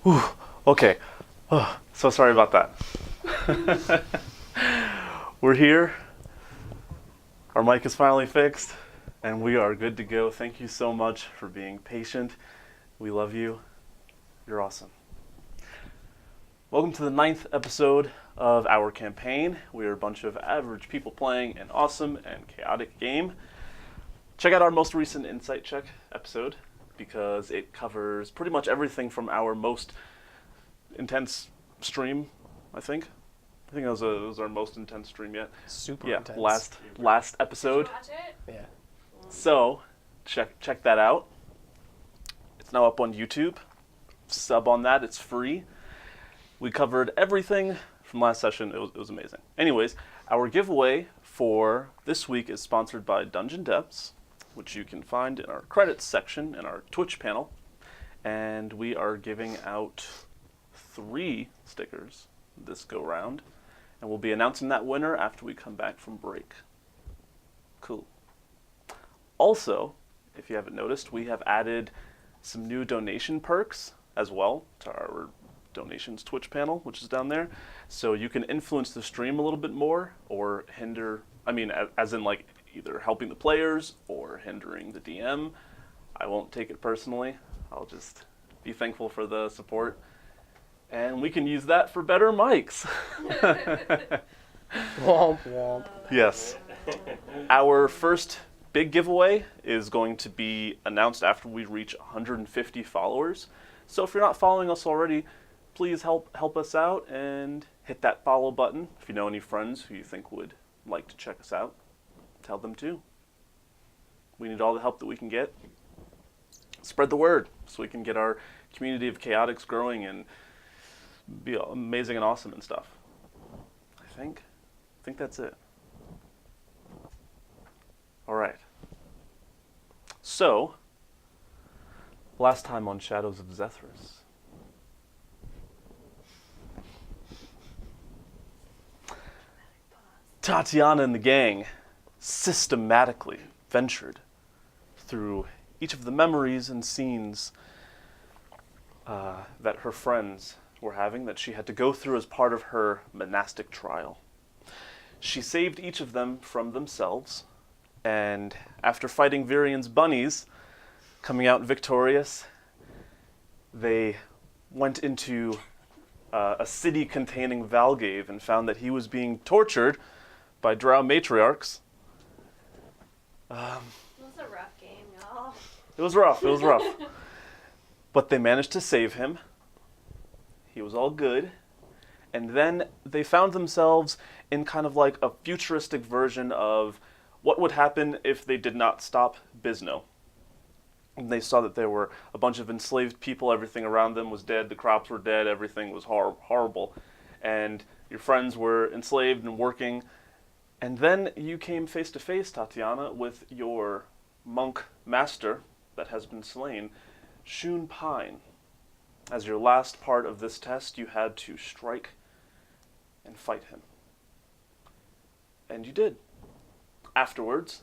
Whew, okay. Oh, so sorry about that. We're here. Our mic is finally fixed, and we are good to go. Thank you so much for being patient. We love you. You're awesome. Welcome to the 9th episode of our campaign. We are a bunch of average people playing an awesome and chaotic game. Check out our most recent Insight Check episode, because it covers pretty much everything from our most intense stream, I think. I think that was our most intense stream yet. Super intense. Last episode. Did you watch it? Yeah. So, check that out. It's now up on YouTube. Sub on that, it's free. We covered everything from last session. It was amazing. Anyways, our giveaway for this week is sponsored by Dungeon Depths, which you can find in our credits section in our Twitch panel. And we are giving out 3 stickers this go round. And we'll be announcing that winner after we come back from break. Cool. Also, if you haven't noticed, we have added some new donation perks as well to our donations Twitch panel, which is down there. So you can influence the stream a little bit more or hinder, as in like either helping the players or hindering the DM. I won't take it personally. I'll just be thankful for the support. And we can use that for better mics. Womp womp. Yes. Our first big giveaway is going to be announced after we reach 150 followers. So if you're not following us already, please help us out and hit that follow button. If you know any friends who you think would like to check us out, tell them too. We need all the help that we can get. Spread the word so we can get our community of chaotics growing and be amazing and awesome and stuff. I think that's it. All right. So, last time on Shadows of Zethris, Tatiana and the gang systematically ventured through each of the memories and scenes that her friends were having, that she had to go through as part of her monastic trial. She saved each of them from themselves, and after fighting Virian's bunnies, coming out victorious, they went into a city containing Valgave and found that he was being tortured by drow matriarchs. It was a rough game, y'all. It was rough. But they managed to save him. He was all good. And then they found themselves in kind of like a futuristic version of what would happen if they did not stop Bisno. And they saw that there were a bunch of enslaved people. Everything around them was dead. The crops were dead. Everything was horrible. And your friends were enslaved and working. And then you came face to face, Tatiana, with your monk master that has been slain, Shun Pine. As your last part of this test, you had to strike and fight him. And you did. Afterwards,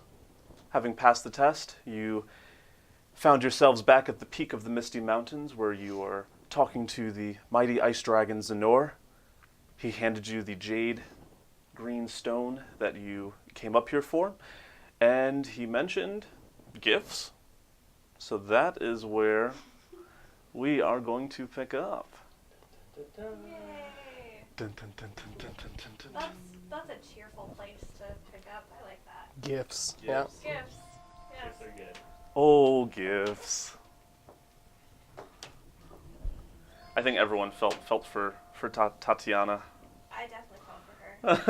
having passed the test, you found yourselves back at the peak of the Misty Mountains, where you are talking to the mighty ice dragon Zanor. He handed you the jade green stone that you came up here for, and he mentioned gifts. So that is where we are going to pick up. Yay! Dun, dun, dun, dun, dun, dun, dun, dun. That's a cheerful place to pick up. I like that. Gifts. Yeah. Gifts. Yes. They're good. Oh, gifts. I think everyone felt for Tatiana. I definitely felt for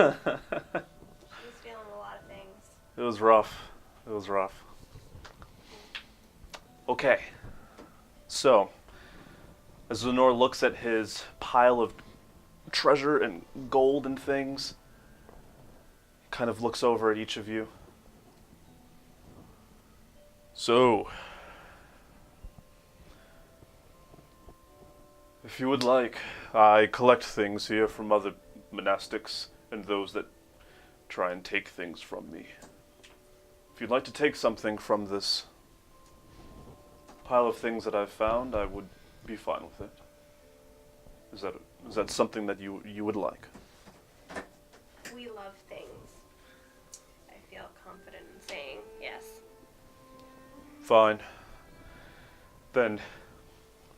her. She was feeling a lot of things. It was rough. Okay. So, as Zanor looks at his pile of treasure and gold and things, kind of looks over at each of you. So, if you would like, I collect things here from other monastics and those that try and take things from me. If you'd like to take something from this pile of things that I've found, I would be fine with it. Is that something that you would like? We love things. I feel confident in saying yes. Fine. Then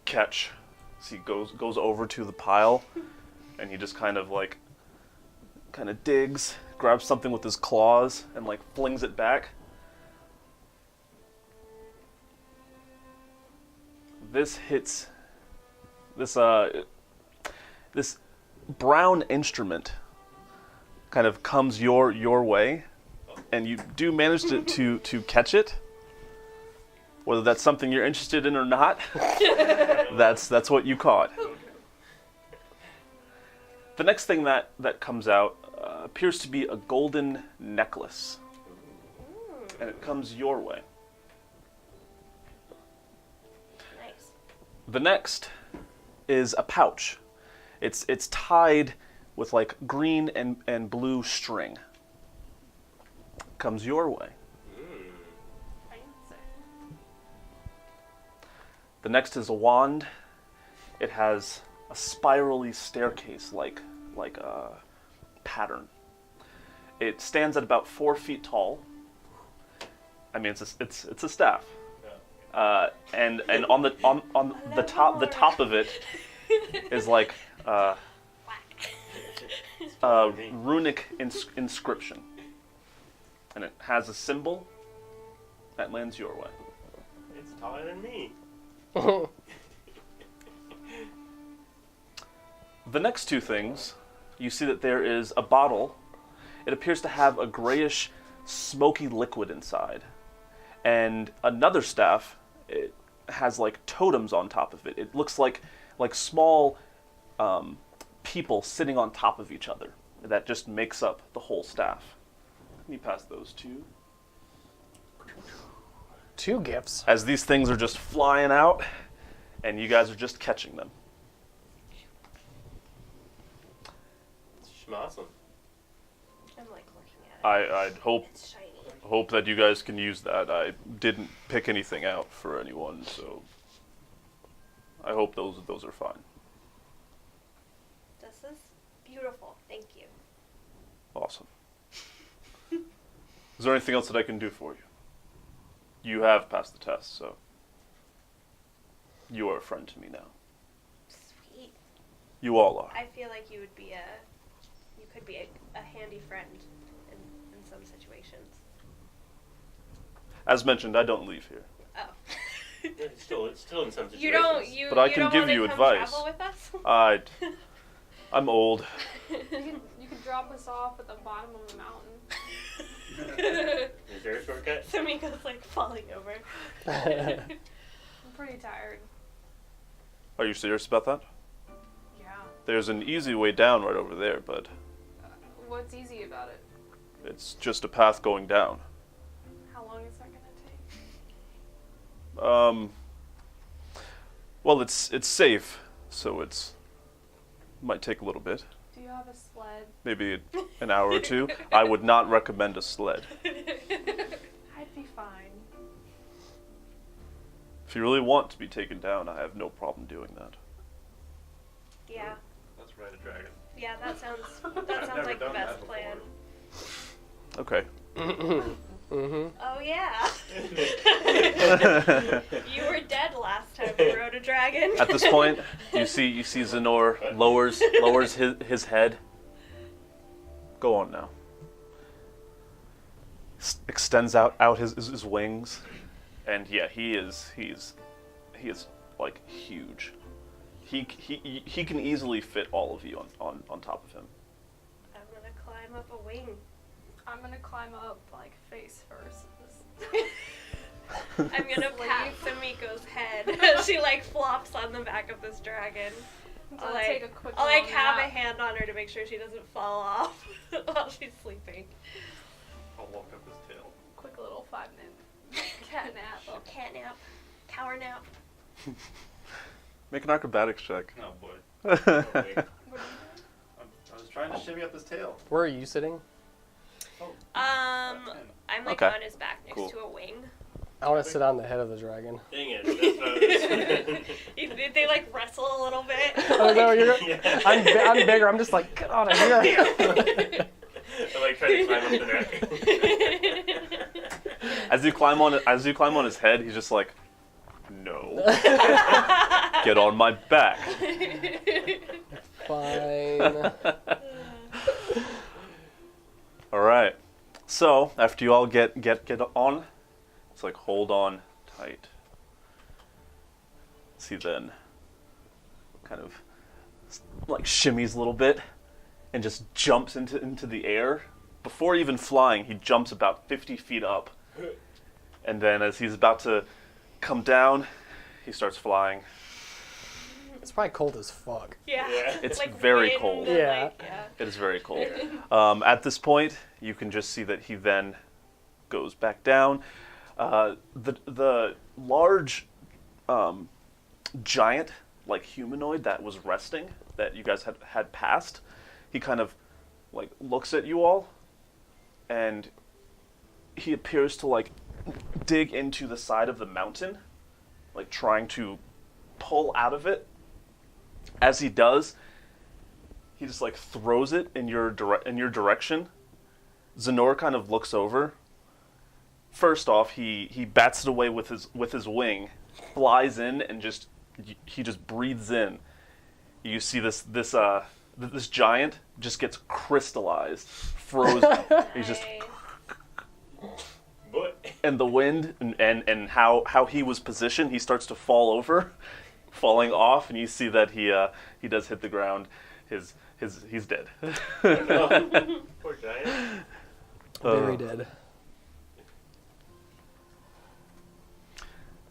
catch. So he goes over to the pile, and he just kind of digs, grabs something with his claws, and like flings it back. This hits this brown instrument kind of comes your way, and you do manage to catch it. Whether that's something you're interested in or not, that's what you caught. The next thing that comes out appears to be a golden necklace, and it comes your way. Nice. The next is a pouch. It's tied with like green and blue string. Comes your way. Fancy. The next is a wand. It has a spirally staircase like a pattern. It stands at about 4 feet tall. I mean, it's a staff. And on the top of it is like runic inscription, and it has a symbol that lands your way. It's taller than me. The next two things, you see that there is a bottle. It appears to have a grayish, smoky liquid inside, and another staff. It has like totems on top of it. It looks like small people sitting on top of each other. That just makes up the whole staff. Let me pass those two. 2 gifts. As these things are just flying out, and you guys are just catching them. Awesome. I'm like looking at it. I'd It's shiny. hope that you guys can use that. I didn't pick anything out for anyone, so I hope those are fine. This is beautiful. Thank you. Awesome. Is there anything else that I can do for you? You have passed the test, so you are a friend to me now. Sweet. You all are. I feel like you could be a handy friend in some situations. As mentioned, I don't leave here. Oh. It's still in some situations. You don't. But I you can don't give wanna you come advice. Travel with us? I'm old. You can drop us off at the bottom of the mountain. Is there a shortcut? Samiko's like falling over. I'm pretty tired. Are you serious about that? Yeah. There's an easy way down right over there, but What's easy about it? it's just a path going down. How long is that gonna take? Well, it's safe, so might take a little bit. Do you have a sled? Maybe an hour or two. I would not recommend a sled. I'd be fine. If you really want to be taken down, I have no problem doing that. Yeah. Let's ride a dragon. Yeah, that sounds never like the done best that plan. Okay. Oh yeah. You were dead last time we rode a dragon. At this point, you see Zanor lowers his head. Go on now. Extends out his wings, and yeah, he is like huge. He can easily fit all of you on top of him. I'm gonna climb up a wing. I'm gonna climb up like face first. I'm gonna pat Samiko's head as she like flops on the back of this dragon. I'll take a quick I'll like long have a nap. hand on her to make sure she doesn't fall off while she's sleeping. I'll walk up his tail. Quick little 5-minute cat nap. Little cat nap, tower nap. Make an acrobatics check. Oh boy. That's Oh, wait. I was trying to shimmy up his tail. Where are you sitting? Oh. I'm like Okay. on his back next Cool. to a wing. I want to sit on the head of the dragon. Dang it, that's what I was... They like wrestle a little bit. Oh no, you're. Yeah. I'm bigger. I'm just like, get out of here. I like trying to climb up the neck. As you climb on his head, he's just like, no. Get on my back. Fine. All right. So after you all get on, it's like hold on tight. See then, kind of like shimmies a little bit, and just jumps into the air. Before even flying, he jumps about 50 feet up, and then as he's about to come down, he starts flying. It's probably cold as fuck. Yeah. It's Like very wind cold. and, Yeah. like, yeah. It is very cold. At this point, you can just see that he then goes back down. The large giant, like humanoid that was resting, that you guys had passed, he kind of like looks at you all, and he appears to like dig into the side of the mountain, like trying to pull out of it. As he does, he just like throws it in your direction. Zanor kind of looks over. First off, he bats it away with his wing, flies in, and he just breathes in. You see this giant just gets crystallized, frozen. He's just What? and the wind and how he was positioned, he starts to fall over, falling off, and you see that he does hit the ground. He's dead. No. Poor giant. Very dead.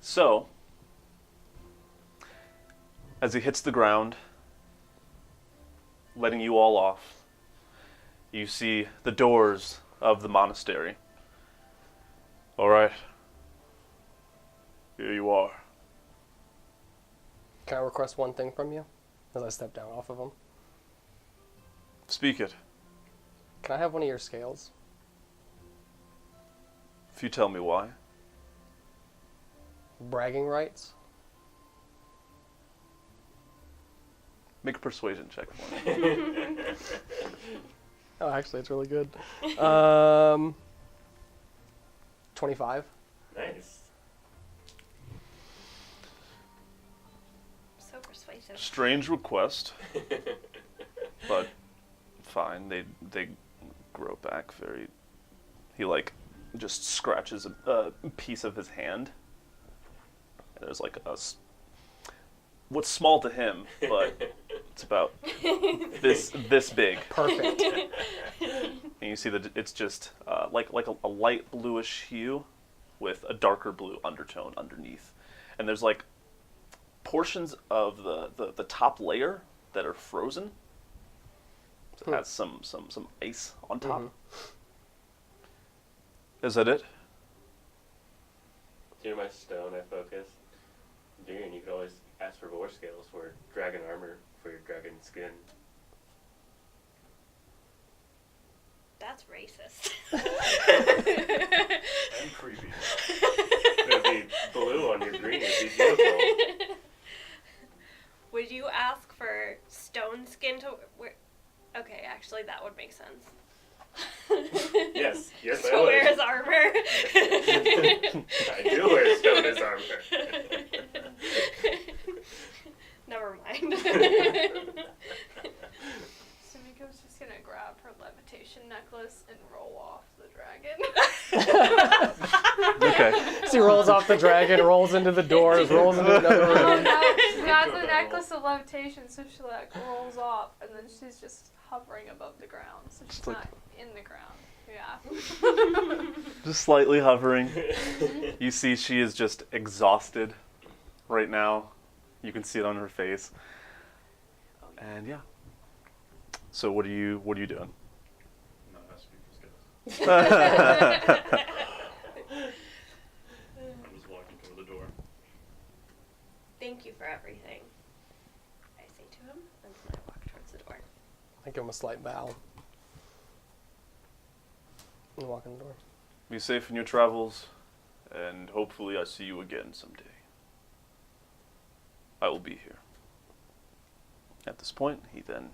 So, as he hits the ground, letting you all off, you see the doors of the monastery. All right. Here you are. Can I request one thing from you as I step down off of him? Speak it. Can I have one of your scales? If you tell me why. Bragging rights? Make a persuasion check for me. Oh, actually, it's really good. 25. Nice. So persuasive. Strange request, but fine. They grow back very. He like just scratches a piece of his hand. And there's like what's small to him, but it's about this big. Perfect. And you see that it's just like a light bluish hue with a darker blue undertone underneath. And there's like portions of the top layer that are frozen. So it has some ice on top. Is that it? During my stone, I focus. During, you could always ask for more scales for dragon armor for your dragon skin. That's racist. And creepy. It'd be blue on your green. It'd be beautiful. Would you ask for stone skin to wear? Okay, actually, that would make sense. Yes, I To wear would. his armor. I do wear stone as armor. Never mind. Sumiko's just gonna grab her levitation necklace and roll off the dragon. Okay. So he rolls off the dragon, rolls into the doors, rolls into another Oh room. no, she's got the necklace of levitation, so she like rolls off, and then she's just hovering above the ground, so she's Just like- not in the ground. Yeah. Just slightly hovering. You see she is just exhausted right now. You can see it on her face. And yeah. So what are you doing? Not asking for scales. I'm just walking toward the door. Thank you for everything, I say to him, and then I walk towards the door. I give him a slight bow. And walk in the door. Be safe in your travels, and hopefully I see you again someday. I will be here. At this point, he then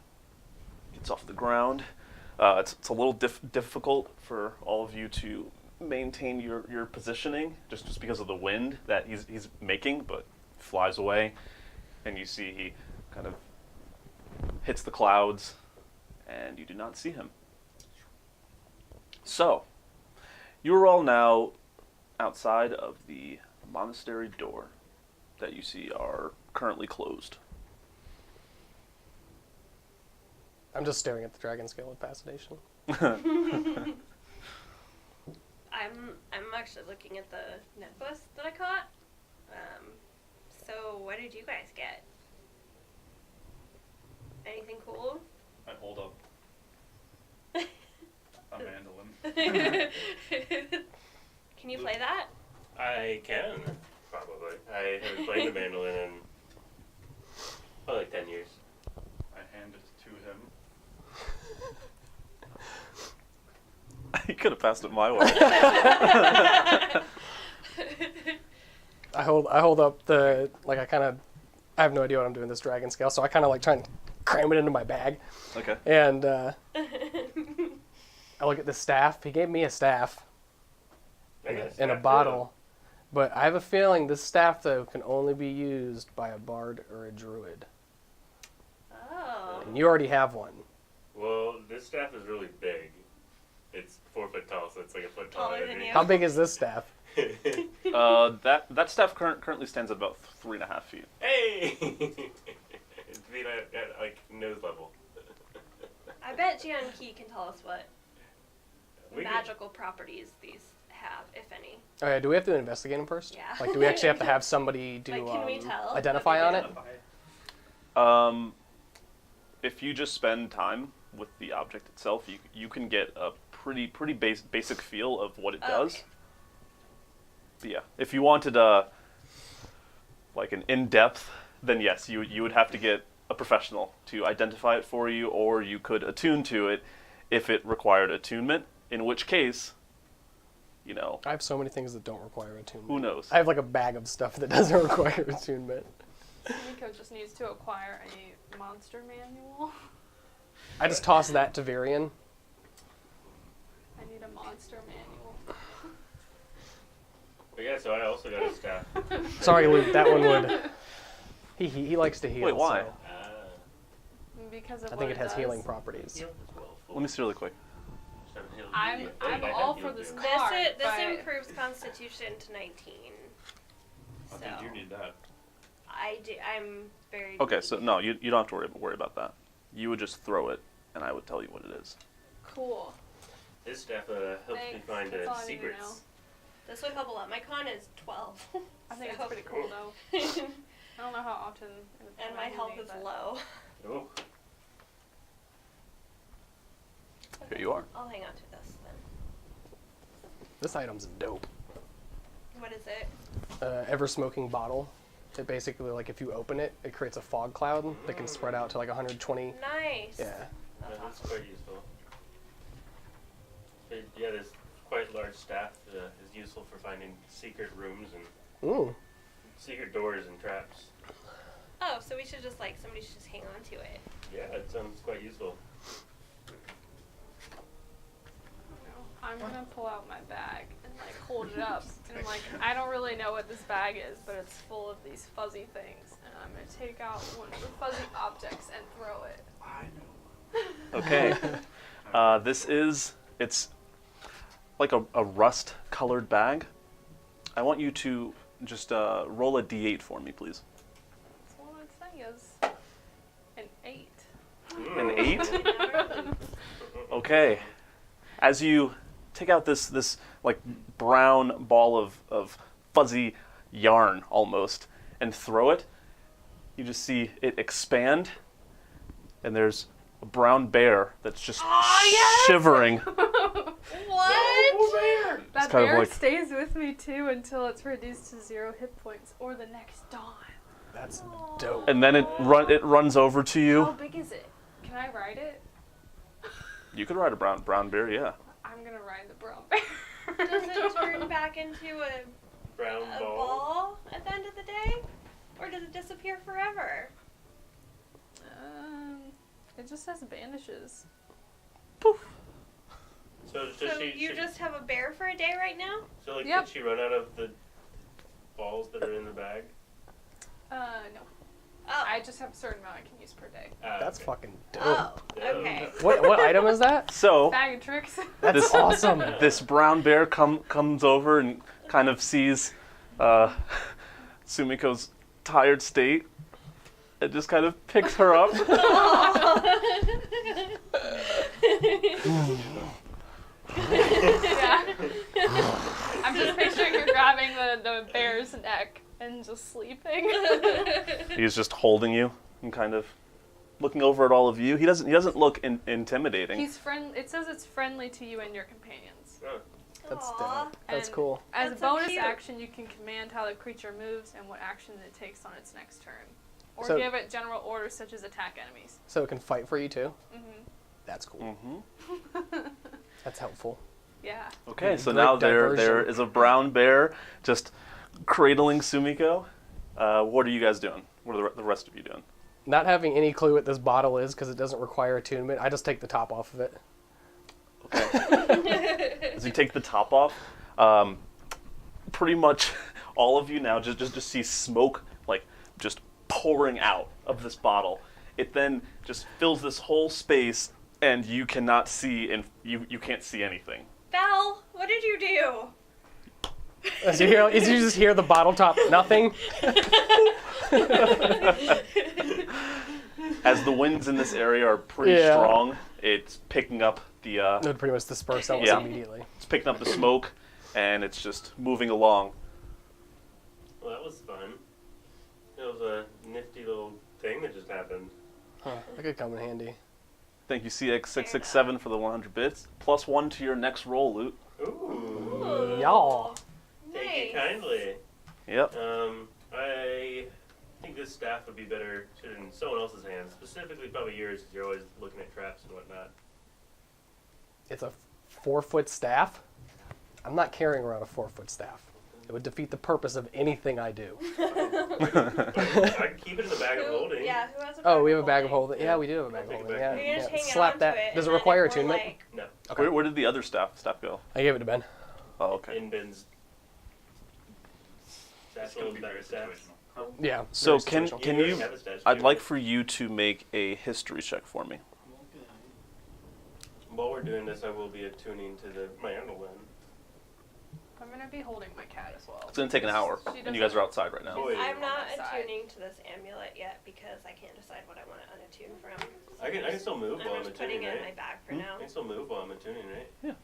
gets off the ground. It's a little difficult for all of you to maintain your positioning, just because of the wind that he's making, but flies away, and you see he kind of hits the clouds, and you do not see him. So, you are all now outside of the monastery door that you see are currently closed. I'm just staring at the dragon scale with fascination. I'm actually looking at the necklace that I caught. So what did you guys get? Anything cool? I hold up a mandolin. Can you play that? I can, probably. I haven't played the mandolin in probably like 10 years. I hand it to him. You could have passed it my way. I hold up the, like, I have no idea what I'm doing with this dragon scale, so I kind of like try and cram it into my bag. Okay. And I look at the staff. He gave me a staff I guess. in a bottle. But I have a feeling this staff, though, can only be used by a bard or a druid. Oh. And you already have one. Well, this staff is really big. It's 4 foot tall, so it's like a foot Taller taller than me. you. How big is this staff? That staff currently stands at about 3.5 feet. Hey! It's being at like nose level. I bet Gian Key can tell us what We can- magical proproperties these have, if any. Oh, yeah, do we have to investigate them first? Yeah. Like, do we actually have to have somebody do Like, can we tell? identify on it? If you just spend time with the object itself, you can get a pretty basic feel of what it does. Okay. But yeah, if you wanted like an in-depth, then yes, you would have to get a professional to identify it for you, or you could attune to it if it required attunement, in which case, you know, I have so many things that don't require attunement. who knows? I have like a bag of stuff that doesn't require attunement. Nico just needs to acquire a monster manual. I just toss that to Varian. I need a monster manual. But yeah, so I also got a staff. Sorry, Luke, that one would... He likes to heal. Wait, why? so Because of I what think it has does. healing properties. Healed as well. Let me see really quick. I'm all for this This card, this but improves Constitution to 19. I So think you need that. I'm very. Okay, so no, you don't have to worry about that. You would just throw it, and I would tell you what it is. cool. This staff helps me Thanks. find That's all I need to secrets. know. This would help a lot. My con is 12. I think So- it's pretty cool though. I don't know how often. it's And my health is but- low. Oh, Here you are. I'll hang on to this then. This item's dope. What is it? Ever smoking bottle. It basically, like, if you open it, it creates a fog cloud that can spread out to like 120. Nice. Yeah. yeah, That's that's awesome. quite useful. But yeah, this quite large staff is useful for finding secret rooms and Ooh. secret doors and traps. Oh, so we should just somebody should just hang on to it. Yeah, it sounds quite useful. I'm gonna pull out my bag and hold it up and I don't really know what this bag is, but it's full of these fuzzy things, and I'm gonna take out one of the fuzzy objects and throw it. Okay. It's like a rust-colored bag. I want you to just roll a d8 for me, please. That's all it says. An 8. An 8? We never lose. Okay. As you take out this like brown ball of fuzzy yarn almost and throw it, you just see it expand, and there's a brown bear that's just shivering. What? That kind of bear like- stays with me too until it's reduced to 0 hit points or the next dawn. That's dope. And then it runs over to How you. big is it? Can I ride it? You could ride a brown bear, yeah. I'm gonna ride the brown bear. Does it turn back into brown a ball. ball at the end of the day? Or does it disappear forever? It just has vanishes. So does So she? you just have a bear for a day right now? So like, Yep. did she run out of the balls that are in the bag? No. Oh. I just have a certain amount I can use per day. That's Okay. fucking dope. Oh, okay. What item is that? So Bag of tricks. That's This- awesome. this brown bear comes over and kind of sees Sumiko's tired state and just kind of picks her up. Yeah. I'm just picturing her grabbing the bear's neck and just sleeping. He's just holding you and kind of looking over at all of you. He doesn't look intimidating. He's friend. It says it's friendly to you and your companions. Oh, That's Aw. dope. That's And cool. As That's a so bonus cute. action, you can command how the creature moves and what action it takes on its next turn, or So- give it general orders such as attack enemies. So it can fight for you too? Mhm. That's cool. hmm That's helpful. Yeah. Okay, so Great now there diversion. is a brown bear just cradling Sumiko. What are you guys doing? What are the rest of you doing? Not having any clue what this bottle is because it doesn't require attunement, I just take the top off of it. Okay. As you take the top off, pretty much all of you now just see smoke like just pouring out of this bottle. It then just fills this whole space, and you cannot see, and you can't see anything. Val, what did you do? As you just hear the bottle top, nothing. As the winds in this area are pretty Yeah. strong, it's picking up the It would pretty much disperse almost Yeah. immediately. it's picking up the smoke, and it's just moving along. well, that was fun. It was a nifty little thing that just happened. Huh, that could come in handy. Thank you, CX667, for the 100 bits. +1 to your next roll, Loot. Ooh. Y'all. Thank Nice. you kindly. Yep. I think this staff would be better suited in someone else's hands, specifically probably yours, because you're always looking at traps and whatnot. It's a 4-foot staff. I'm not carrying around a 4-foot staff. It would defeat the purpose of anything I do. I can keep it in the bag of holding. Yeah, who has a bag Oh, we have a bag of holding. Yeah, Yeah. we do have a bag I'll of take it holding. back. Yeah. You're just yeah. hanging Slap on that. to it. Does it and then require if we're attunement? like- No. Okay. Where did the other staff go? I gave it to Ben. Oh, okay. In Ben's. That's It's going to be back very staff. situational. Yeah. So very can situational. can already you? have a stash I'd too. like for you to make a history check for me. While we're doing this, I will be attuning to my animal then. I'm gonna be holding my cat as well. It's gonna take an hour, She and you guys doesn't- are outside right now. Boy. I'm not On my side. attuning to this amulet yet because I can't decide what I want to unattune from. I can still move while I'm I'm just putting attuning, it in my right? bag for Hmm? now. I can still move while I'm attuning, right?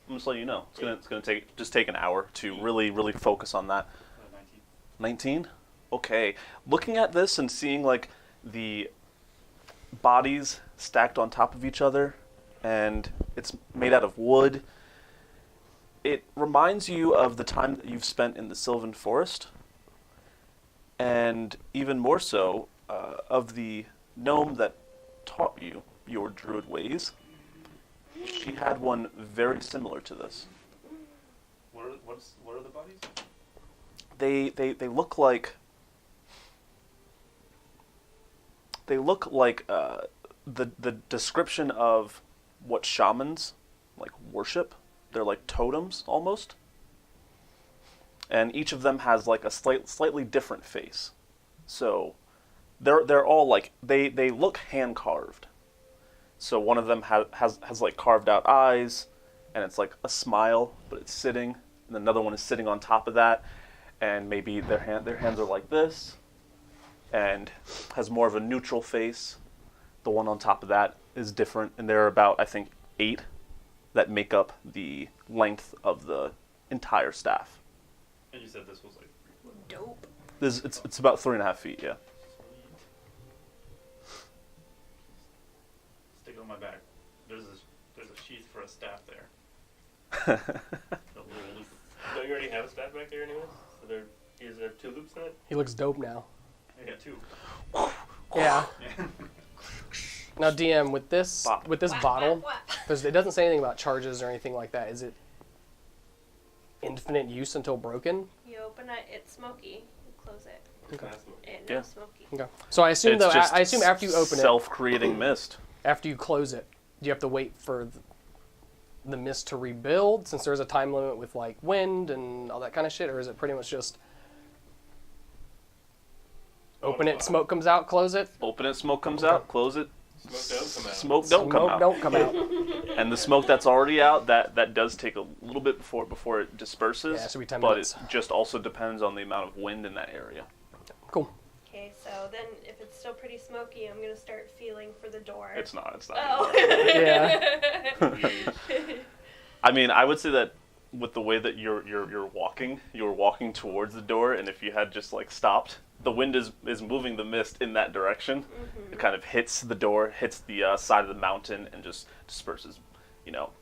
I'm just letting you know. It's gonna take an hour to really focus on that. 19. 19? Okay. Looking at this and seeing like the bodies stacked on top of each other, and it's made out of wood. It reminds you of the time that you've spent in the Sylvan Forest, and even more so of the gnome that taught you your druid ways. She had one very similar to this. What are the bodies? They look like the description of what shamans like worship. They're like totems almost, and each of them has like a slightly different face. So they're all like they look hand carved. So one of them has like carved out eyes, and it's like a smile, but it's sitting, and another one is sitting on top of that, and maybe their hands are like this, and has more of a neutral face. The one on top of that is different, and there are about, I think, 8 that make up the length of the entire staff. And you said this was like 3 foot. Dope. It's about 3.5 feet, yeah. Stick it on my back. There's a sheath for a staff there. The little loop. Don't you already have a staff back there anyways? So is there 2 loops in it? He looks dope now. I got 2. Yeah. Yeah. Now, DM, with this Bop. bottle, it doesn't say anything about charges or anything like that. Is it infinite use until broken? Yup. open it, it's smoky. You close it, it no Yeah. smoky. Okay. So I assume It's though, just I assume after you open it, self-creating mist. after you close it, do you have to wait for the mist to rebuild since there's a time limit with like wind and all that kind of shit, or is it pretty much just open it, smoke comes out, close it? Open it, smoke comes out. Close it, Smoke don't come out. smoke don't come Smoke out. don't come out. And the smoke that's already out, that does take a little bit before it disperses. Yeah, it should be 10 but minutes. it just also depends on the amount of wind in that area. Cool. Okay, so then if it's still pretty smoky, I'm gonna start feeling for the door. It's not. Oh. Yeah. I mean, I would say that with the way that you're walking towards the door, and if you had just like stopped, the wind is moving the mist in that direction. Mm-hmm. It kind of hits the door, hits the side of the mountain, and just disperses,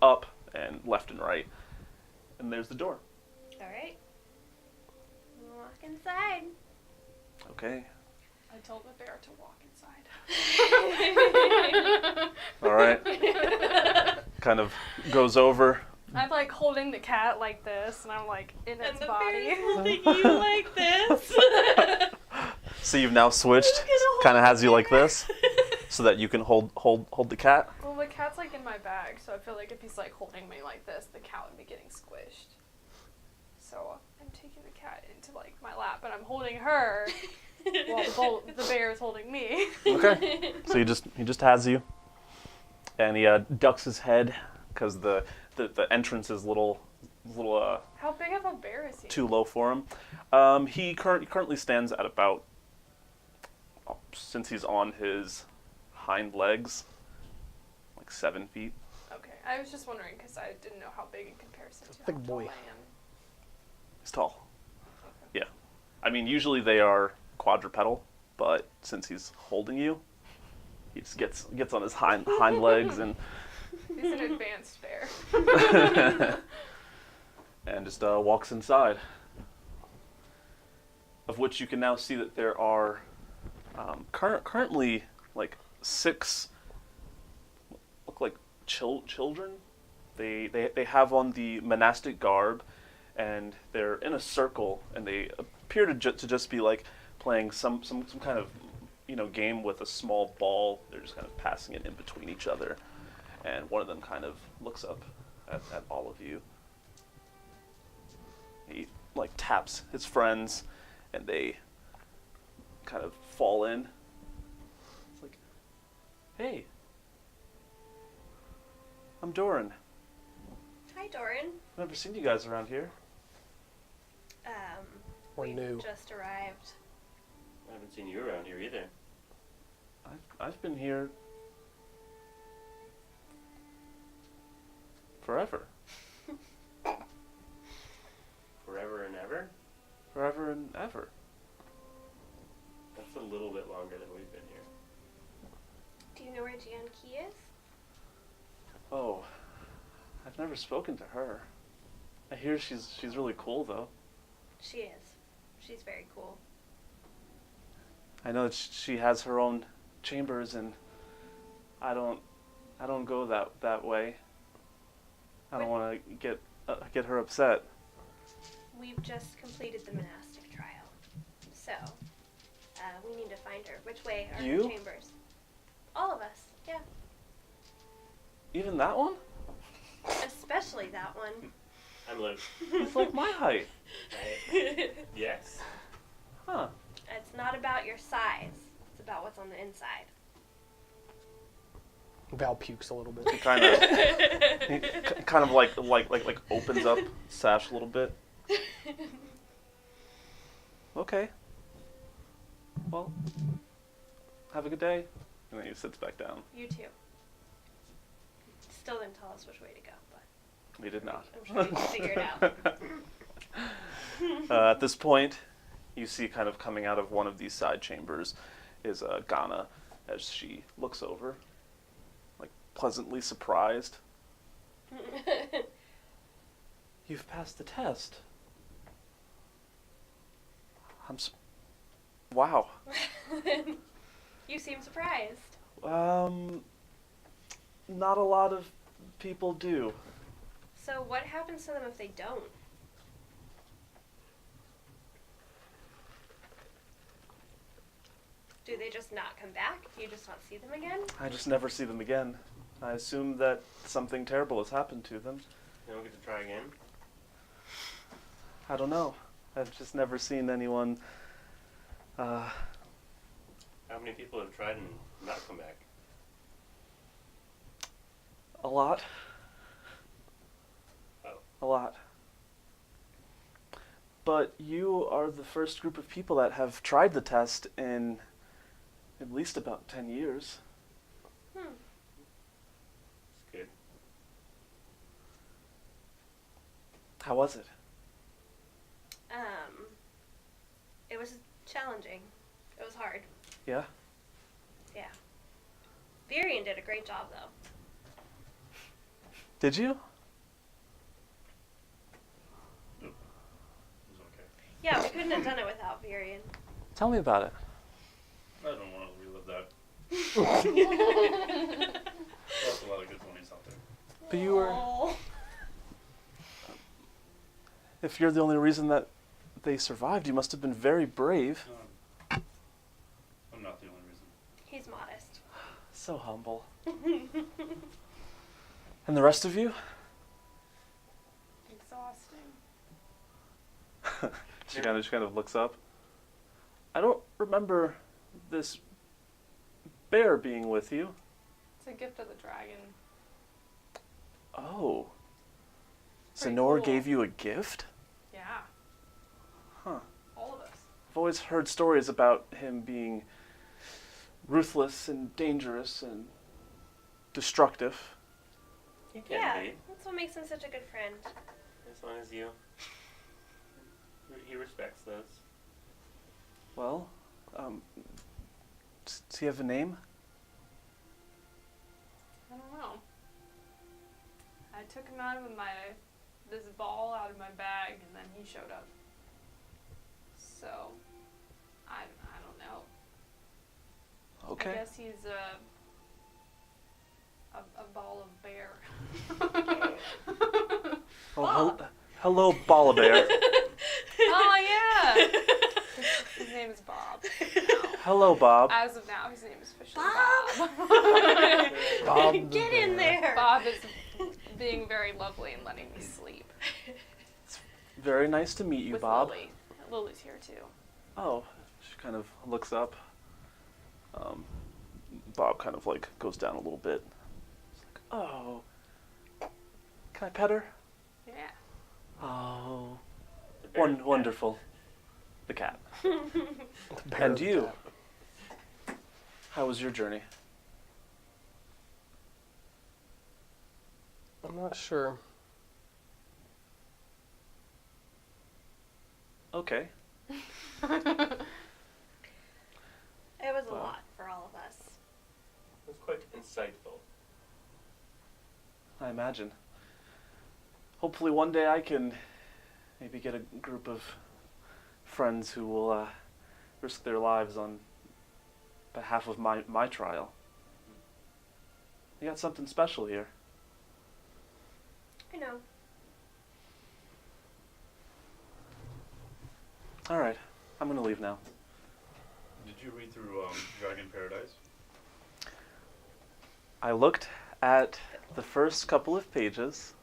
up and left and right. And there's the door. All right. Walk inside. Okay. I told the bear to walk inside. All right. Kind of goes over. I'm like holding the cat like this, and I'm like in And its the body. bear's holding you like this. So you've now switched. Kind of has you like this, so that you can hold the cat. Well, the cat's like in my bag, so I feel like if he's like holding me like this, the cat would be getting squished. So I'm taking the cat into like my lap, and I'm holding her while the bear is holding me. Okay. So he just has you, and he ducks his head because the entrance is little How big of a bear is he? too low for him. He currently stands at about, since he's on his hind legs, like 7 feet. Okay, I was just wondering because I didn't know how big in comparison to Big how boy. tall I am. He's tall. Yeah. I mean, usually they are quadrupedal, but since he's holding you, he just gets on his hind legs and He's an advanced bear. and just walks inside. Of which you can now see that there are currently like 6 look like children. They have on the monastic garb, and they're in a circle, and they appear to just be like playing some kind of game with a small ball. They're just kind of passing it in between each other, and one of them kind of looks up at all of you. He like taps his friends, and they kind of fall in. It's like, hey, I'm Doran. Hi, Doran. I've never seen you guys around here. We're We've new. just arrived. I haven't seen you around here either. I've been here forever. Forever and ever? Forever and ever. That's a little bit longer than we've been here. Do you know where Jan Key is? Oh, I've never spoken to her. I hear she's really cool though. She is. She's very cool. I know that she has her own chambers, and I don't go that way. I don't want to get her upset. We've just completed the monastic trial. So, we need to find her. Which way are You? her chambers? All of us, yeah. Even that one? Especially that one. I'm Luke. He's like my height. Yes. Huh. It's not about your size. It's about what's on the inside. Val pukes a little bit. He kind of like opens up sash a little bit. Okay. Well, have a good day. And then he sits back down. You too. Still didn't tell us which way to go, but He did not. I'm sure you can figure it out. At this point, you see kind of coming out of one of these side chambers is Ghana as she looks over, like pleasantly surprised. You've passed the test. Wow. You seem surprised. Not a lot of people do. So what happens to them if they don't? Do they just not come back? You just not see them again? I just never see them again. I assume that something terrible has happened to them. You don't get to try again. I don't know. I've just never seen anyone. How many people have tried and not come back? A lot. Oh. A lot. But you are the first group of people that have tried the test in at least about 10 years. Hmm. It's good. How was it? It was challenging. It was hard. Yeah? Yeah. Virian did a great job, though. Did you? It was okay. Yeah, we couldn't have done it without Virian. Tell me about it. I don't want to relive that. Lost a lot of good 20s out there. But you were... Oh. If you're the only reason that they survived, you must have been very brave. I'm not the only reason. He's modest. So humble. And the rest of you? Exhausting. She kind of looks up. I don't remember this bear being with you. It's a gift of the dragon. Oh. Pretty Zanor cool. gave you a gift? Yeah, Huh. all of us. I've always heard stories about him being ruthless and dangerous and destructive. You can Yeah, be, that's what makes him such a good friend. as long as you. He respects those. Well, does he have a name? I don't know. I took him out of this ball out of my bag, and then he showed up. So, I don't know. Okay. I guess he's a ball of bear. Oh, hello, Ball Bear. Oh yeah. His name is Bob. Now. Hello, Bob. As of now, his name is officially Bob. Bob. Bob the Get in bear. there. Bob is being very lovely and letting me sleep Very nice to meet you, with Bob. Lily. Lily's here too. Oh, she kind of looks up. Bob kind of like goes down a little bit. He's like, oh, can I pet her? Yeah. Oh, The bear and the cat. wonderful. The cat. Bear And the you? cat. How was your journey? I'm not sure. Okay. It was a Wow. lot for all of us. It was quite insightful. I imagine. Hopefully one day I can maybe get a group of friends who will risk their lives on behalf of my trial. You got something special here. I know. All right, I'm gonna leave now. Did you read through Dragon Paradise? I looked at the first couple of pages.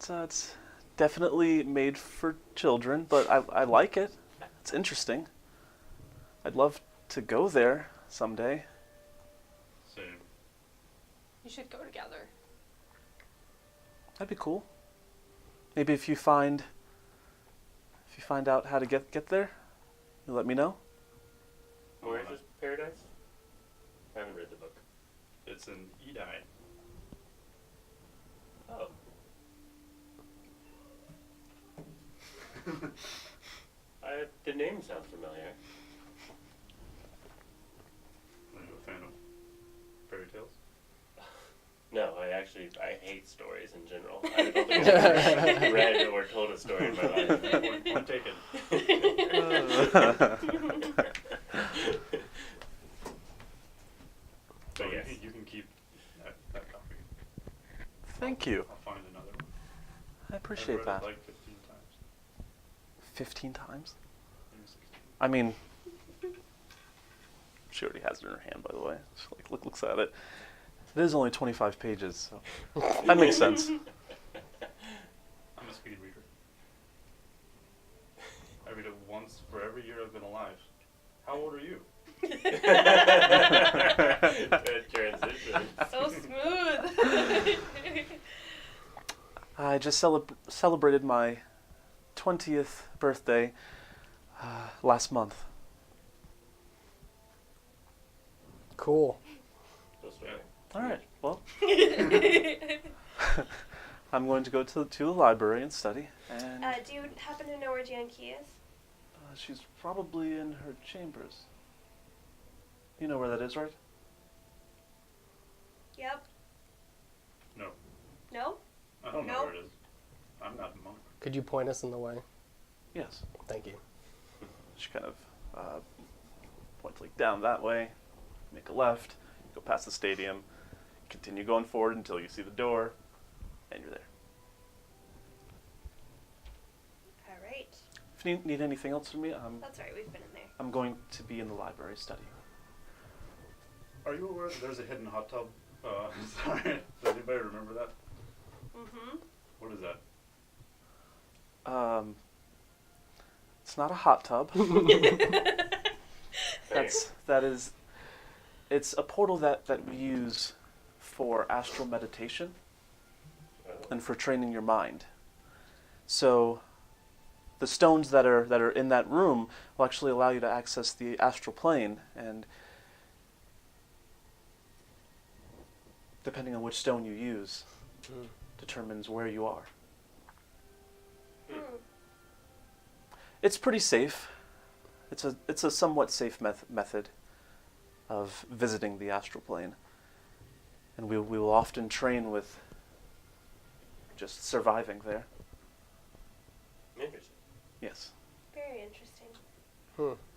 It's definitely made for children, but I like it. It's interesting. I'd love to go there someday. Same. You should go together. That'd be cool. Maybe if you find out how to get there, you let me know. Where is this paradise? I haven't read the book. It's an Edai. Oh. The name sounds familiar. Are you a fan of fairy tales? No, I hate stories in general. I don't think I've ever read or told a story in my life. Point taken. But So yes. you can keep that copy. Thank you. I'll find another one. I appreciate I've read that. it like 15 times. 15 times? Maybe 16. I mean, She already has it in her hand, by the way. She looks at it. It is only 25 pages, so that makes sense. I'm a speed reader. I read it once for every year I've been alive. How old are you? Good transition. So smooth. I just celebrated my 20th birthday last month. Cool. Just right. All right. Well, I'm going to go to the library and study. And Do you happen to know where Janky is? she's probably in her chambers. You know where that is, right? Yep. No. No? I don't know Nope. where it is. I'm not a monk. Could you point us in the way? Yes. Thank you. She kind of points like down that way. Make a left. Go past the stadium. Continue going forward until you see the door, and you're there. All right. If you need anything else from me, That's right. We've been in there. I'm going to be in the library studying. Are you aware that there's a hidden hot tub? Sorry. Does anybody remember that? Mm-hmm. What is that? It's not a hot tub. It's a portal that we use for astral meditation and for training your mind. So the stones that are in that room will actually allow you to access the astral plane, and depending on which stone you use determines where you are. It's pretty safe. It's a somewhat safe method of visiting the astral plane. And we will often train with just surviving there. Interesting. Yes. Very interesting.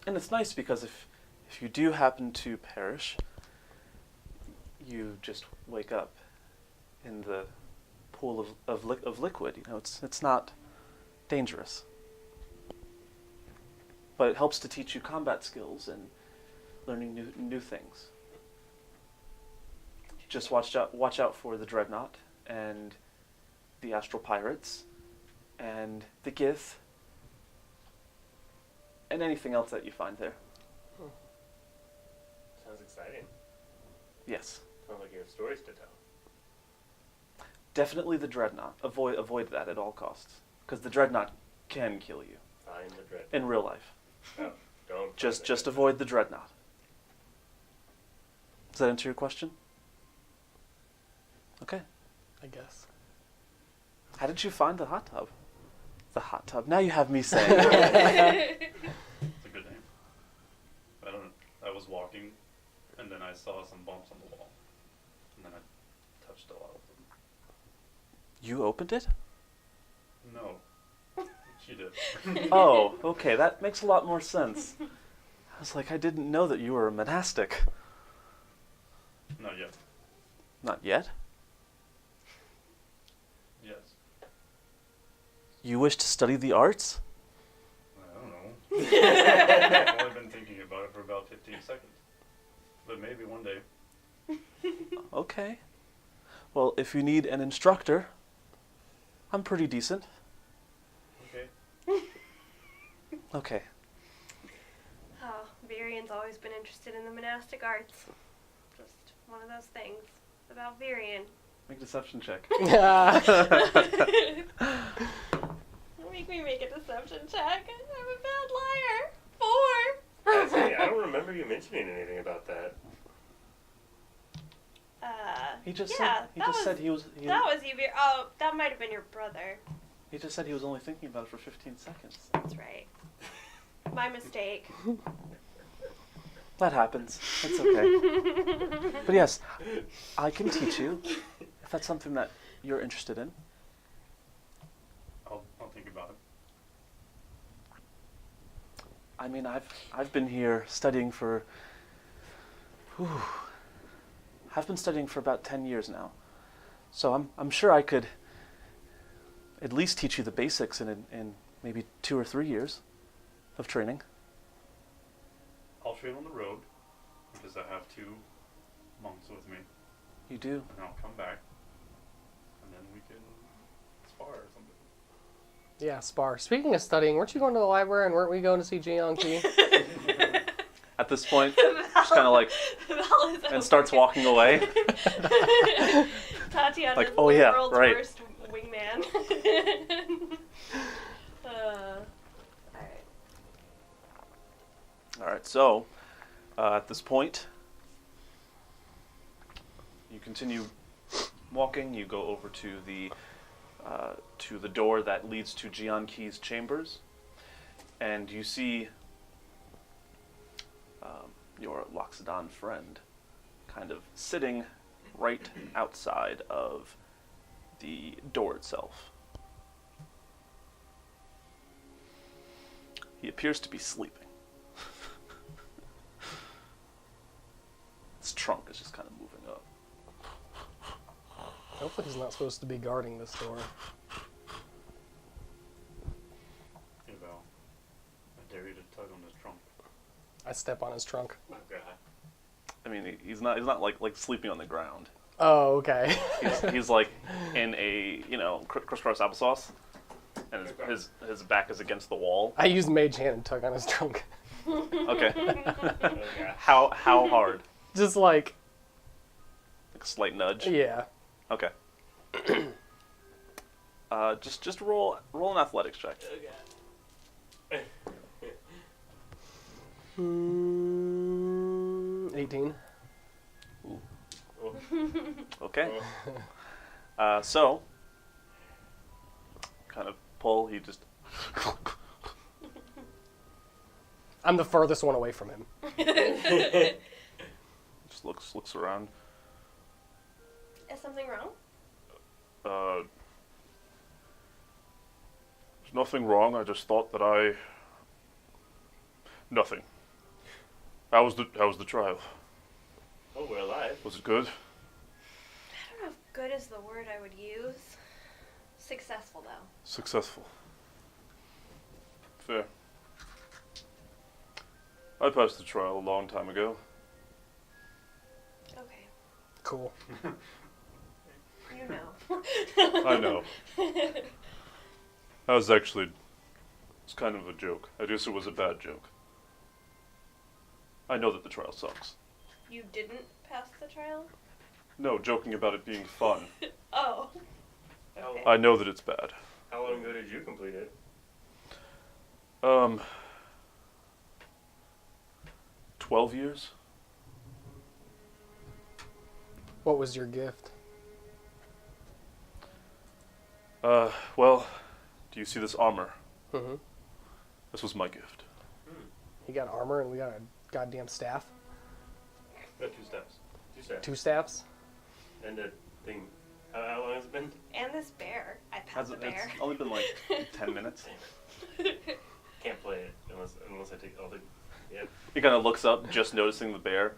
And it's nice because if you do happen to perish, you just wake up in the pool of liquid. You know, it's not dangerous. But it helps to teach you combat skills and learning new things. Just watch out for the dreadnought and the astral pirates and the Gith and anything else that you find there. Sounds exciting. Yes. Sounds like you have stories to tell. Definitely the dreadnought. Avoid that at all costs, because the dreadnought can kill you Find the dread. in real life. Oh, don't. Just avoid the dreadnought. Does that answer your question? Okay. I guess. How did you find the hot tub? The hot tub. Now you have me saying. It's a good name. I don't know. I was walking, and then I saw some bumps on the wall, and then I touched a lot of them. You opened it? No. She did. Oh, okay. That makes a lot more sense. I was like, I didn't know that you were a monastic. Not yet. Not yet. Yes. You wish to study the arts? I don't know. I've only been thinking about it for about 15 seconds. But maybe one day. Okay. Well, if you need an instructor, I'm pretty decent. Okay. Okay. Oh, Virian's always been interested in the monastic arts. Just one of those things about Virian. Make a deception check. Make me make a deception check. I'm a bad liar. 4. Hey, I don't remember you mentioning anything about that. He just yeah, said he was. That was you. Oh, that might have been your brother. He just said he was only thinking about it for 15 seconds. That's right. My mistake. That happens. It's okay. But yes, I can teach you if that's something that you're interested in. I'll think about it. I mean, I've been here studying for. I've been studying for about 10 years now, so I'm sure I could at least teach you the basics in maybe 2 or 3 years of training. I'll train on the road. because I have 2 monks with me, You do. and I'll come back, and then we can spar or something. Yeah, spar. Speaking of studying, weren't you going to the library and weren't we going to see Jiang Qi? At this point, just kind of like, Val is and starts walking away. Tatiana's Like, oh yeah, world's right. worst wingman. Alright. All right, so at this point, you continue walking. You go over to the door that leads to Jian Qi's chambers, and you see your Loxodon friend kind of sitting right outside of the door itself. He appears to be sleeping. His trunk is just kind of moving up. Hopefully he's not supposed to be guarding this door. Hey, Val. I dare you to tug on this trunk. I step on his trunk. Okay. I mean, he's not like sleeping on the ground. Oh, okay. He's like in a crisscross applesauce, and his back is against the wall. I use mage hand and tug on his trunk. Okay. Okay. How hard? Just like, Like a slight nudge. yeah. Okay. Just roll an athletics check. Okay. 18. Oh. Okay. Oh. So kind of pull. He just I'm the furthest one away from him. just looks around. Is something wrong? There's nothing wrong. I just thought that nothing. How was the trial? Oh, we're alive. Was it good? I don't know if good is the word I would use. Successful, though. Successful. Fair. I passed the trial a long time ago. Okay. Cool. You know. I know. That was actually, it's kind of a joke. I guess it was a bad joke. I know that the trial sucks. You didn't pass the trial? No, joking about it being fun. Oh. How, Okay. I know that it's bad. how long ago did you complete it? 12 years? What was your gift? Well, do you see this armor? Mm-hmm. This was my gift. He got armor and we got a goddamn staff. Got 2 steps. 2 steps. 2 staffs. And the thing. How long has it been? And this bear. I passed the It's bear. only been like 10 minutes. Can't play it unless I take all the. Yeah. He kind of looks up, just noticing the bear.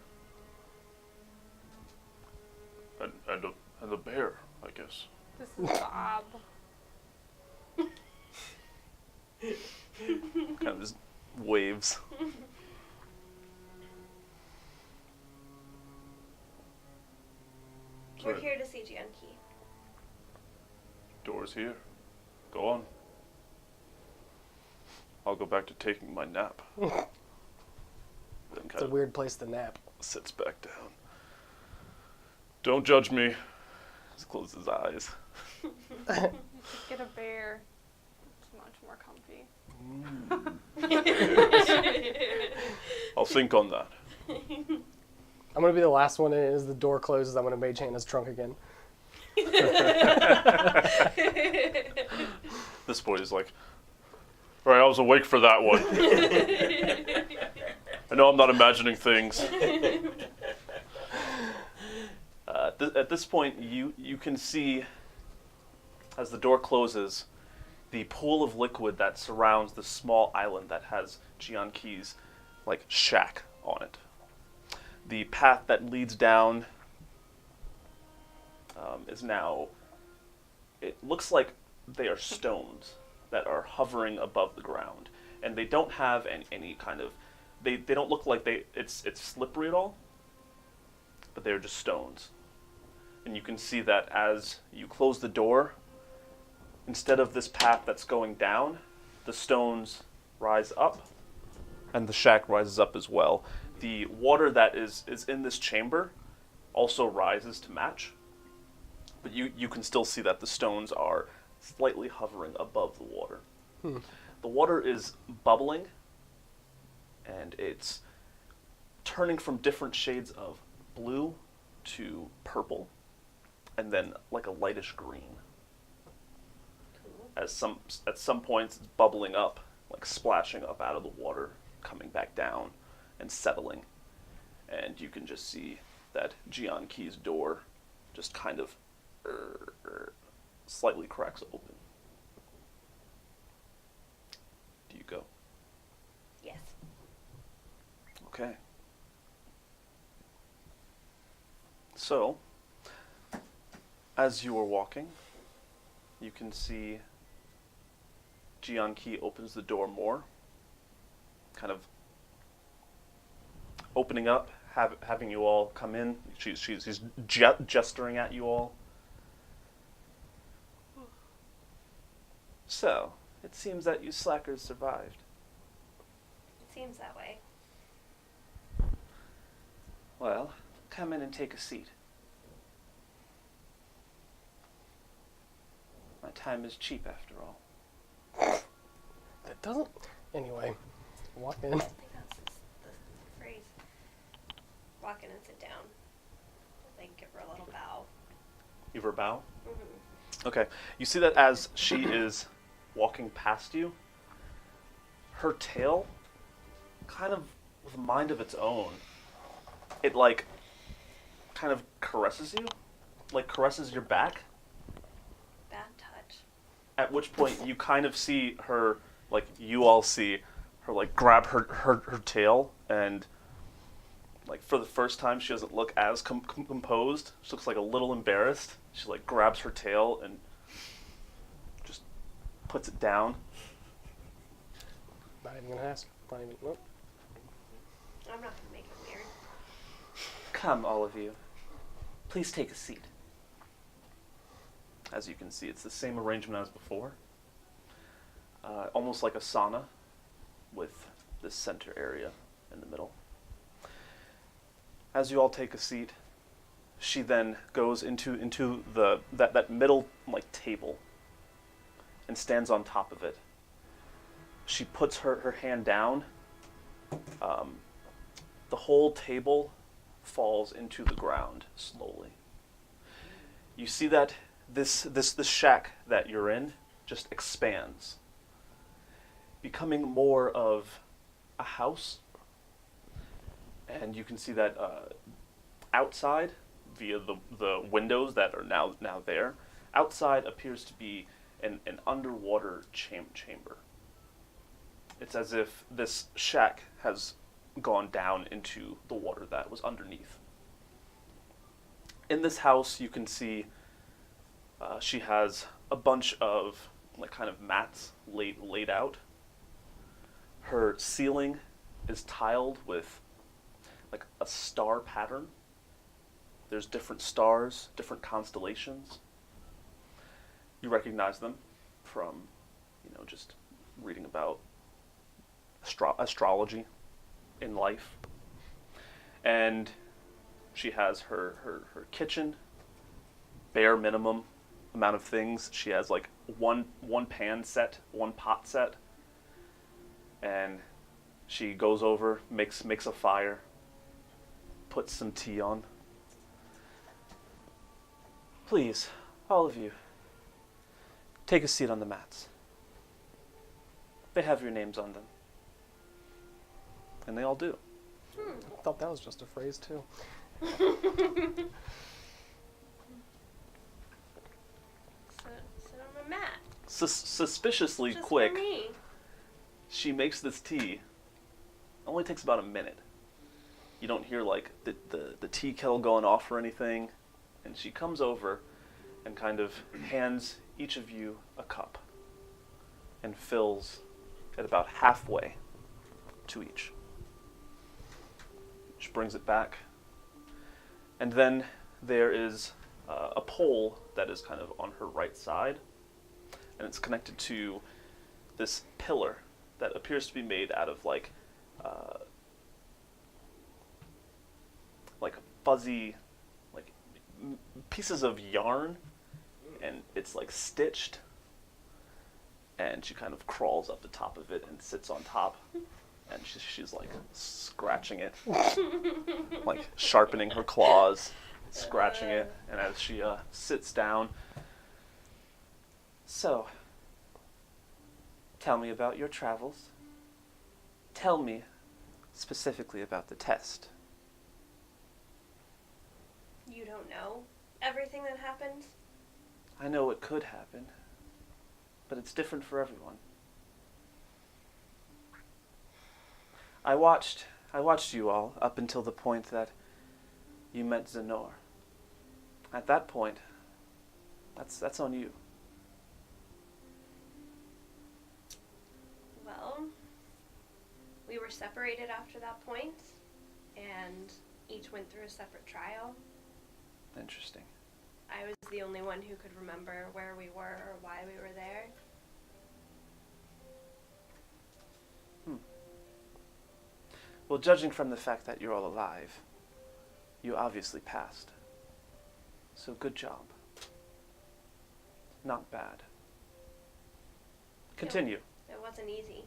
And the bear, I guess. This is Bob. Kind of just waves. We're Sorry. here to see Jianqi. Door's here. Go on. I'll go back to taking my nap. Then It's kind a of weird place to nap. sits back down. Don't judge me. Just closes his eyes. Get a bear. It's much more comfy. I'll think on that. I'm gonna be the last one in. As the door closes, I'm gonna mage hand his trunk again. This boy is like, all right, I was awake for that one. I know I'm not imagining things. At this point, you can see, as the door closes, the pool of liquid that surrounds the small island that has Jian Qi's like shack on it. The path that leads down is now. It looks like they are stones that are hovering above the ground, and they don't have any kind of. They don't look like it's slippery at all. but they're just stones. And you can see that as you close the door, instead of this path that's going down, the stones rise up, and the shack rises up as well. The water that is in this chamber also rises to match, but you can still see that the stones are slightly hovering above the water. The water is bubbling, and it's turning from different shades of blue to purple, and then like a lightish green. At some points, it's bubbling up, like splashing up out of the water, coming back down, and settling. And you can just see that Jian Key's door just kind of slightly cracks open. Do you go? Yes. Okay. So, as you are walking, you can see Jian Key opens the door more, kind of opening up, having you all come in. She's gesturing at you all. So, it seems that you slackers survived. It seems that way. Well, come in and take a seat. My time is cheap after all. That doesn't. Anyway, walk in. I think that's the phrase. Walk in and sit down. I think give her a little bow. Give her a bow? Mm-hmm. Okay. You see that as she is walking past you, her tail, kind of with a mind of its own, it like kind of caresses you, like caresses your back, Bad touch. at which point you kind of see her, like you all see her like grab her tail, and like for the first time she doesn't look as composed. She looks like a little embarrassed. She like grabs her tail and just puts it down. Not even gonna ask. Not even. Nope. I'm not gonna make it weird. Come, all of you. Please take a seat. As you can see, it's the same arrangement as before. Almost like a sauna, with this center area in the middle. As you all take a seat, she then goes into that middle like table and stands on top of it. She puts her hand down. The whole table falls into the ground slowly. You see that this shack that you're in just expands, becoming more of a house. And you can see that outside, via the windows that are now there, outside appears to be an underwater chamber. It's as if this shack has gone down into the water that was underneath. In this house, you can see she has a bunch of like kind of mats laid out. Her ceiling is tiled with like a star pattern. There's different stars, different constellations. You recognize them from, just reading about astrology in life. And she has her kitchen, bare minimum amount of things. She has like one pan set, one pot set, and she goes over, makes a fire, puts some tea on. Please, all of you, take a seat on the mats. They have your names on them. And they all do. I thought that was just a phrase too. Sit on a mat. Suspiciously Just quick, for me. she makes this tea. It only takes about a minute. You don't hear like the tea kettle going off or anything. And she comes over and kind of hands each of you a cup and fills at about halfway to each. She brings it back And then there is a pole that is kind of on her right side, and it's connected to this pillar that appears to be made out of like fuzzy, like pieces of yarn, and it's like stitched. And she kind of crawls up the top of it and sits on top, and she's like scratching it, like sharpening her claws, scratching it. And as she sits down, so, tell me about your travels. Tell me specifically about the test. You don't know everything that happened? I know it could happen, but it's different for everyone. I watched you all up until the point that you met Zanor. At that point, that's on you. Well, we were separated after that point, and each went through a separate trial. Interesting. I was the only one who could remember where we were or why we were there. Well, judging from the fact that you're all alive, you obviously passed. So good job. Not bad. Continue. It wasn't easy.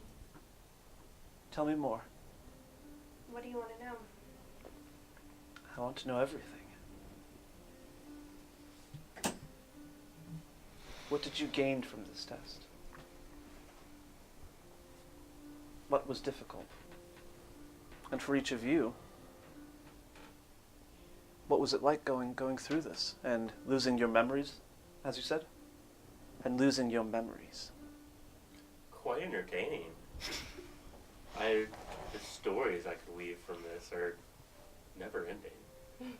Tell me more. What do you want to know? I want to know everything. What did you gain from this test? What was difficult? And for each of you, what was it like going through this and losing your memories, as you said? And losing your memories. Quite entertaining. The stories I could weave from this are never ending.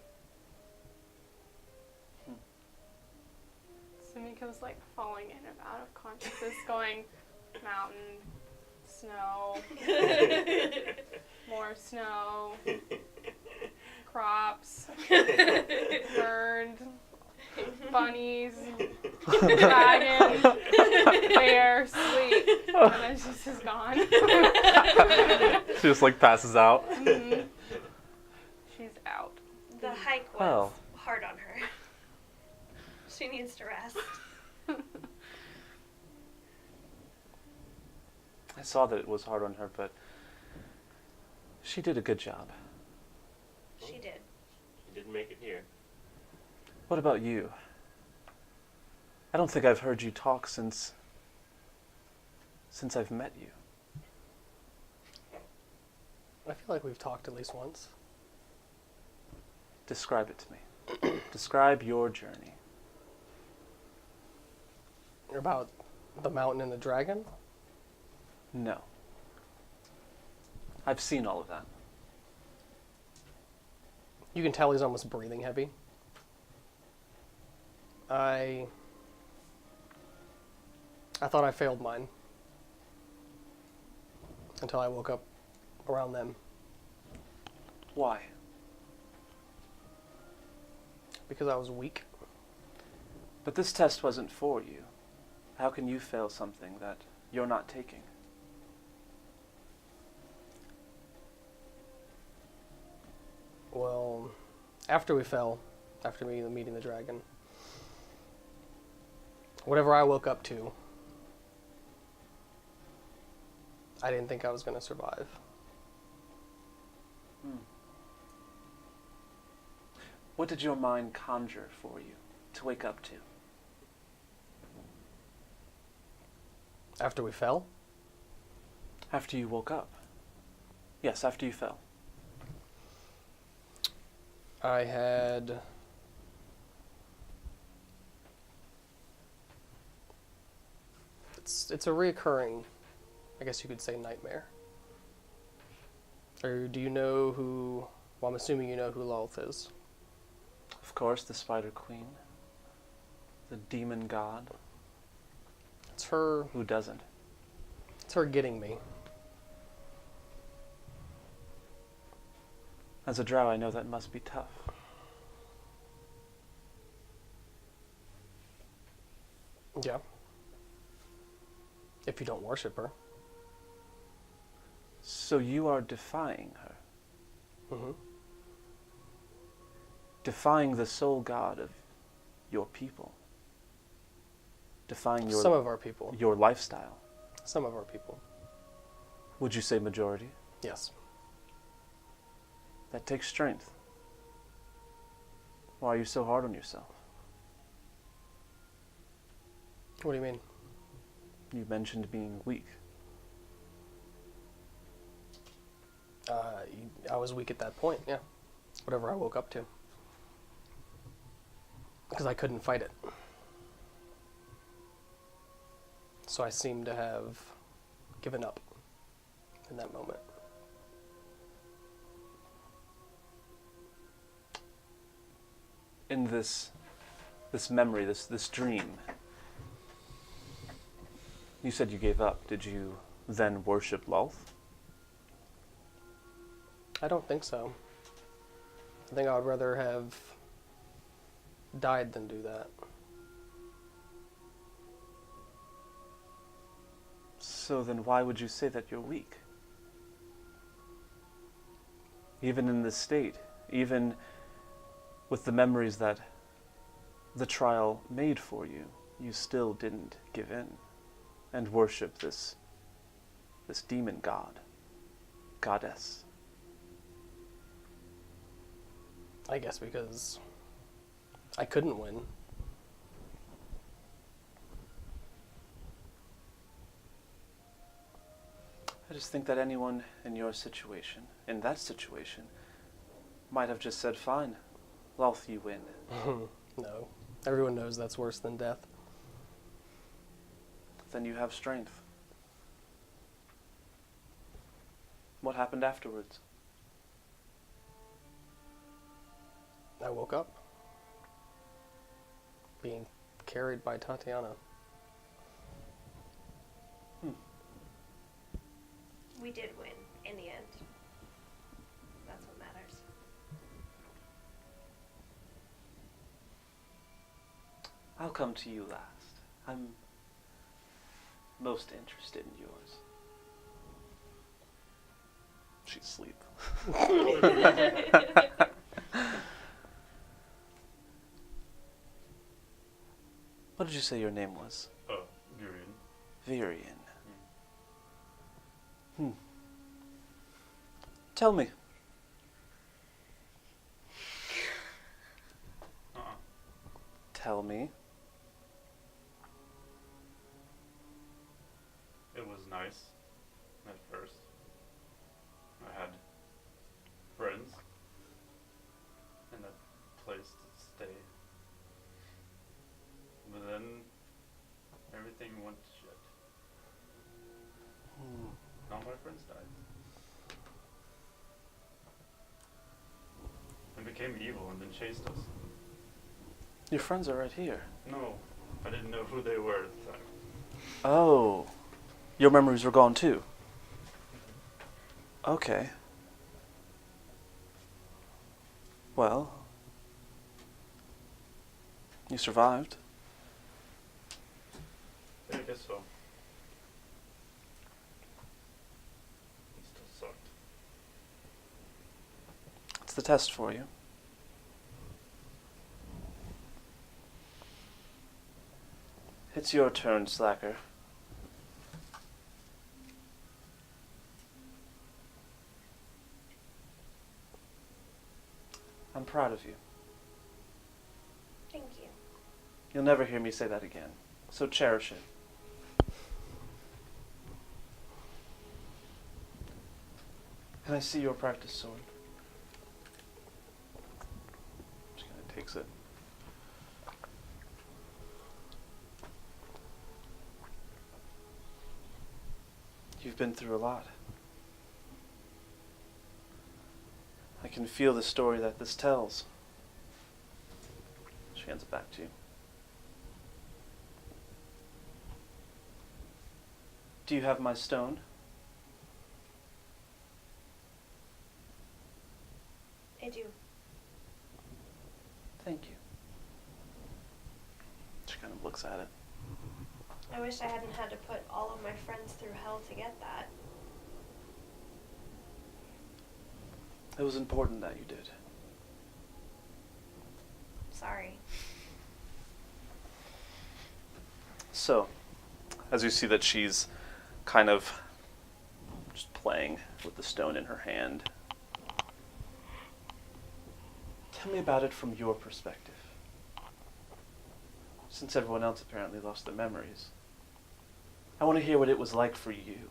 Sumiko's like falling in and out of consciousness, going mountain, snow, more snow, crops, burned, bunnies, dragon, bear, sleep, and then she's just gone. She just like passes out. Mhm. She's out. The hike was Well. hard on her. She needs to rest. I saw that it was hard on her, but she did a good job. She did. She didn't make it here. What about you? I don't think I've heard you talk since I've met you. I feel like we've talked at least once. Describe it to me. Describe your journey. About the mountain and the dragon? No. I've seen all of that. You can tell he's almost breathing heavy. I thought I failed mine. Until I woke up around them. Why? Because I was weak. But this test wasn't for you. How can you fail something that you're not taking? Well, after we fell, after meeting the dragon, whatever I woke up to, I didn't think I was going to survive. What did your mind conjure for you to wake up to? After we fell, After you woke up? Yes, after you fell. I had it's a reoccurring, I guess you could say, nightmare. Or do you know who, well, I'm assuming you know who Lilith is. Of course, the Spider Queen. The demon god. It's her, Who doesn't? it's her getting me. As a drow, I know that must be tough. Yeah. If you don't worship her. So you are defying her. Mm-hmm. Defying the sole God of your people. Defying Some of our people. your lifestyle. Some of our people. Would you say majority? Yes. That takes strength. Why are you so hard on yourself? What do you mean? You mentioned being weak. I was weak at that point, yeah. Whatever I woke up to. Because I couldn't fight it. So I seem to have given up in that moment. In this memory, this dream, you said you gave up. Did you then worship Lolth? I don't think so. I think I would rather have died than do that. So then why would you say that you're weak? Even in this state, even with the memories that the trial made for you, you still didn't give in and worship this demon god, goddess. I guess because I couldn't win. I just think that anyone in your situation, in that situation, might have just said, fine, Lolth, you win. No. Everyone knows that's worse than death. Then you have strength. What happened afterwards? I woke up being carried by Tatiana. We did win in the end. That's what matters. I'll come to you last. I'm most interested in yours. She's asleep. What did you say your name was? Virian. Virian. Tell me. Tell me. It was nice at first. I had friends and a place to stay. But then everything went to shit. All my friends died. And became evil and then chased us. Your friends are right here. No, I didn't know who they were at the time. Oh. Your memories were gone too? Okay. Well. You survived. Yeah, I guess so. It still sucked. It's the test for you. It's your turn, Slacker. I'm proud of you. Thank you. You'll never hear me say that again, so cherish it. Can I see your practice sword? She kind of takes it. You've been through a lot. I can feel the story that this tells. She hands it back to you. Do you have my stone? I do. Thank you. She kind of looks at it. I wish I hadn't had to put all of my friends through hell to get that. It was important that you did. Sorry. So, as you see that she's kind of just playing with the stone in her hand, tell me about it from your perspective. Since everyone else apparently lost their memories, I want to hear what it was like for you.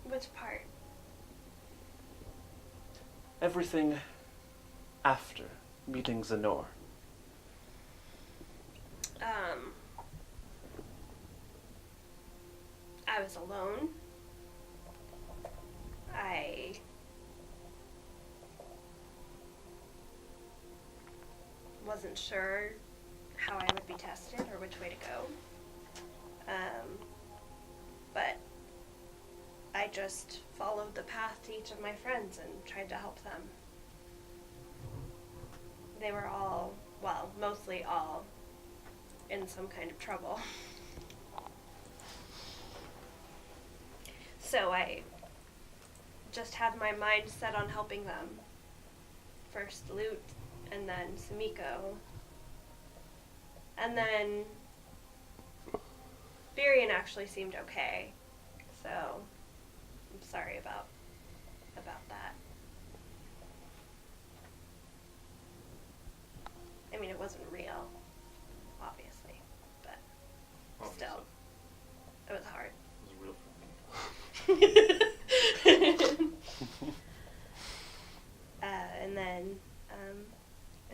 Which part? Everything after meeting Zanor. I was alone. I wasn't sure how I would be tested or which way to go. But I just followed the path to each of my friends and tried to help them. They were all, well, mostly all, in some kind of trouble. So I just had my mind set on helping them. First Lute, and then Sumiko. And then Virian actually seemed okay. So I'm sorry about that. I mean, it wasn't real, obviously, but still, it was hard. It was real for me.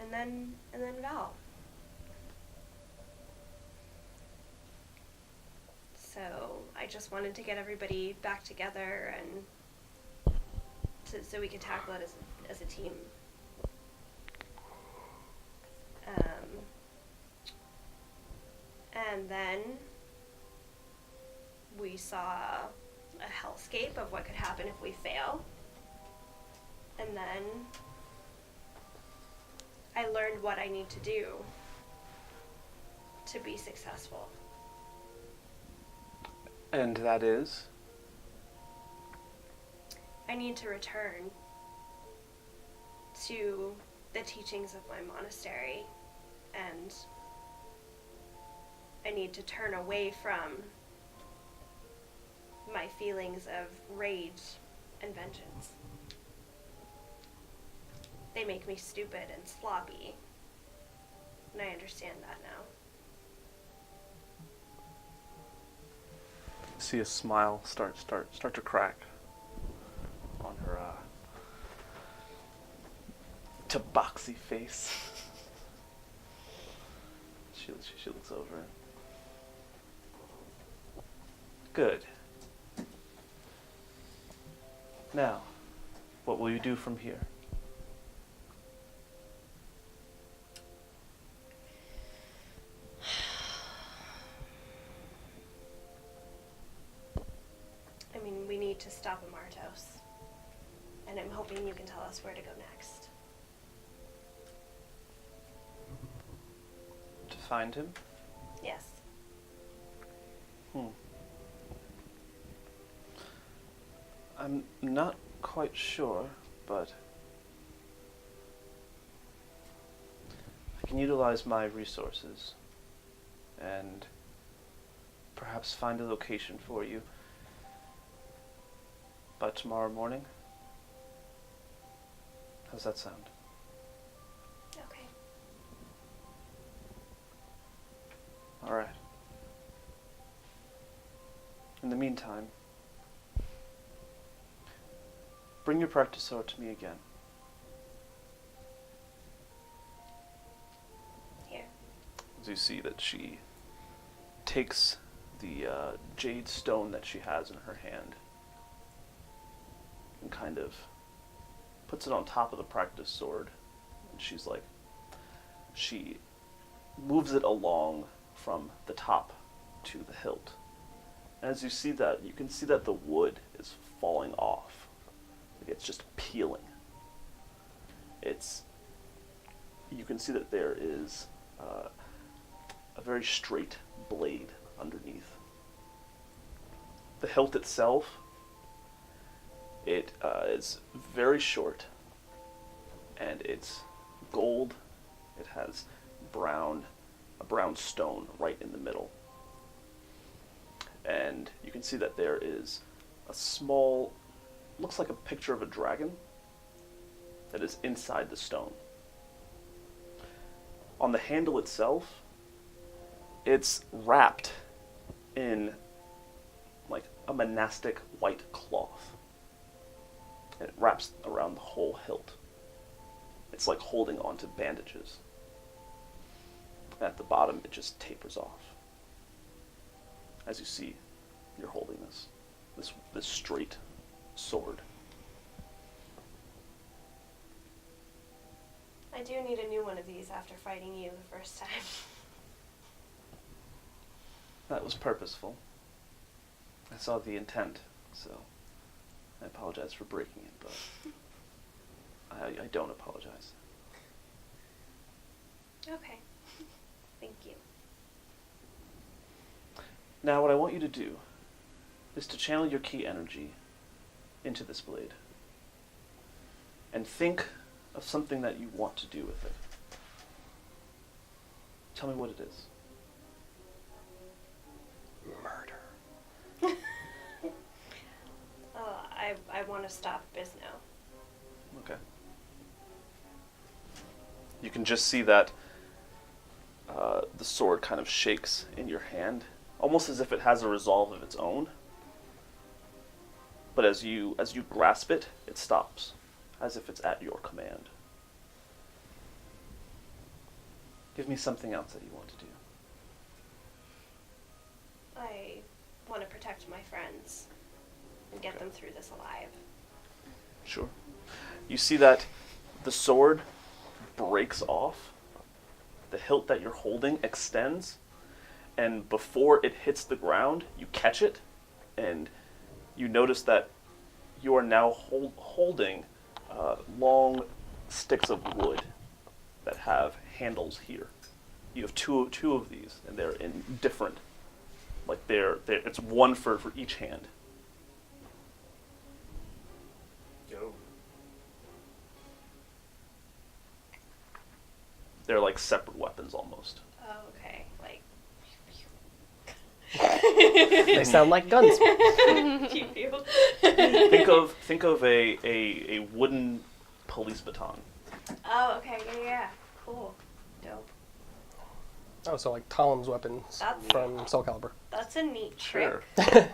And then Val. So I just wanted to get everybody back together and so we could tackle it as a team. And then we saw a hellscape of what could happen if we fail. And then I learned what I need to do to be successful. And that is? I need to return to the teachings of my monastery, and I need to turn away from my feelings of rage and vengeance. They make me stupid and sloppy, and I understand that now. See a smile start to crack on her tabaxi face. she looks over. Good. Now, what will you do from here? I mean, we need to stop Amartos, and I'm hoping you can tell us where to go next. To find him? Yes. I'm not quite sure, but I can utilize my resources and perhaps find a location for you by tomorrow morning. How's that sound? Okay. All right. In the meantime, bring your practice sword to me again. Here. As you see that she takes the jade stone that she has in her hand and kind of puts it on top of the practice sword. And she moves it along from the top to the hilt. And as you see that, you can see that the wood is falling off. Like it's just peeling. You can see that there is a very straight blade underneath. The hilt itself, it is very short, and it's gold. It has a brown stone right in the middle. And you can see that there is a small, looks like a picture of a dragon that is inside the stone. On the handle itself, it's wrapped in like a monastic white cloth. And it wraps around the whole hilt. It's like holding onto bandages. At the bottom, it just tapers off. As you see, you're holding this straight sword. I do need a new one of these after fighting you the first time. That was purposeful. I saw the intent, so I apologize for breaking it, but I don't apologize. Okay. Thank you. Now, what I want you to do is to channel your ki energy into this blade and think of something that you want to do with it. Tell me what it is. Murder. I want to stop Bisno. Okay. You can just see that the sword kind of shakes in your hand, almost as if it has a resolve of its own. But as you grasp it, it stops, as if it's at your command. Give me something else that you want to do. I want to protect my friends and get Okay. them through this alive. Sure. You see that the sword breaks off, the hilt that you're holding extends, and before it hits the ground, you catch it, and you notice that you are now holding long sticks of wood that have handles here. You have two of these, and they're in different, like it's one for each hand. Go. They're like separate weapons almost. Oh, okay. Like, They sound like guns. pew pew. Think of a wooden police baton. Oh, okay. Yeah. Cool. Dope. Oh, so like Talim's weapons That's- from Soul Calibur. That's a neat trick. Sure.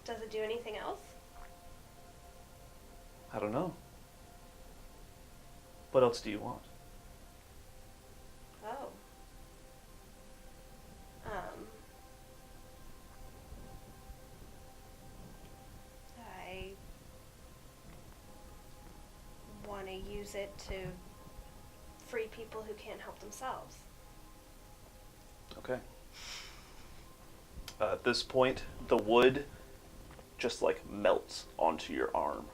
Does it do anything else? I don't know. What else do you want? Oh. I want to use it to free people who can't help themselves. Okay. At this point, the wood just like melts onto your arm,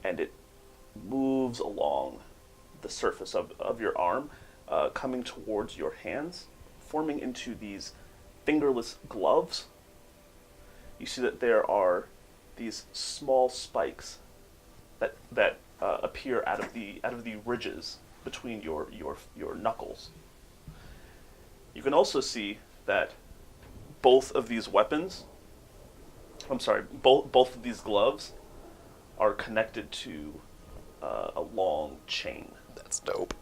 and it moves along the surface of your arm, coming towards your hands, forming into these fingerless gloves. You see that there are these small spikes that appear out of the ridges between your knuckles. You can also see that both of these weapons, both of these gloves are connected to a long chain. That's dope.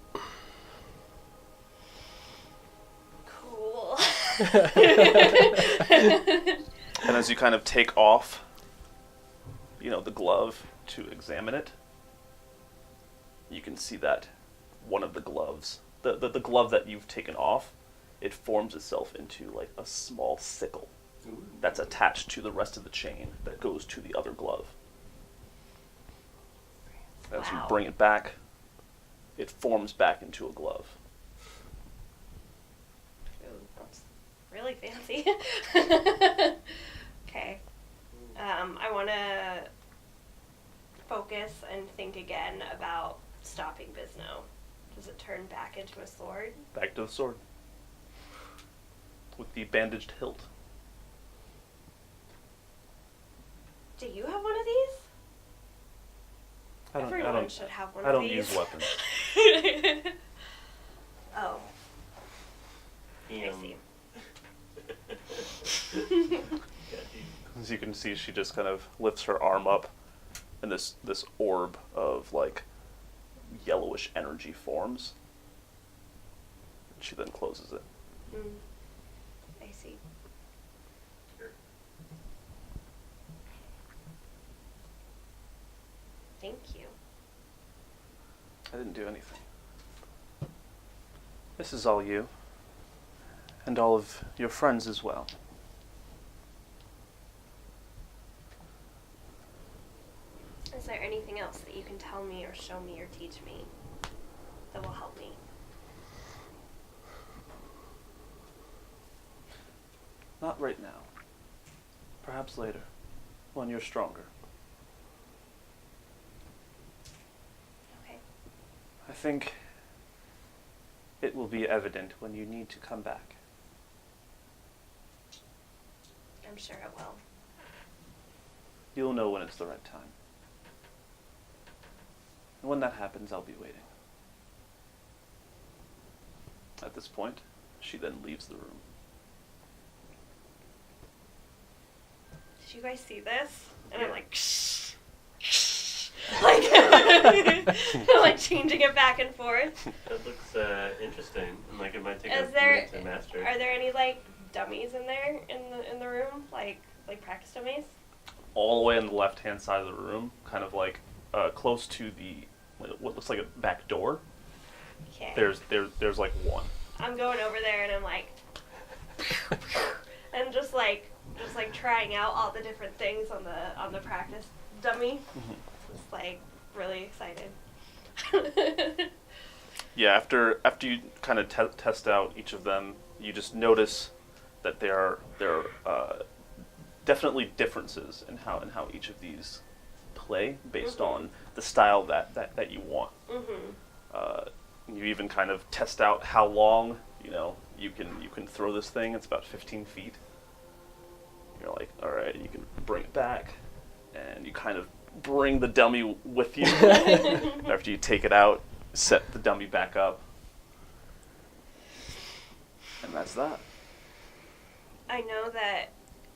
Cool. And as you kind of take off, the glove to examine it, you can see that one of the gloves, the glove that you've taken off, it forms itself into like a small sickle that's attached to the rest of the chain that goes to the other glove. As you Wow. bring it back, it forms back into a glove. Ooh, that's really fancy. Okay. I want to focus and think again about stopping Bisno. Does it turn back into a sword? Back to the sword. With the bandaged hilt. Do you have one of these? Everyone should have one I of don't these. use weapons. Oh, He, I see. As you can see, she just kind of lifts her arm up, and this orb of like yellowish energy forms. And she then closes it. I see. Thank you. I didn't do anything. This is all you. And all of your friends as well. Is there anything else that you can tell me or show me or teach me that will help me? Not right now. Perhaps later, when you're stronger. Okay. I think it will be evident when you need to come back. I'm sure it will. You'll know when it's the right time. And when that happens, I'll be waiting. At this point, she then leaves the room. Did you guys see this? And I'm like, like, I'm like changing it back and forth. That looks interesting. And like it might take Is a there? minute to master. Are there any like dummies in there in the room? Like practice dummies? All the way on the left-hand side of the room, kind of like close to the what looks like a back door. Okay. There's like one. I'm going over there and I'm like, and just like trying out all the different things on the practice dummy. Just like really excited. Yeah, after you kind of test out each of them, you just notice that there are definitely differences in how each of these play based on the style that you want. You even kind of test out how long you can throw this thing. It's about 15 feet. You're like, all right, you can bring it back, and you kind of bring the dummy with you. After you take it out, set the dummy back up, and that's that. I know that,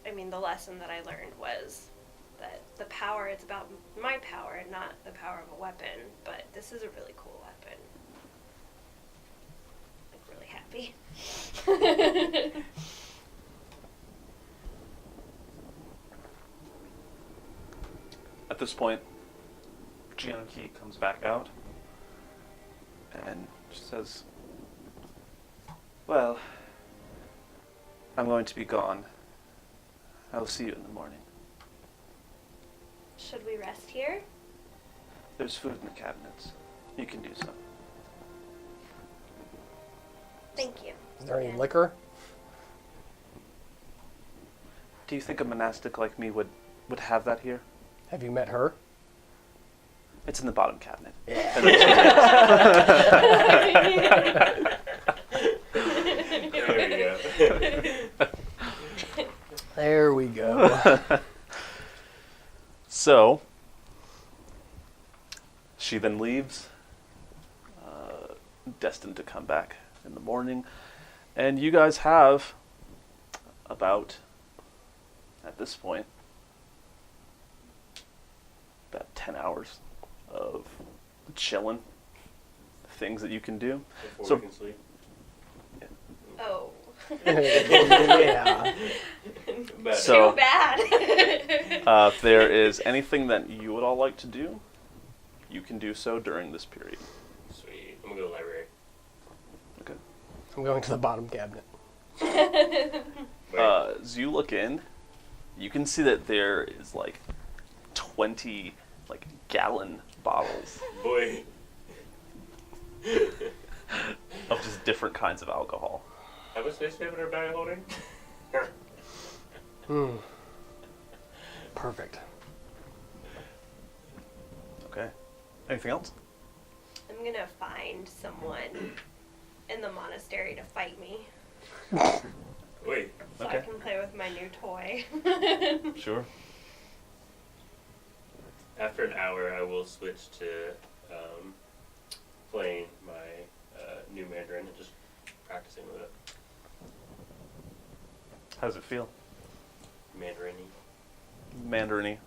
I mean, the lesson that I learned was that the power, it's about my power, not the power of a weapon, but this is a really cool weapon. I'm really happy. At this point, Chianki comes back out, and she says, well, I'm going to be gone. I'll see you in the morning. Should we rest here? There's food in the cabinets. You can do so. Thank you. Is there any Yeah. liquor? Do you think a monastic like me would have that here? Have you met her? It's in the bottom cabinet. There we go. There we go. So, she then leaves, destined to come back in the morning. And you guys have about, at this point, about 10 hours of chilling, things that you can do. Before So- we can sleep. Oh. Yeah. Better. So- Too bad. If there is anything that you would all like to do, you can do so during this period. Sweet. I'm gonna go to the library. Okay. I'm going to the bottom cabinet. Wait. As you look in, you can see that there is like 20 gallon bottles Boy. of just different kinds of alcohol. How much space do we have in our bag holding? Perfect. Okay. Anything else? I'm I'm gonna find someone in the monastery to fight me, Wait. so Okay. I can play with my new toy. Sure. After an hour, I will switch to playing my new Mandarin and just practicing with it. How does it feel? Mandarin-y. Mandarin-y.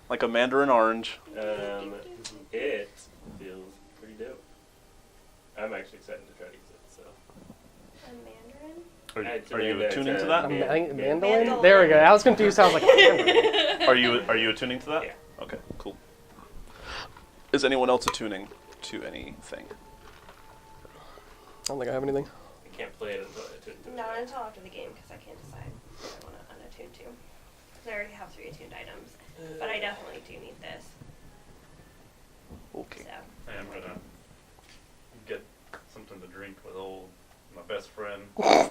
Like a mandarin orange. It feels pretty dope. I'm actually excited to try to use it. So. A mandarin? Are you attuning to that? I think mandolin? Mandolin. There we go. I was confused. I was like, mandolin. Are you attuning to that? Yeah. Okay, cool. Is anyone else attuning to anything? I don't think I have anything. I can't play it until I tune to it. Not until after the game, because I can't decide what I want to unattune to. Because I already have 3 attuned items. But I definitely do need this. Okay. So. Hey, I'm gonna get something to drink with my best friend. I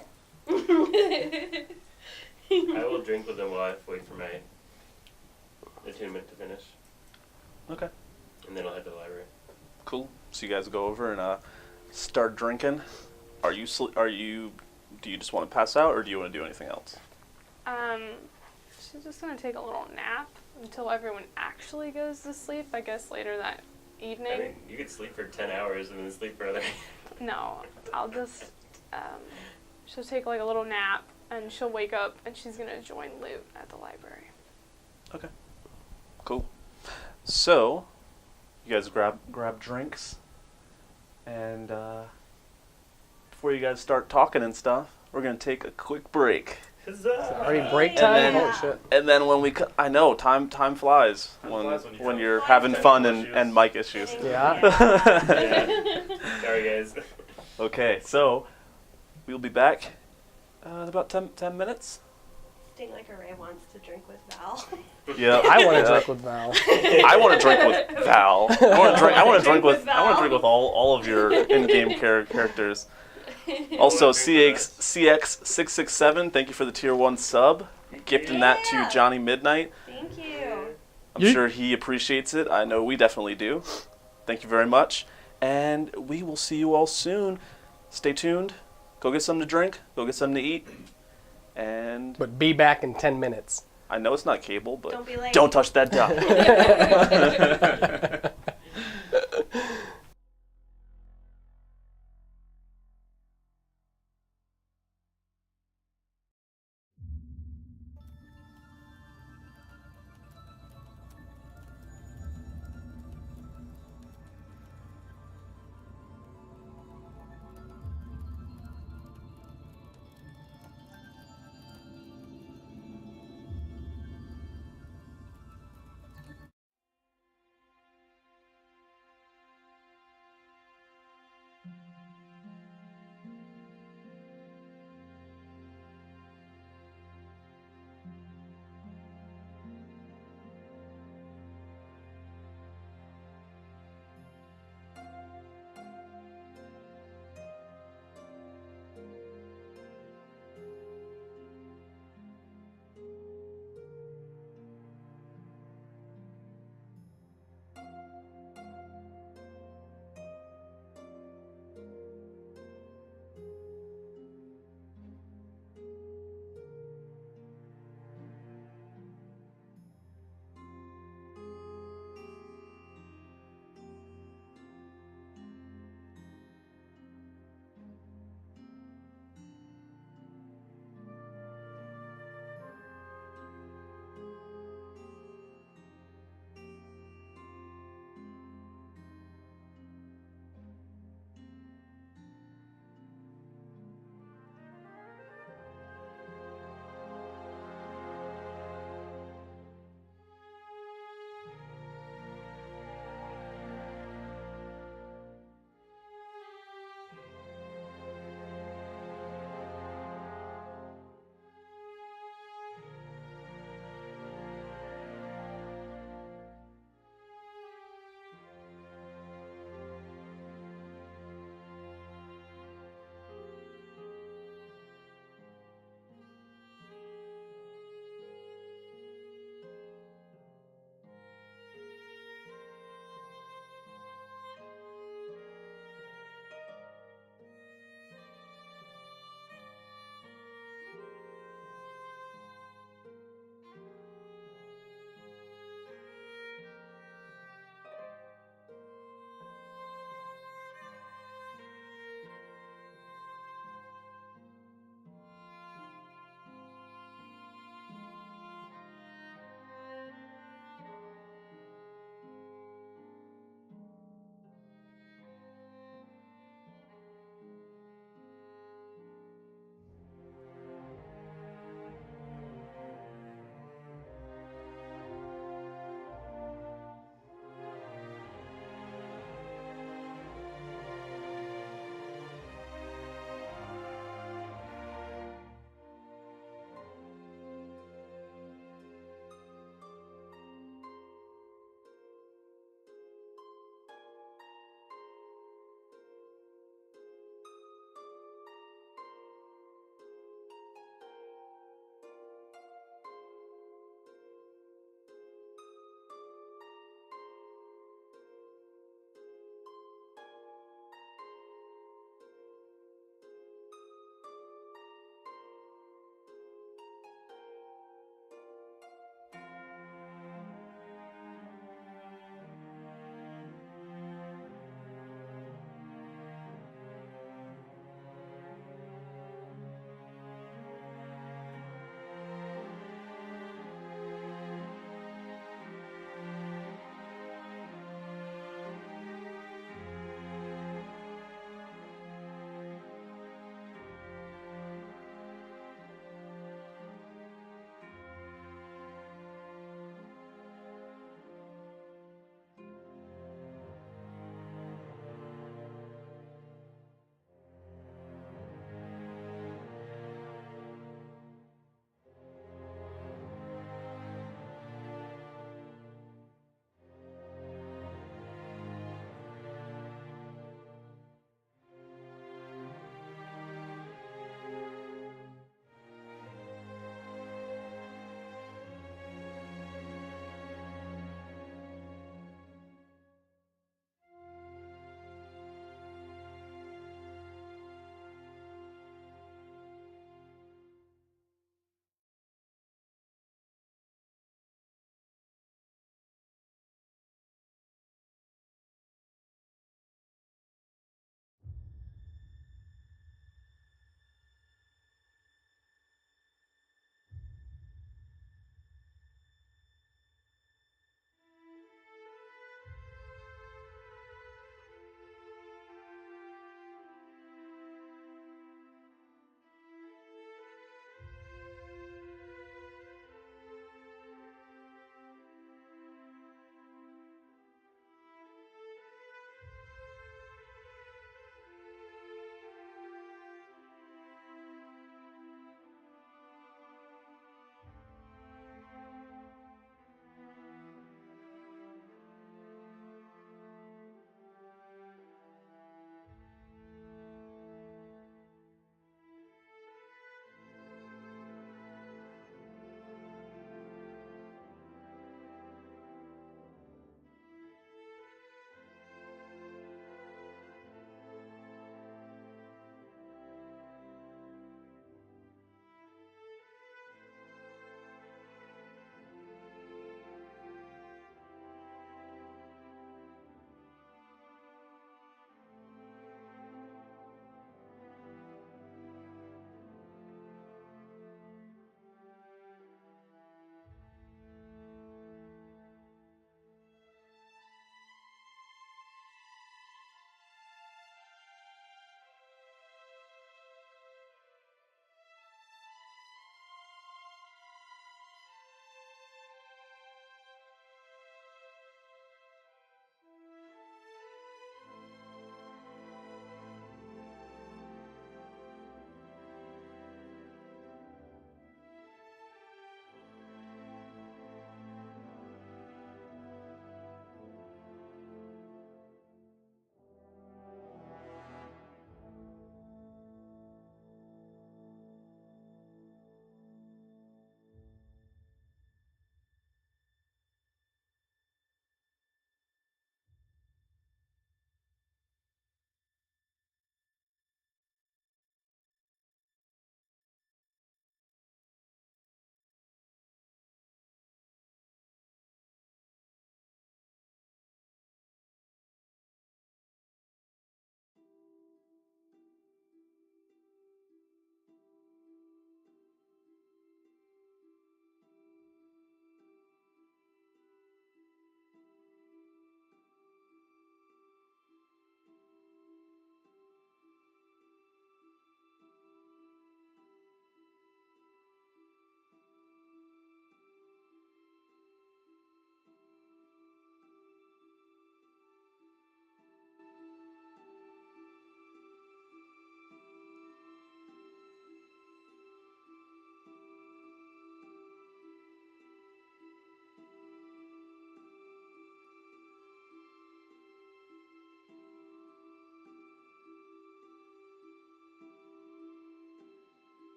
will drink with them while I wait for my attunement to finish, Okay. and then I'll head to the library. Cool. So you guys go over and start drinking. Do you just want to pass out, or do you want to do anything else? She's just gonna take a little nap until everyone actually goes to sleep. I guess later that evening. I mean, you could sleep for 10 hours and then sleep for another. No, I'll just. She'll take like a little nap, and she'll wake up, and she's gonna join Loot at the library. Okay. Cool. So, you guys grab drinks, and before you guys start talking and stuff, we're gonna take a quick break. Is it already break And time? then- Holy shit. And then when I know time flies Time when flies when you you're have having fun technical issues. and mic issues. Yeah. Yeah. Sorry, guys. Okay, so we'll be back in about 10 minutes. Sting like a Ray wants to drink with Val. Yeah, I want to drink with Val. I want to drink with Val. I want to drink with Val. all of your in-game characters. Also, CX667, thank you for the tier 1 sub. Gifting that to Yeah. Johnny Midnight. Thank you. I'm Yeet. sure he appreciates it. I know we definitely do. Thank you very much. And we will see you all soon. Stay tuned. Go get something to drink. Go get something to eat. And But be back in 10 minutes. I know it's not cable, but Don't be late. don't touch that dial.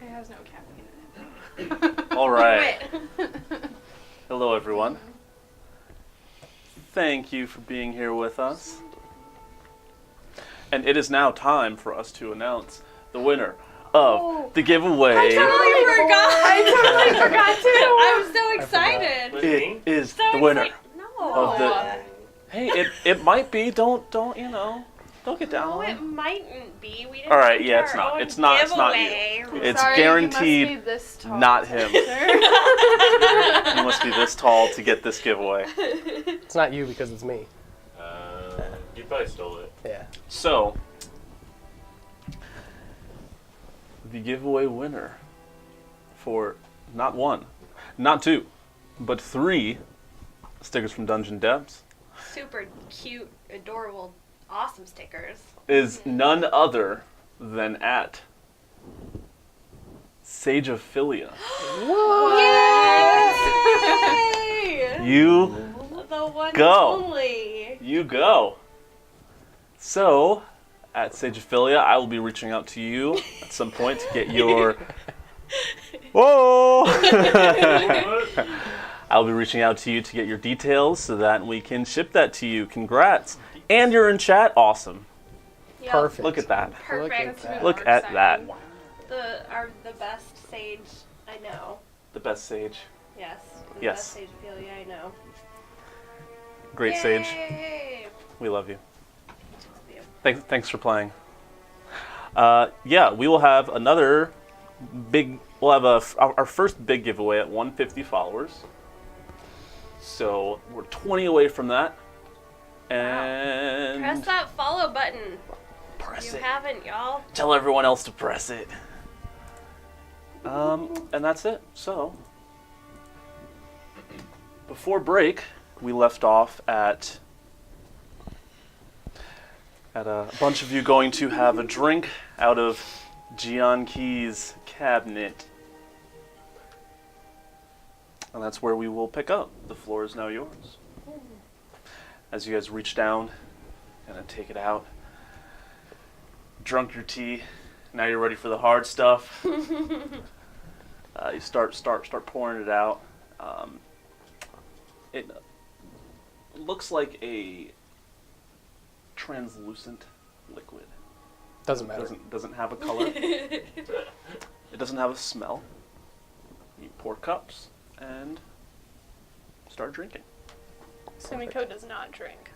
It has no caffeine in it. All right. Wait. Hello, everyone. Thank you for being here with us. And it is now time for us to announce the winner of the giveaway. I totally forgot. I totally forgot too. I'm so excited. Was it me? It is So the winner No. of the. Hey, it might be. Don't don't get down No, on it it. mightn't be. We didn't All right, enter yeah, it's our not. own It's not. It's not you. giveaway. It's Sorry, guaranteed you must be this tall. not him. Sir. You must be this tall to get this giveaway. It's not you because it's me. You probably stole it. Yeah. So, the giveaway winner for not one, not two, but 3 stickers from Dungeon Depths Super cute, adorable, awesome stickers. is none other than at Sage of Philia. Yay! You The one Go. only. You go. So, at Sage of Philia, I will be reaching out to you at some point to get your. Whoa! I'll be reaching out to you to get your details so that we can ship that to you. Congrats! And you're in chat. Awesome. Yep. Perfect. Look at that. Perfect. that. Look at that. The best sage I know. The best Sage. Yes. The Yes. best sage Ophelia I know. Great Sage. Yay! We love you. Thanks for playing. Yeah, we will have another big. We'll have our first big giveaway at 150 followers. So we're 20 away from that. And Press that follow button. press You it. haven't, y'all. Tell everyone else to press it. And that's it. So before break, we left off at a bunch of you going to have a drink out of Gian Key's cabinet. And that's where we will pick up. The floor is now yours. As you guys reach down and then take it out. Drunk your tea. Now you're ready for the hard stuff. You start pouring it out. It looks like a translucent liquid. Doesn't matter. Doesn't have a color. It doesn't have a smell. You pour cups and start drinking. Sumiko does not drink.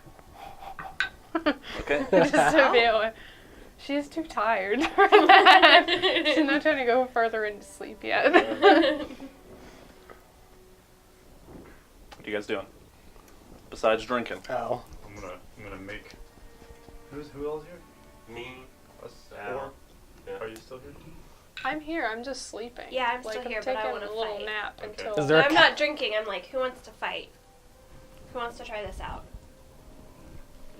Okay. Just to be aware. She's too tired for that. She's not trying to go further into sleep yet. What are you guys doing? Besides drinking. Oh. I'm gonna make. Who else here? Me. Us Al. 4. Yeah. Are you still here? I'm here. I'm just sleeping. Yeah, I'm still here, but I taking wanna a little fight. nap Okay. until. Is there a I'm ca- not drinking. I'm like, who wants to fight? Who wants to try this out?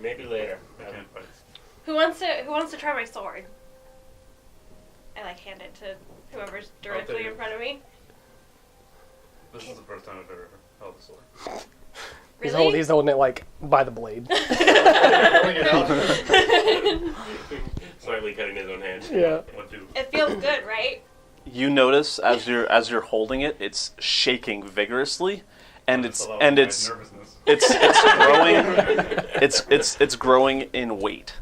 Maybe later. I can't fight. Who wants to try my sword? I like hand it to whoever's directly take in it. front of me. This is the first time I've ever held a sword. Really? He's holding it like by the blade. Slightly cutting his own hand. Yeah. What do? It feels good, right? You notice as you're holding it, it's shaking vigorously, and That's it's a lot and of my it's nervousness. it's growing. It's growing in weight.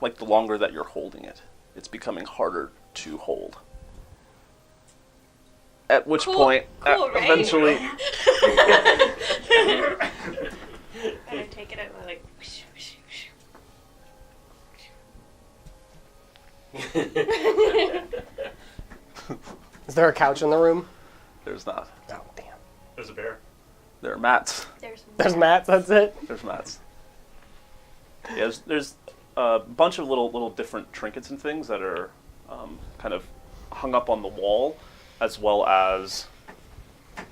Like the longer that you're holding it, it's becoming harder to hold. At which Cool- point, cool, right? eventually, And I take it and I'm like. Is there a couch in the room? there's not. Oh, damn. There's a bear. There are mats. There's mats, that's it? There's mats. Yeah, there's a bunch of little different trinkets and things that are kind of hung up on the wall, as well as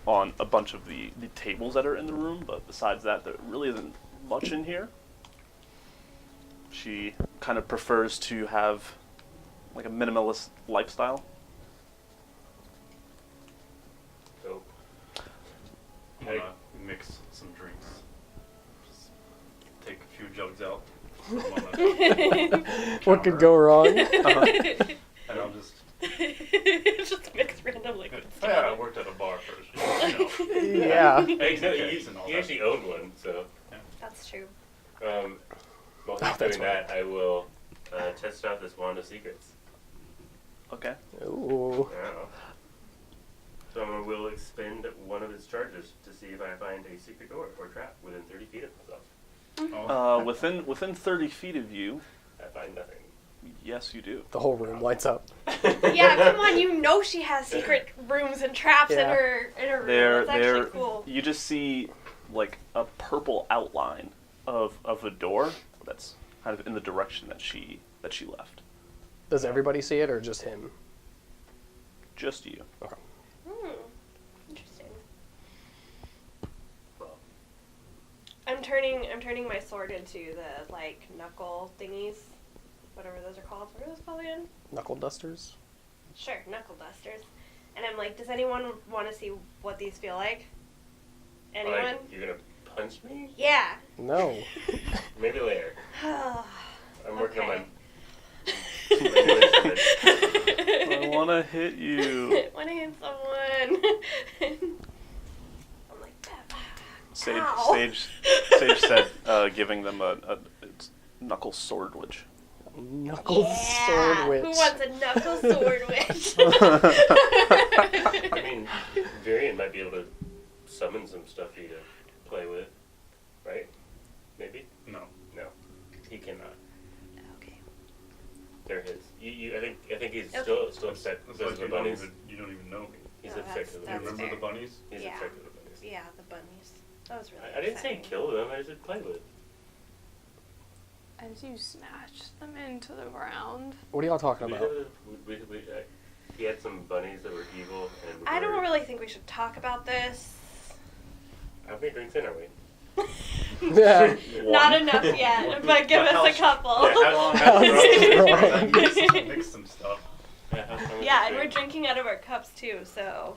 on a bunch of the tables that are in the room. But besides that, there really isn't much in here. She kind of prefers to have like a minimalist lifestyle. Dope. I'm gonna mix some drinks. Just take a few jugs out. Put them on the What could go wrong? and I'll just Just Yeah. Hey, no, Okay. you actually owned one, so. That's true. While Oh, he's that's doing that, I will test out this wand of secrets. Okay. Ooh. I don't know. So I will expend one of its charges to see if I find a secret door or trap within 30 feet of myself. Oh. Within 30 feet of you, I find nothing. yes, you do. The whole room lights up. Yeah, come on, you know she has secret rooms and traps in Yeah. her room. There, That's actually cool. You just see like a purple outline of a door that's kind of in the direction that she left. Does everybody see it or just him? Just you. Interesting. I'm turning my sword into the like knuckle thingies, whatever those are called. What are those called again? Knuckle dusters? Sure, knuckle dusters. And I'm like, does anyone want to see what these feel like? Anyone? Like, you're gonna punch me? Yeah. No. Maybe later. I'm working on my. I want to hit you. Want to hit someone? I'm like, Sage, ow. Sage said, giving them a knuckle sword witch. Knuckle Yeah. sword witch. Who wants a knuckle sword witch? I mean, Varian might be able to summon some stuff for you to play with, right? Maybe? No. No, he cannot. Okay. They're his. I think he's Okay. still upset It's because like of the bunnies. you don't even know me. He's No, upset that's- because of the You that's bunnies. remember fair. the bunnies? He's Yeah. upset because of the bunnies. Yeah, the bunnies. That was really I didn't say exciting. kill them. I said play with. As you smash them into the ground. What are y'all talking about? He had some bunnies that were evil and. I don't really think we should talk about this. How many drinks in are we? Yeah. Not enough yet, but give us a couple. Mix some stuff. Yeah, and we're drinking out of our cups too, so.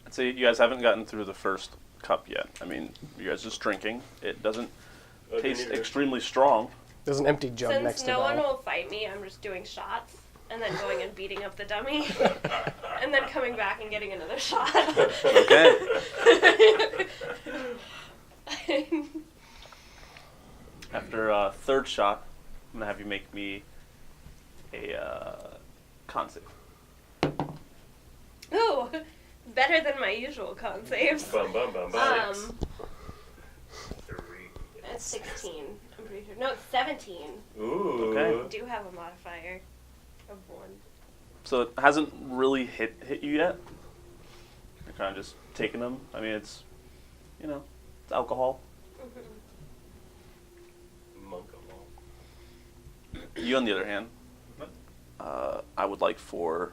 I'd say you guys haven't gotten through the first cup yet. I mean, you guys just drinking. It doesn't taste extremely strong. There's an empty jug next Since to no one Val. will fight me, I'm just doing shots and then going and beating up the dummy and then coming back and getting another shot. Okay. After a third shot, I'm gonna have you make me a con save. Ooh, better than my usual con saves. Bum bum bum bum. 3. It's 16, I'm pretty sure. No, it's 17. Ooh. Okay. I do have a modifier of 1. So it hasn't really hit you yet. You're kind of just taking them. I mean, it's it's alcohol. Monk of all. You, on the other hand, I would like for.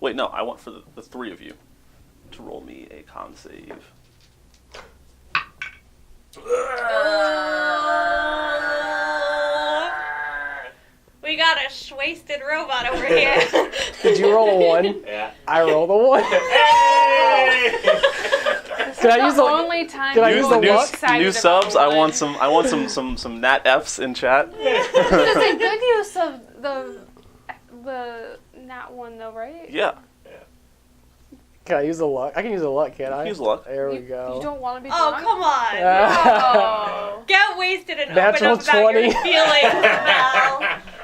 Wait, no, I want for the three of you to roll me a con save. We got a wasted robot over here. Did you roll a 1? Yeah. I rolled a 1. Hey! Can I use the the only time can I you use will the be luck? excited New about subs. I want one. some nat Fs in chat. It's a good use of the nat one though, right? Yeah. Can I use the luck? I can use the luck, can't I? Use luck. There we You go. don't want to be Oh, drunk? come on. Oh. Get wasted and Natural open up about 20. your feelings, Val.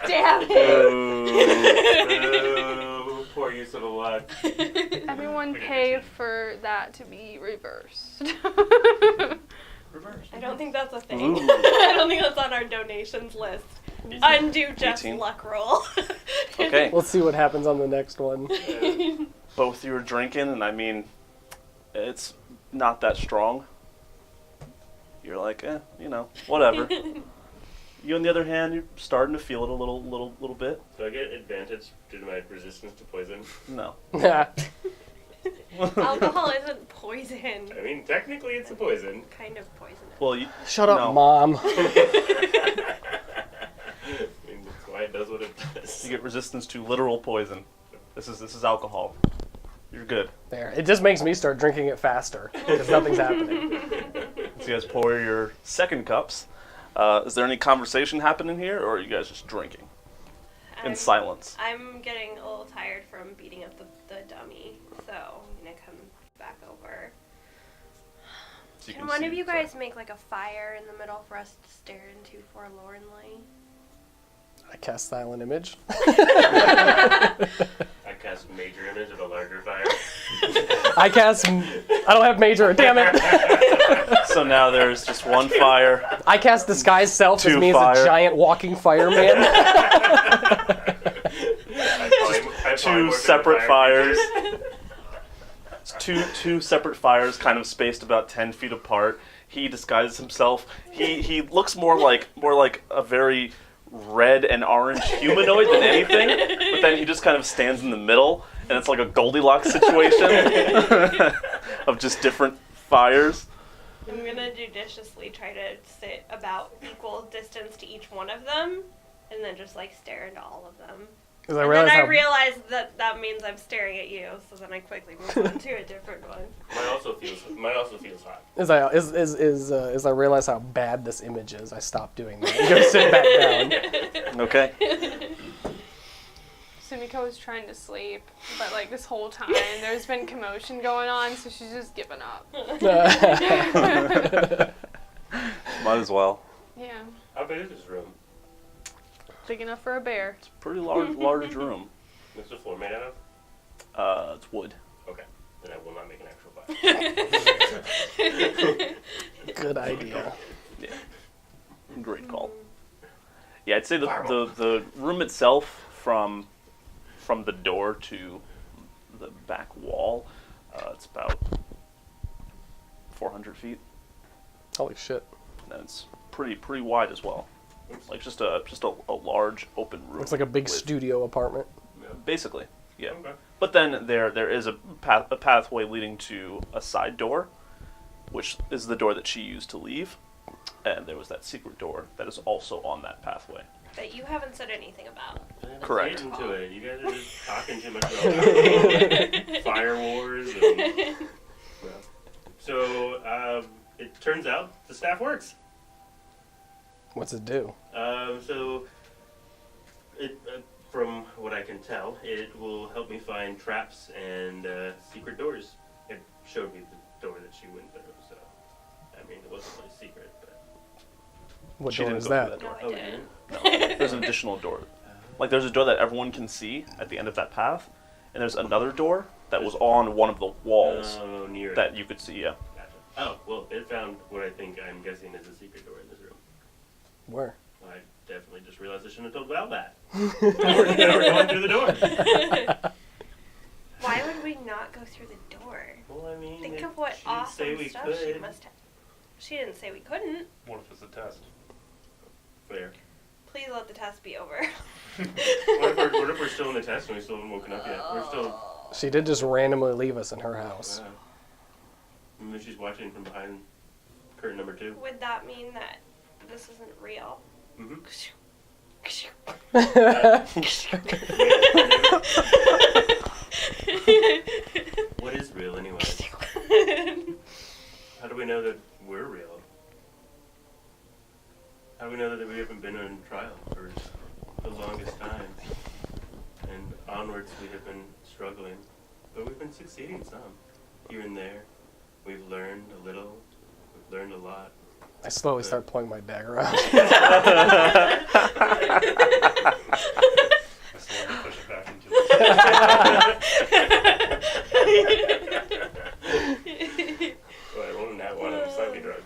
Damn it. Ooh, poor use of a luck. Everyone Okay, pay good. for that to be reversed. Reverse. I don't think that's a thing. Ooh. I don't think that's on our donations list. Undo just 18. luck roll. Okay. Let's see what happens on the next one. Both you were drinking, and I mean, it's not that strong. You're like, whatever. You, on the other hand, you're starting to feel it a little bit. Do I get advantage due to my resistance to poison? No. Alcohol isn't poison. I mean, technically it's a poison. Kind of poisonous. Well, you, Shut up, No. Mom. I mean, that's why it does what it does. you get resistance to literal poison. This is alcohol. You're good. There. It just makes me start drinking it faster because nothing's happening. So you guys pour your second cups. Is there any conversation happening here, or are you guys just drinking in silence? I'm getting a little tired from beating up the dummy, so I'm gonna come back over. So Can one see of you inside. guys make like a fire in the middle for us to stare into forlornly? I cast silent image. I cast major image of a larger fire. I don't have major. Damn it. So now there's just one fire. I cast disguise self as Two me as fire. a giant walking fireman. I Two separate fires. Two separate fires, kind of spaced about 10 feet apart. He disguises himself. He looks more like a very red and orange humanoid than anything. But then he just kind of stands in the middle, and it's like a Goldilocks situation of just different fires. I'm gonna judiciously try to sit about equal distance to each one of them, and then just like stare into all of them. Because I And realize then I how realize that means I'm staring at you, so then I quickly move on to a different one. Mine also feels hot. as I realize how bad this image is, I stop doing that. I'm gonna sit back down. Okay. Sumiko was trying to sleep, but like this whole time there's been commotion going on, so she's just given up. Might as well. Yeah, How big is this room? big enough for a bear. Pretty large room. What's the floor made out of? It's wood. Okay, then I will not make an actual fire. Good idea. Yeah. Great call. Yeah, I'd say the room itself from the door to the back wall, it's about 400 feet, Holy shit. and it's pretty wide as well. Like just a large open room. Looks like a big with- studio apartment. Basically, yeah. Okay. But then there is a pathway leading to a side door, which is the door that she used to leave, and there was that secret door that is also on that pathway. That you haven't said anything about. Correct. Get into it. You guys are just talking too much about fire wars. And, well. So it turns out the staff works. What's it do? So it, from what I can tell, it will help me find traps and secret doors. It showed me the door that she went through. So I mean, it wasn't really secret, but What She door didn't is go that? through No, door. I didn't. No, there's an additional door. Like there's a door that everyone can see at the end of that path, and there's another door that was on one of the walls near it. that you could see. Yeah. Gotcha. Oh well, it found what I'm guessing is a secret door in this room. Where? I definitely just realized I shouldn't have told Val that. Now we're going through the door. Why would we not go through the door? Well, I mean, Think if of what she didn't say awesome we stuff could. she must have. She didn't say we couldn't. What if it's a test? Fair. Please let the test be over. What if we're still in the test and we still haven't woken up yet? We're still. She did just randomly leave us in her house. Maybe she's watching from behind curtain number 2. Would that mean that this isn't real? Mm-hmm. What is real anyway? How do we know that we're real? How do we know that we haven't been on trial for the longest time? And onwards we have been struggling, but we've been succeeding some. Here and there, we've learned a little, we've learned a lot. I slowly start pulling my dagger out. I slowly push it back into it. Well, I rolled in that one, I'm slightly drunk.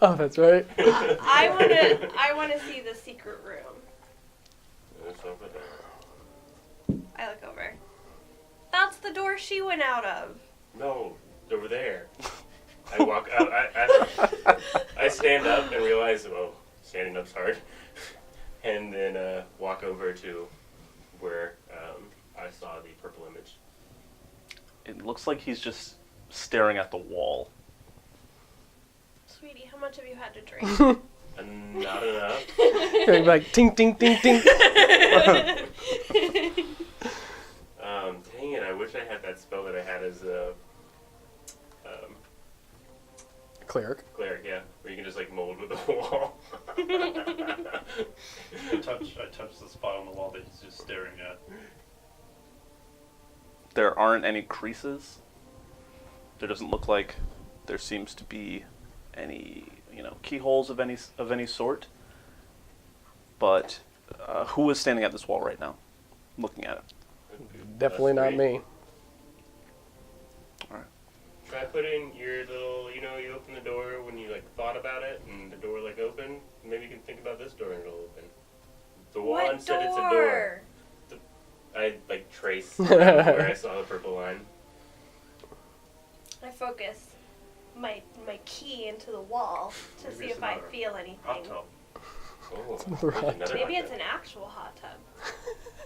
Oh, that's right. I wanna see the secret room. It's over there. I look over. That's the door she went out of. No, it's over there. I walk out. I stand up and realize, well, standing up's hard, and then walk over to where I saw the purple image. It looks like he's just staring at the wall. Sweetie, how much have you had to drink? And not enough. You're like, ting, ting, ting, ting. Dang it! I wish I had that spell that I had as a Cleric. cleric. Yeah, where you can just like mold with the wall. I touch the spot on the wall that he's just staring at. There aren't any creases. There doesn't look like there seems to be any keyholes of any sort. But who is standing at this wall right now, looking at it? Definitely not me. All right. Try putting your little, you open the door when you thought about it, and the door opened. Maybe you can think about this door and it'll open. The wall What said it's a door. door? I trace where I saw the purple line. I focus my key into the wall to Maybe see it's if I another feel anything. Hot tub. Oh, another hot another Maybe hot it's tub. an actual hot tub.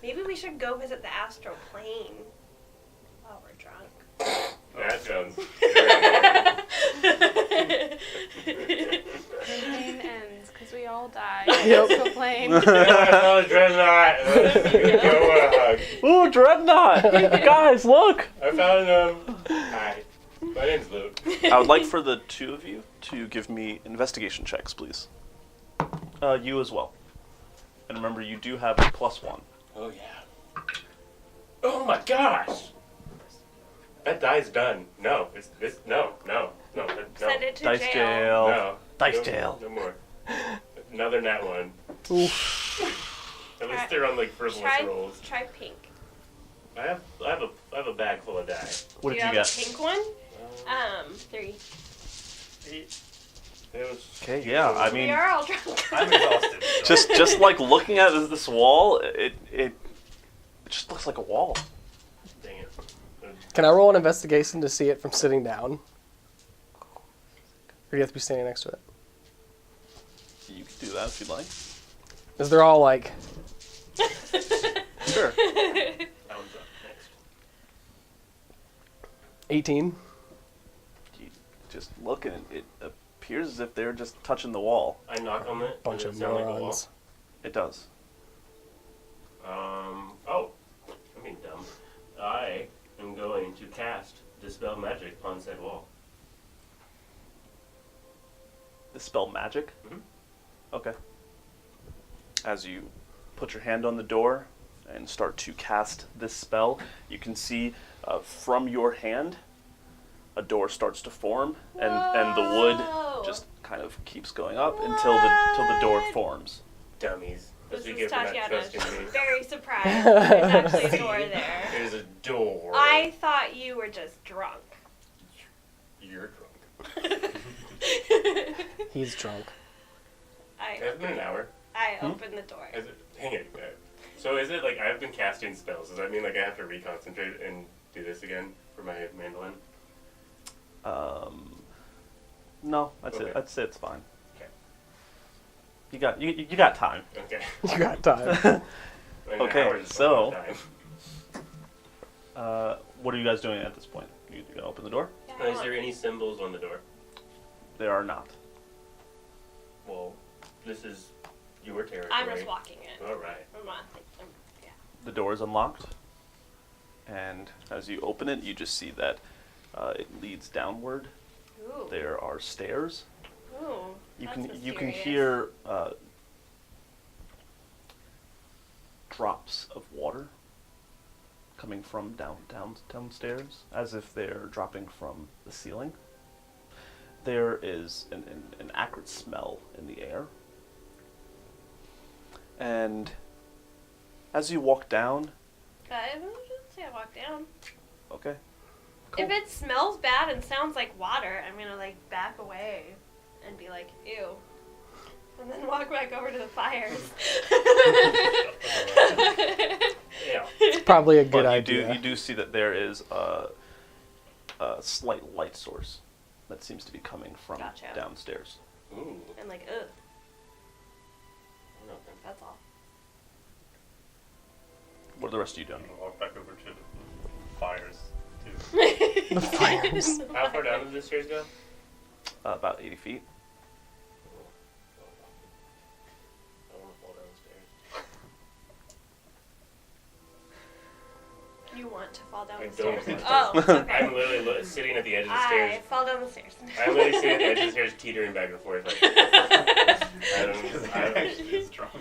Maybe we should go visit the astral plane while we're drunk. That sounds. Campaign ends because we all die. Yep. Astral plane. Oh, Dreadnought! Go hug. Ooh, Dreadnought! Guys, look! I found them. Hi. My name's Luke. I would like for the two of you to give me investigation checks, please. You as well. And remember, you do have a +1. Oh, yeah. Oh my gosh! That die's done. No, it's this. No. Send it to Dice jail. jail. No. Dice no, jail. No more. Another nat one. At least they're on frivolous rolls. Try pink. I have a bag full of die. What Do did you you have get? a pink one? 3. Okay, yeah, I mean, We are all drunk. I'm exhausted. So. just looking at this wall, it just looks like a wall. Dang it. Can I roll an investigation to see it from sitting down? Or do you have to be standing next to it? You can do that if you'd like. Because they're all like, Sure. That one's up next. 18. You just look and it appears as if they're just touching the wall. I knock on it. Bunch Does of it sound like a wall? morons. It does. Oh, I'm being dumb. I am going to cast Dispel Magic on said wall. Dispel magic? Mhm. Okay. As you put your hand on the door and start to cast this spell, you can see from your hand a door starts to form, and the wood Whoa. just kind of keeps going up until the door What? forms. Dummies. That's This what you is get for not Tatiana. trusting me. Very surprised. There's actually a door there. There's a door. I thought you were just drunk. You're drunk. He's drunk. It has been an hour. I opened the door. Hang it. So is it I've been casting spells? Does that mean I have to reconcentrate and do this again for my mandolin? No, I'd Okay. say it's fine. Okay. You got time. Okay. You got time. An Okay, hour is a so- long time. What are you guys doing at this point? You gonna open the door? Is there any symbols on the door? There are not. Well, this is your territory. I'm just walking it. All right. I'm not. Yeah. The door is unlocked, and as you open it, you just see that it leads downward. Ooh. There are stairs. Ooh. You that's can mysterious. hear drops of water coming from downstairs, as if they're dropping from the ceiling. There is an acrid smell in the air, and as you walk down, I would say I walk down. okay, cool. If it smells bad and sounds like water, I'm gonna back away and be like, ew. And then walk back over to the fires. Yeah. It's probably a good But idea. you do see that there is a slight light source that seems to be coming from Gotcha. downstairs. Ooh. And ugh, Okay. that's all. What are the rest of you I'm doing? gonna walk back over to the fires too. The fires. How far down did the stairs go? About 80 feet. I don't want to fall down the stairs. You want to fall down I the stairs? don't. Oh, okay. I'm literally sitting at the edge of the I stairs. fall down the stairs. I'm literally sitting at the edge of the stairs, teetering back and forth. I don't Actually, is drunk.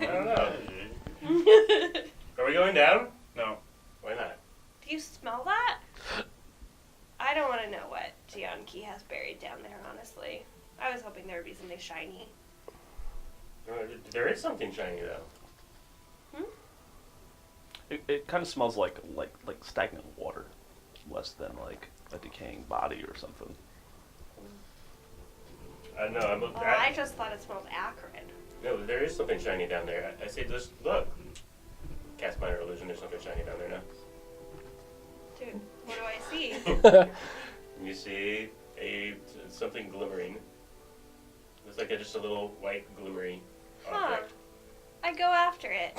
know. Are we going down? No. Why not? Do you smell that? I don't want to know what Gianki has buried down there on something shiny. There is something shiny though. It kind of smells like stagnant water, less than like a decaying body or something. I know. Well, I just thought it smelled acrid. No, there is something shiny down there. I say, just look. Cast minor illusion. There's something shiny down there now. Dude, what do I see? You see something glimmering. Looks like just a little white glimmering Huh. object. I go after it.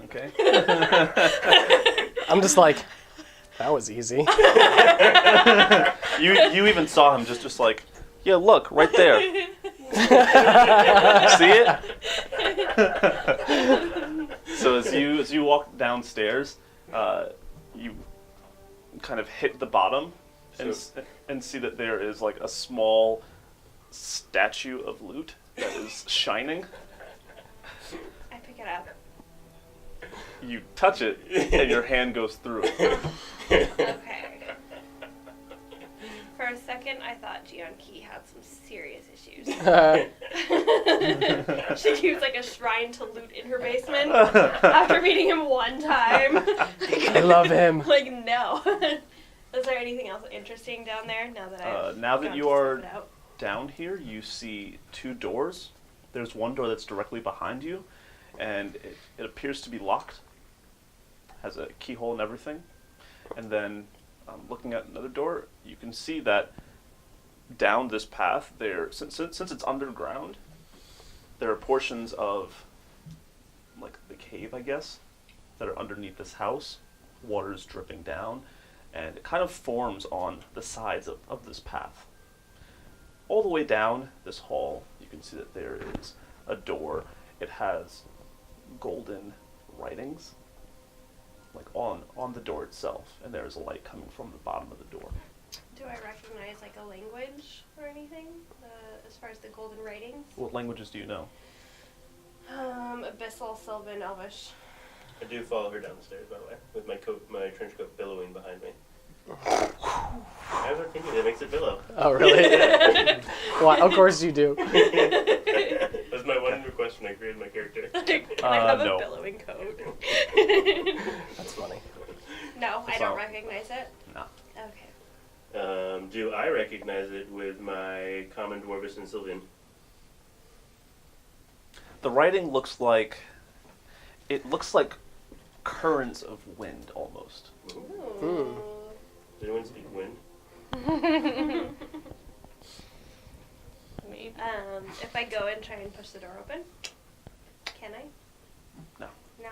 Okay. I'm just like, that was easy. You even saw him just like, yeah, look right there. See it? So as you walk downstairs, you kind of hit the bottom and see that there is like a small statue of loot that is shining. I pick it up. You touch it, and your hand goes through it. Okay. For a second, I thought Jian Qi had some serious issues. She used like a shrine to loot in her basement after meeting him one time. I love him. Like, no. Is there anything else interesting down there now that I've Now that gotten you to are scope it out? down here, you see two doors. There's one door that's directly behind you, and it appears to be locked. Has a keyhole and everything. And then, looking at another door, you can see that down this path, since it's underground, there are portions of, like, the cave, I guess, that are underneath this house. Water is dripping down, and it kind of forms on the sides of this path. All the way down this hall, you can see that there is a door. It has golden writings, like on the door itself, and there is a light coming from the bottom of the door. Do I recognize like a language or anything as far as the golden writings? What languages do you know? Abyssal, Sylvan, Elvish. I do follow her down the stairs, by the way, with my trench coat billowing behind me. I was thinking it makes it billow. Oh, really? Well, of course you do. That's my one request when I created my character. Can I have no. a billowing coat? That's funny. No, I It's don't not- recognize it. No. Okay. Do I recognize it with my common dwarvish and Sylvan? The writing looks like currents of wind almost. Ooh. Does anyone speak wind? Maybe. If I go and try and push the door open, can I? No. No.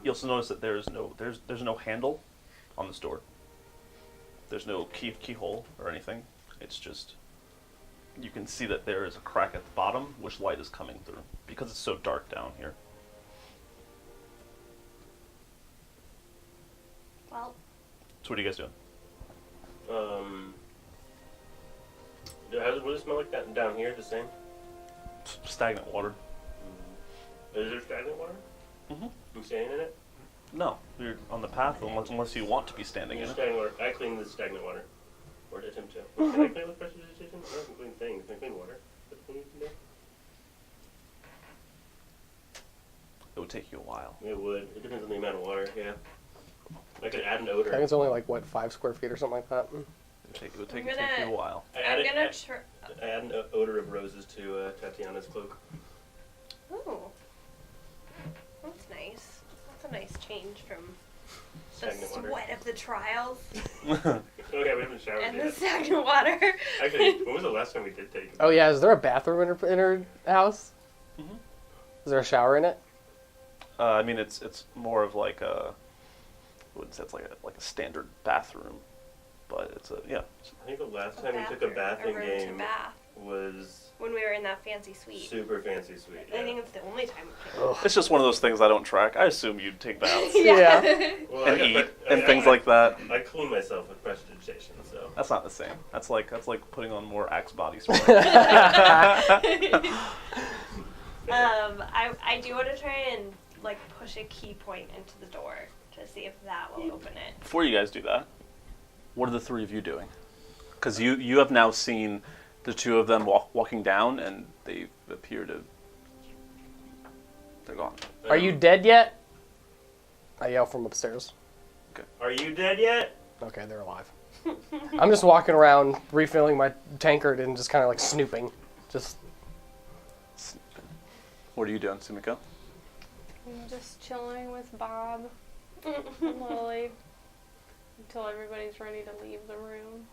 You also notice that there's no handle on this door. There's no keyhole or anything. It's just, you can see that there is a crack at the bottom, which light is coming through because it's so dark down here. Well, So what are you guys doing? What does it smell like that down here? The same? Stagnant water. Is there stagnant water? Mm-hmm. You standing in it? No, you're on the path unless you want to be standing in it. Stagnant water. I clean the stagnant water. Or attempt to. Can I clean with prestidigitation? I can clean things. Can I clean water? Is that the thing you can do? It would take you a while. It would. It depends on the amount of water, yeah. I could add an I odor. think it's only like, 5 square feet or something like that? It would take I'm you a while. I I'm add gonna I add an odor of roses to Tatiana's cloak. Ooh. That's nice. That's a nice change from the Stagnant water. sweat of the trials Okay, we haven't showered and the yet. stagnant water. Actually, when was the last time we did take a Oh, yeah. Is there a bathroom in her house? Mhm. Is there a shower in it? I mean, it's more of like a, I wouldn't say it's like a standard bathroom, but it's a I think the last time we took a bathing room to game bath was when we were in that fancy suite. super fancy suite. I Yeah. think it's the only time we took Ugh. It's just one of those things I don't track. I assume you'd take baths Yeah. Well, and I eat got- and things like that. I clean myself with prestidigitation, so. That's not the same. That's like putting on more Axe body spray. I do want to try and like push a key point into the door to see if that will open it. Before you guys do that, what are the three of you doing? Because you have now seen The two of them walking down, and they appear to... They're gone. Are you dead yet? I yell from upstairs. Are you dead yet? Okay, they're alive. I'm just walking around, refilling my tankard and just kind of like snooping. Just What are you doing, Sumiko? I'm just chilling with Bob and Lily until everybody's ready to leave the room.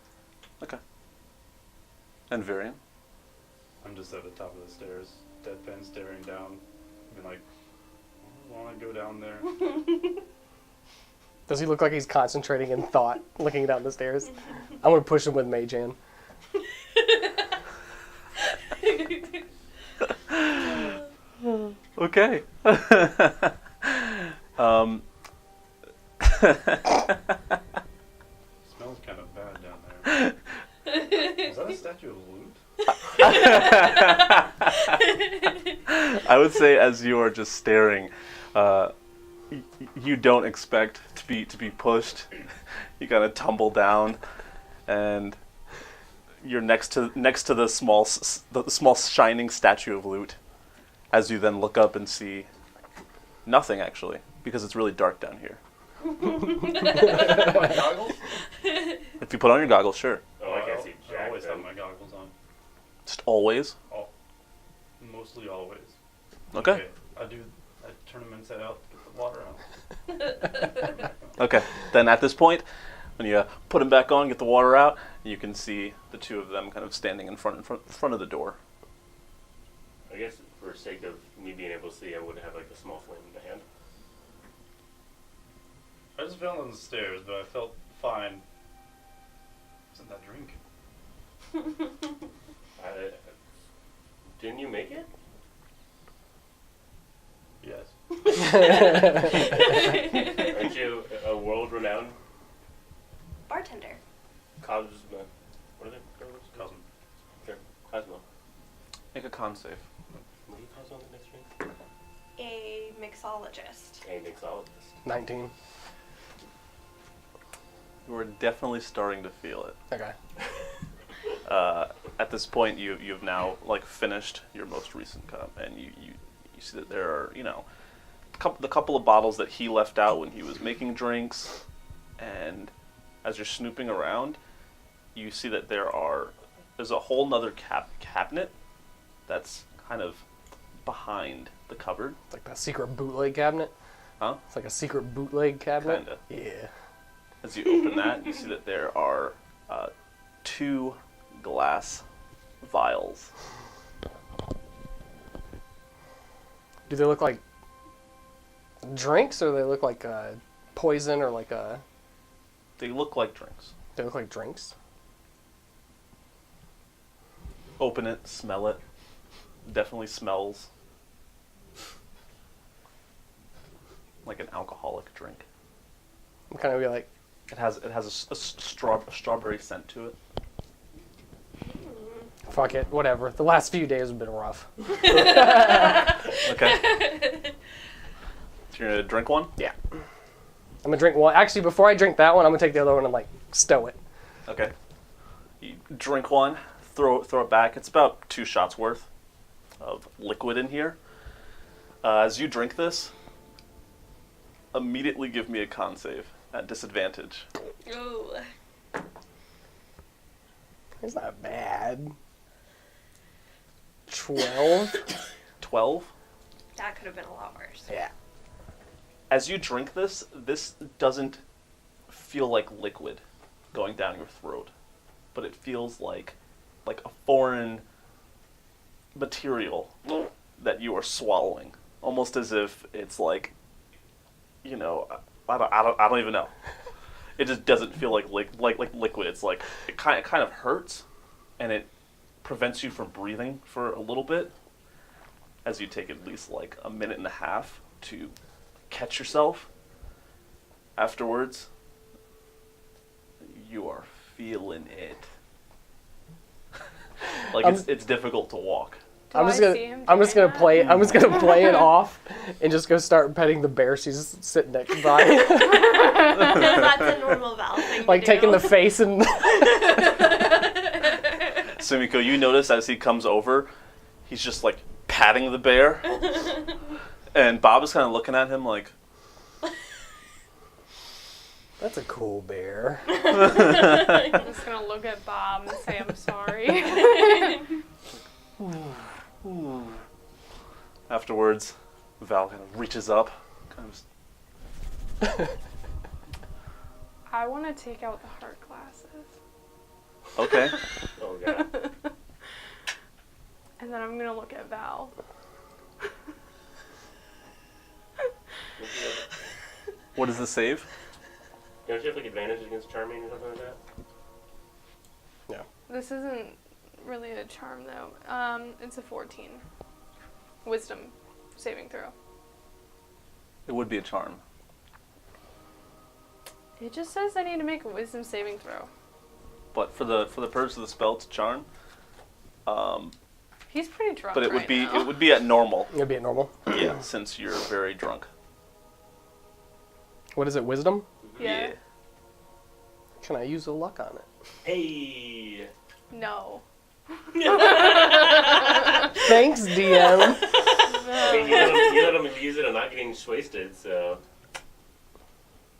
Okay. And Virion? I'm just at the top of the stairs, deadpan staring down. Being like, I want to go down there. does he look like he's concentrating in thought, looking down the stairs? I'm gonna push him with Mage Hand. Okay. Smells kind of bad down there. Is that a statue of loot? I would say as you are just staring, you don't expect to be pushed. You kind of tumble down, and you're next to the small shining statue of loot. As you then look up and see nothing, actually, because it's really dark down here. My goggles? If you put on your goggles, sure. Oh, I can't see I jack always have then. my goggles on. Just always. Mostly always. Okay. I turn them inside out to get the water out. Okay. Then at this point, when you put them back on, get the water out, you can see the two of them kind of standing in front of the door. I guess for sake of me being able to see, I would have like a small flame in my hand. I just fell on the stairs, but I felt fine. What's in that drink? Didn't you make it? Yes. Aren't you a world-renowned Bartender. Cosmo? What are they? Cosmo. Sure. Cosmo. Make a con save. What do you Cosmo in the next drink? A mixologist. A mixologist. 19. You are definitely starting to feel it. Okay. At this point, you've now like finished your most recent cup, and you see that there are the couple of bottles that he left out when he was making drinks, and as you're snooping around, you see that there's a whole nother cabinet that's kind of behind the cupboard. It's like that secret bootleg cabinet. Huh? It's like a secret bootleg cabinet. Kinda. Yeah. As you open that, you see that there are 2 glass vials. Do they look like drinks, or they look like poison, or like They look like drinks. they look like drinks? Open it, smell it. Definitely smells like an alcoholic drink. I'm kind of be like, It has a strawberry scent to it. fuck it, whatever. The last few days have been rough. Okay. So you're gonna drink one? Yeah. I'm gonna drink one. Actually, before I drink that one, I'm gonna take the other one and like stow it. Okay. You drink one, throw it back. It's about 2 shots worth of liquid in here. As you drink this, immediately give me a con save at disadvantage. Ooh. It's not bad. 12? 12. That could have been a lot worse. Yeah. As you drink this doesn't feel like liquid going down your throat, but it feels like a foreign material that you are swallowing, almost as if it's like, I don't even know. It just doesn't feel like liquid. It's like it kind of hurts, and it prevents you from breathing for a little bit, as you take at least like a minute and a half to catch yourself. Afterwards, you are feeling it. Like it's difficult to walk. I'm just gonna play it off and just go start petting the bear she's sitting next by. That's a normal Val thing Like to do. taking the face and Sumiko, you notice as he comes over, he's just like patting the bear, and Bob is kind of looking at him like, That's a cool bear. I'm just gonna look at Bob and say I'm sorry. ooh. Afterwards, Val kind of reaches up, kind of. I want to take out the heart glasses. Okay. Oh god. And then I'm gonna look at Val. What is the save? Don't you have like advantage against charming or something like that? This isn't really a charm though. It's a 14. Wisdom saving throw. It would be a charm. It just says I need to make a wisdom saving throw. But for the purpose of the spell to charm, He's pretty drunk. but it would right be now. it would be at normal. It'd be at normal. Yeah, since you're very drunk. What is it, wisdom? Yeah. Can I use a luck on it? Hey. No. Thanks, DM. I mean, you let him use it. I'm not getting wasted, so.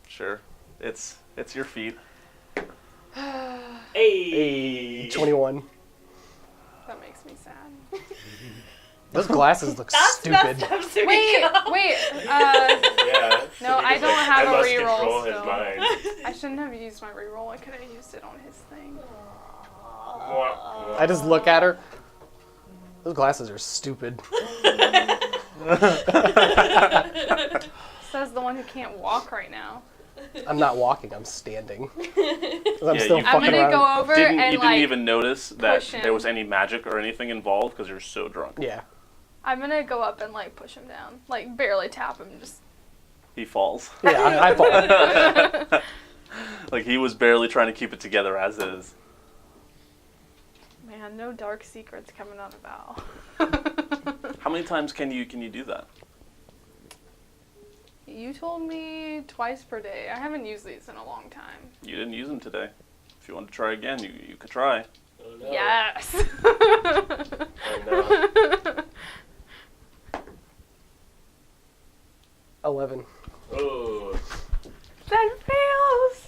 Sure, it's your feet. Hey. 21. That makes me sad. Those glasses look That's stupid. messed up, Sumiko. Wait. Yeah. No, I he's don't like, have I a must reroll control his still. mind. I shouldn't have used my reroll. I could have used it on his thing. I just look at her. Those glasses are stupid. Says the one who can't walk right now. I'm not walking, I'm standing. 'Cause I'm Yeah, still you- I'm fucking gonna around. go over You and didn't like even notice that push him. there was any magic or anything involved because you're so drunk. Yeah. I'm gonna go up and like push him down. Like barely tap him, just He falls. Yeah, I fall. Like he was barely trying to keep it together as is. man, no dark secrets coming out of Val. How many times can you do that? You told me twice per day. I haven't used these in a long time. You didn't use them today. If you want to try again, you could try. Oh, no. Yes. Oh, no. 11. Oh. That fails.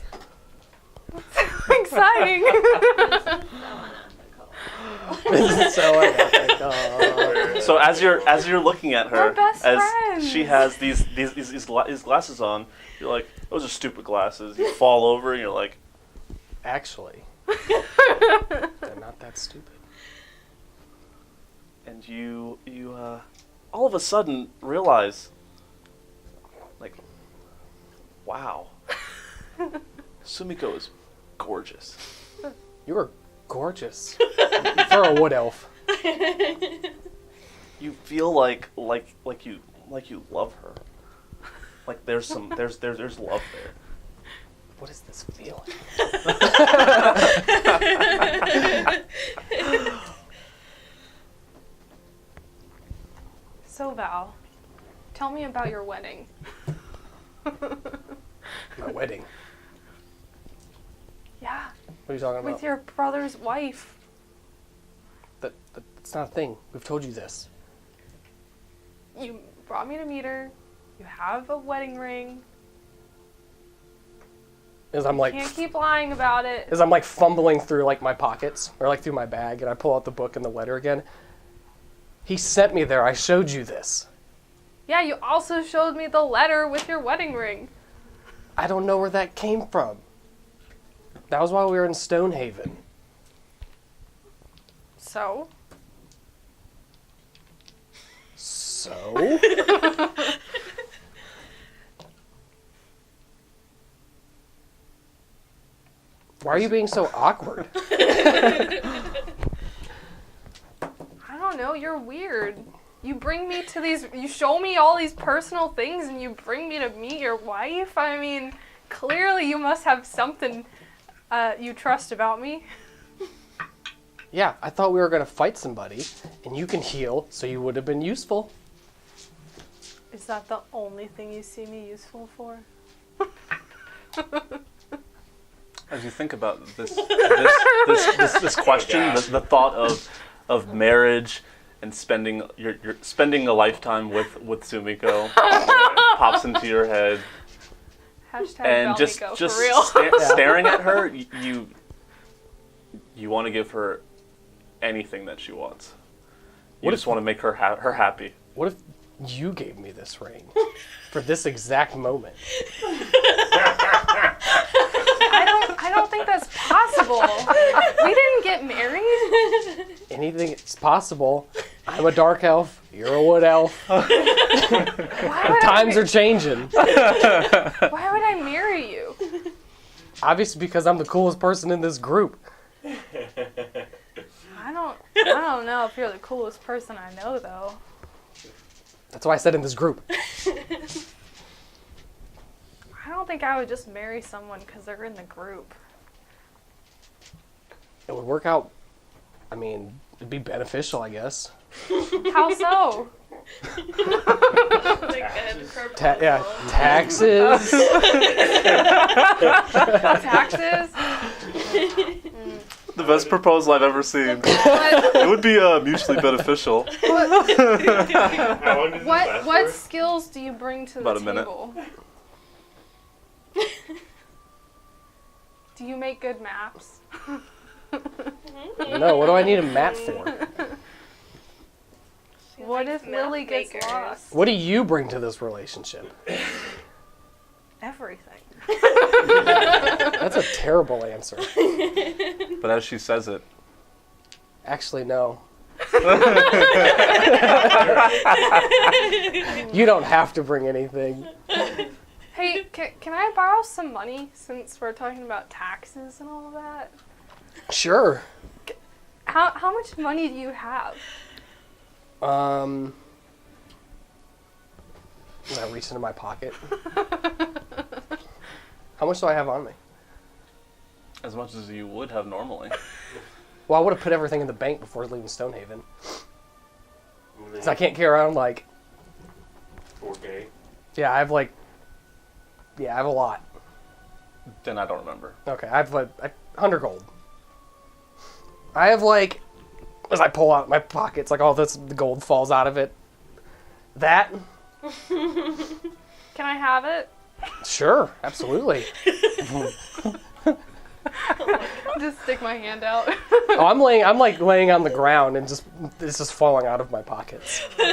That's so exciting. This is so unethical. So as you're looking at her, We're best as friends. she has these glasses on, you're like, those are stupid glasses. You fall over and you're like, Actually, they're not that stupid. and you all of a sudden realize, like, wow, Sumiko is gorgeous. You are gorgeous for a wood elf. You feel like you love her. Like there's love there. What is this feeling? So Val, tell me about your wedding. My wedding. Yeah, What are you talking about? with your brother's wife. That's not a thing. We've told you this. You brought me to meet her. You have a wedding ring. As I'm like, Can't keep lying about it. as I'm like fumbling through like my pockets or like through my bag, and I pull out the book and the letter again. He sent me there. I showed you this. Yeah, you also showed me the letter with your wedding ring. I don't know where that came from. That was while we were in Stonehaven. So? So? Why are you being so awkward? I don't know, you're weird. You bring me to these, you show me all these personal things and you bring me to meet your wife? I mean, clearly you must have something you trust about me. Yeah, I thought we were going to fight somebody, and you can heal, so you would have been useful. Is that the only thing you see me useful for? As you think about this question, the thought of marriage and spending you're spending a lifetime with Sumiko pops into your head, Hashtag and just Valmiko, for real. staring at her, you want to give her anything that she wants. You just want to make her her happy. What if you gave me this ring for this exact moment? I don't think that's possible. We didn't get married. Anything is possible. I'm a dark elf. You're a wood elf. Times are changing. Why would I marry you? Obviously, because I'm the coolest person in this group. I don't know if you're the coolest person I know, though. That's why I said in this group. I don't think I would just marry someone because they're in the group. It would work out. I mean, it'd be beneficial, I guess. How so? Taxes. Taxes? The best proposal I've ever seen. It would be mutually beneficial. What skills do you bring to the About a minute. table? Do you make good maps? No, what do I need a map for? What if Lily gets lost? What do you bring to this relationship? Everything. That's a terrible answer. But as she says it, Actually, no. You don't have to bring anything. Hey, can I borrow some money since we're talking about taxes and all of that? Sure. How much money do you have? I reach into my pocket. How much do I have on me? as much as you would have normally. Well, I would have put everything in the bank before leaving Stonehaven. So I can't carry around, like... 4K. Yeah, I have, like... Yeah, I have a lot. Then I don't remember. Okay, I have, like, 100 gold. I have, like... As I pull out my pockets, like, all this, the gold falls out of it. That... Can I have it? Sure, absolutely. Just stick my hand out. Oh, I'm laying on the ground and it's just falling out of my pockets. Because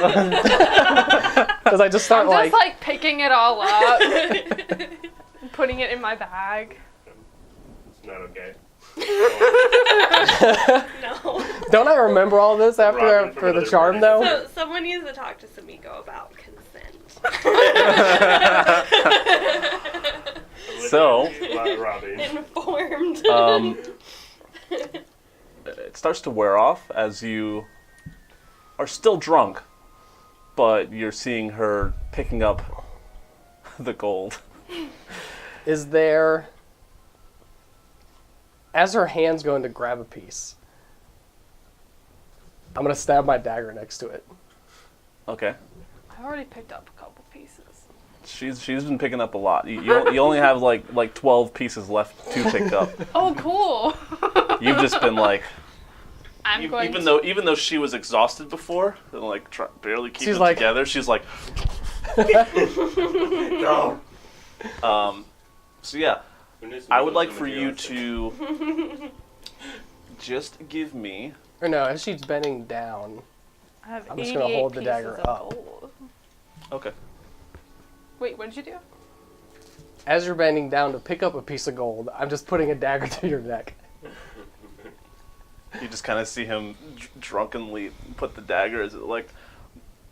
I just start I'm just like picking it all up, putting it in my bag. It's not okay. No. Don't I remember all this after the charm though? So someone needs to talk to Sumiko about consent. So, Robbie. Informed. it starts to wear off as you are still drunk, but you're seeing her picking up the gold. Is there... As her hand's going to grab a piece, I'm going to stab my dagger next to it. Okay. I've already picked up a couple pieces. She's been picking up a lot. You only have like 12 pieces left to pick up. Oh, cool. You've just been like, Even even though she was exhausted before, and like barely keeping She's it like- together, she's like, No. so yeah, When is I would like Sumiko's for gonna you be to just give me. Or no, as she's bending down, I have I'm just gonna 88 hold the pieces dagger of up. gold. Okay. Wait, what did you do? as you're bending down to pick up a piece of gold, I'm just putting a dagger to your neck. You just kind of see him drunkenly put the dagger as it like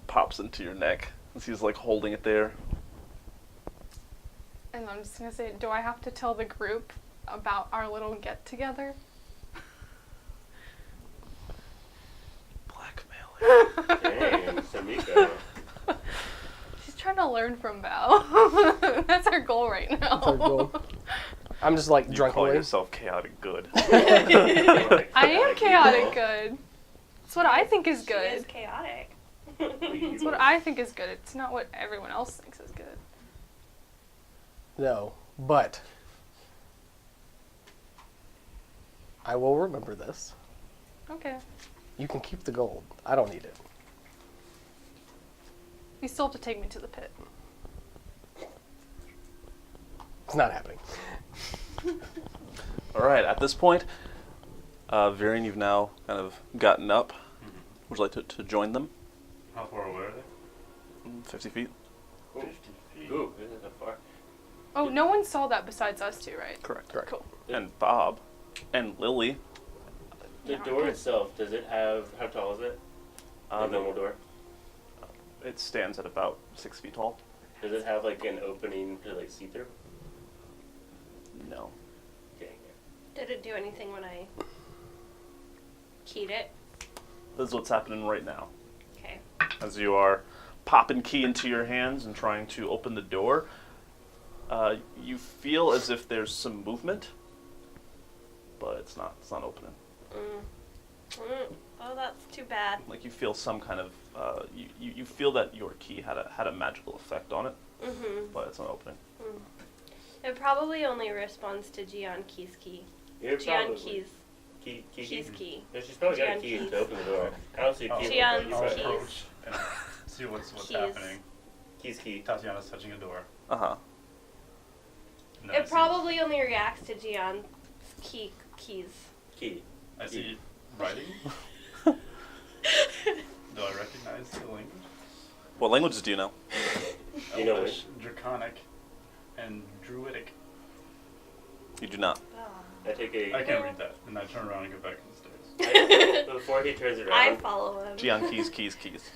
pops into your neck. As he's like holding it there. And I'm just gonna say, do I have to tell the group about our little get together? Blackmail. Dang, Sumiko. She's trying to learn from Val. That's her goal right now. That's our goal. I'm just like You call drunkenly. yourself chaotic good. I am chaotic good. It's what I think is She is good. chaotic. It's what I think is good. It's not what everyone else thinks is good. No, but I will remember this. Okay. You can keep the gold. I don't need it. You still have to take me to the pit. It's not happening. All right. At this point, Varian, you've now kind of gotten up. Would you like to join them? How far away are they? 50 feet. Ooh. 50 feet. Ooh, isn't that far? Oh, no one saw that besides us two, right? Correct. Cool. And Bob, and Lily. The Yeah. door itself, does it have, how tall is it? The normal door? It stands at about 6 feet tall. Does it have like an opening to like see through? No. Dang it. Did it do anything when I keyed it? This is what's happening right now. Okay. As you are popping key into your hands and trying to open the door, you feel as if there's some movement, but it's not opening. Oh, that's too bad. Like you feel some kind of you feel that your key had a magical effect on it, but it's not opening. It probably only responds to Gian Key's key. Yeah, Gian probably. Key's Key's key. Yeah, she's probably got a Gian key keys. to open the door. I don't see a key. Gian's I'll keys. approach and see what's Keys. happening. Key's key. Tatiana's touching a door. Uh-huh. And then I It see- probably only reacts to Gian's keys. Key. I see writing. Do I recognize the language? What languages do you know? You know Elvish, Draconic, and Druidic. You do not. I take I a. can't read that, and I turn around and go back to the stairs. Before he turns I around, follow him. Gian keys.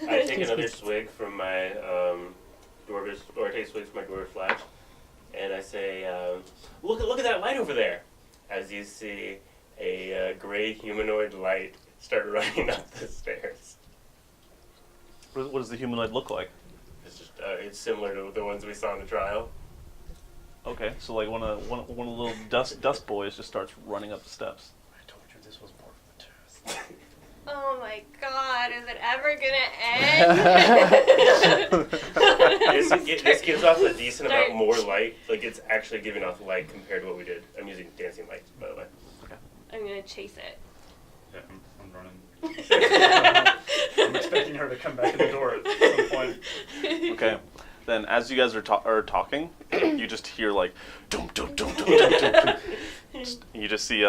I take another swig from my dwarvish, or I take swigs from my dwarvish flash, and I say, look at that light over there. As you see a gray humanoid light start running up the stairs. What does the humanoid look like? It's just it's similar to the ones we saw in the trial. Okay, so like one of the little dust boys just starts running up the steps. I told you this was more for the test. Oh my god, is it ever gonna end? This gives off a decent Start- amount more light. Like it's actually giving off light compared to what we did. I'm using dancing lights, by the way. I'm gonna chase it. Yeah, I'm running. I'm expecting her to come back in the door at some point. Okay. Then as you guys are talking, you just hear like dum dum dum dum dum dum. You just see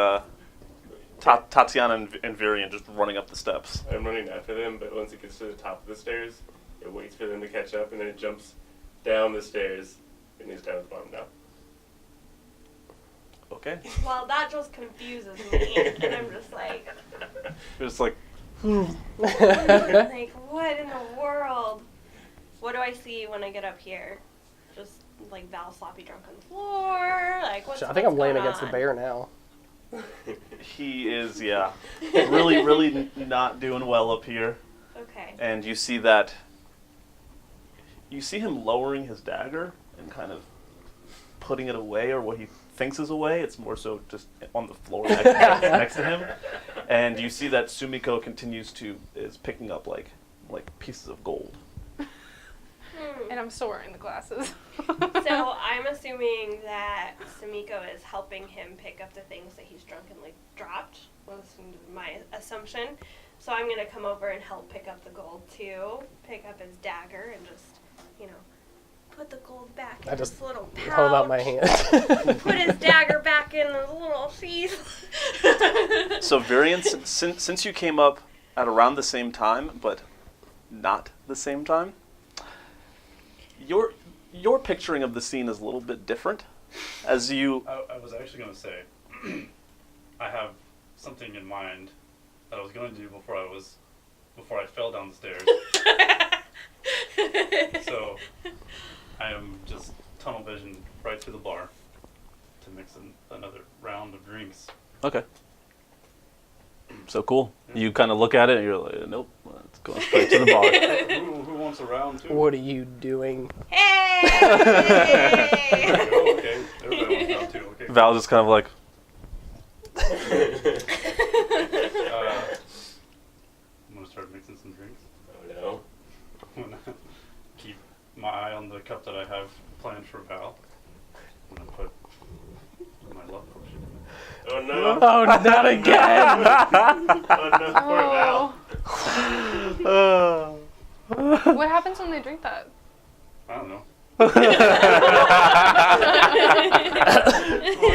Tatiana and Varian just running up the steps. I'm running after them, but once it gets to the top of the stairs, it waits for them to catch up, and then it jumps down the stairs, and he's down at the bottom now. Okay. Well, that just confuses me, and I'm just like, You're just like like, what in the world? What do I see when I get up here? Just like Val sloppy drunk on the floor? Like, what's I think I'm laying going against the on? bear now. he is, yeah, really not doing well up here. Okay. And you see that. You see him lowering his dagger and kind of putting it away, or what he thinks is away. It's more so just on the floor next to him. And you see that Sumiko is picking up like pieces of gold. And I'm still wearing the glasses. So I'm assuming that Sumiko is helping him pick up the things that he's drunkenly dropped. Was my assumption. So I'm gonna come over and help pick up the gold too. Pick up his dagger and just, put the gold back in I just his little pouch. hold out my hand. Put his dagger back in his little sheath. So Varian, since you came up at around the same time, but not the same time, your picturing of the scene is a little bit different. As you I was actually going to say, I have something in mind that I was going to do before I fell down the stairs. So I am just tunnel vision right to the bar to mix in another round of drinks. okay. So cool. You kind of look at it and you're like, nope, it's going straight to the bar. Who wants a round too? What are you doing? Hey! Oh, Okay, everybody wants round two. Okay. Val's just kind of like, I'm gonna start mixing some drinks. Oh no. I'm gonna keep my eye on the cup that I have planned for Val. I'm gonna put my love potion in Oh no. Oh, not again! Oh no, poor Val. Oh. What happens when they drink that? I don't know. Poor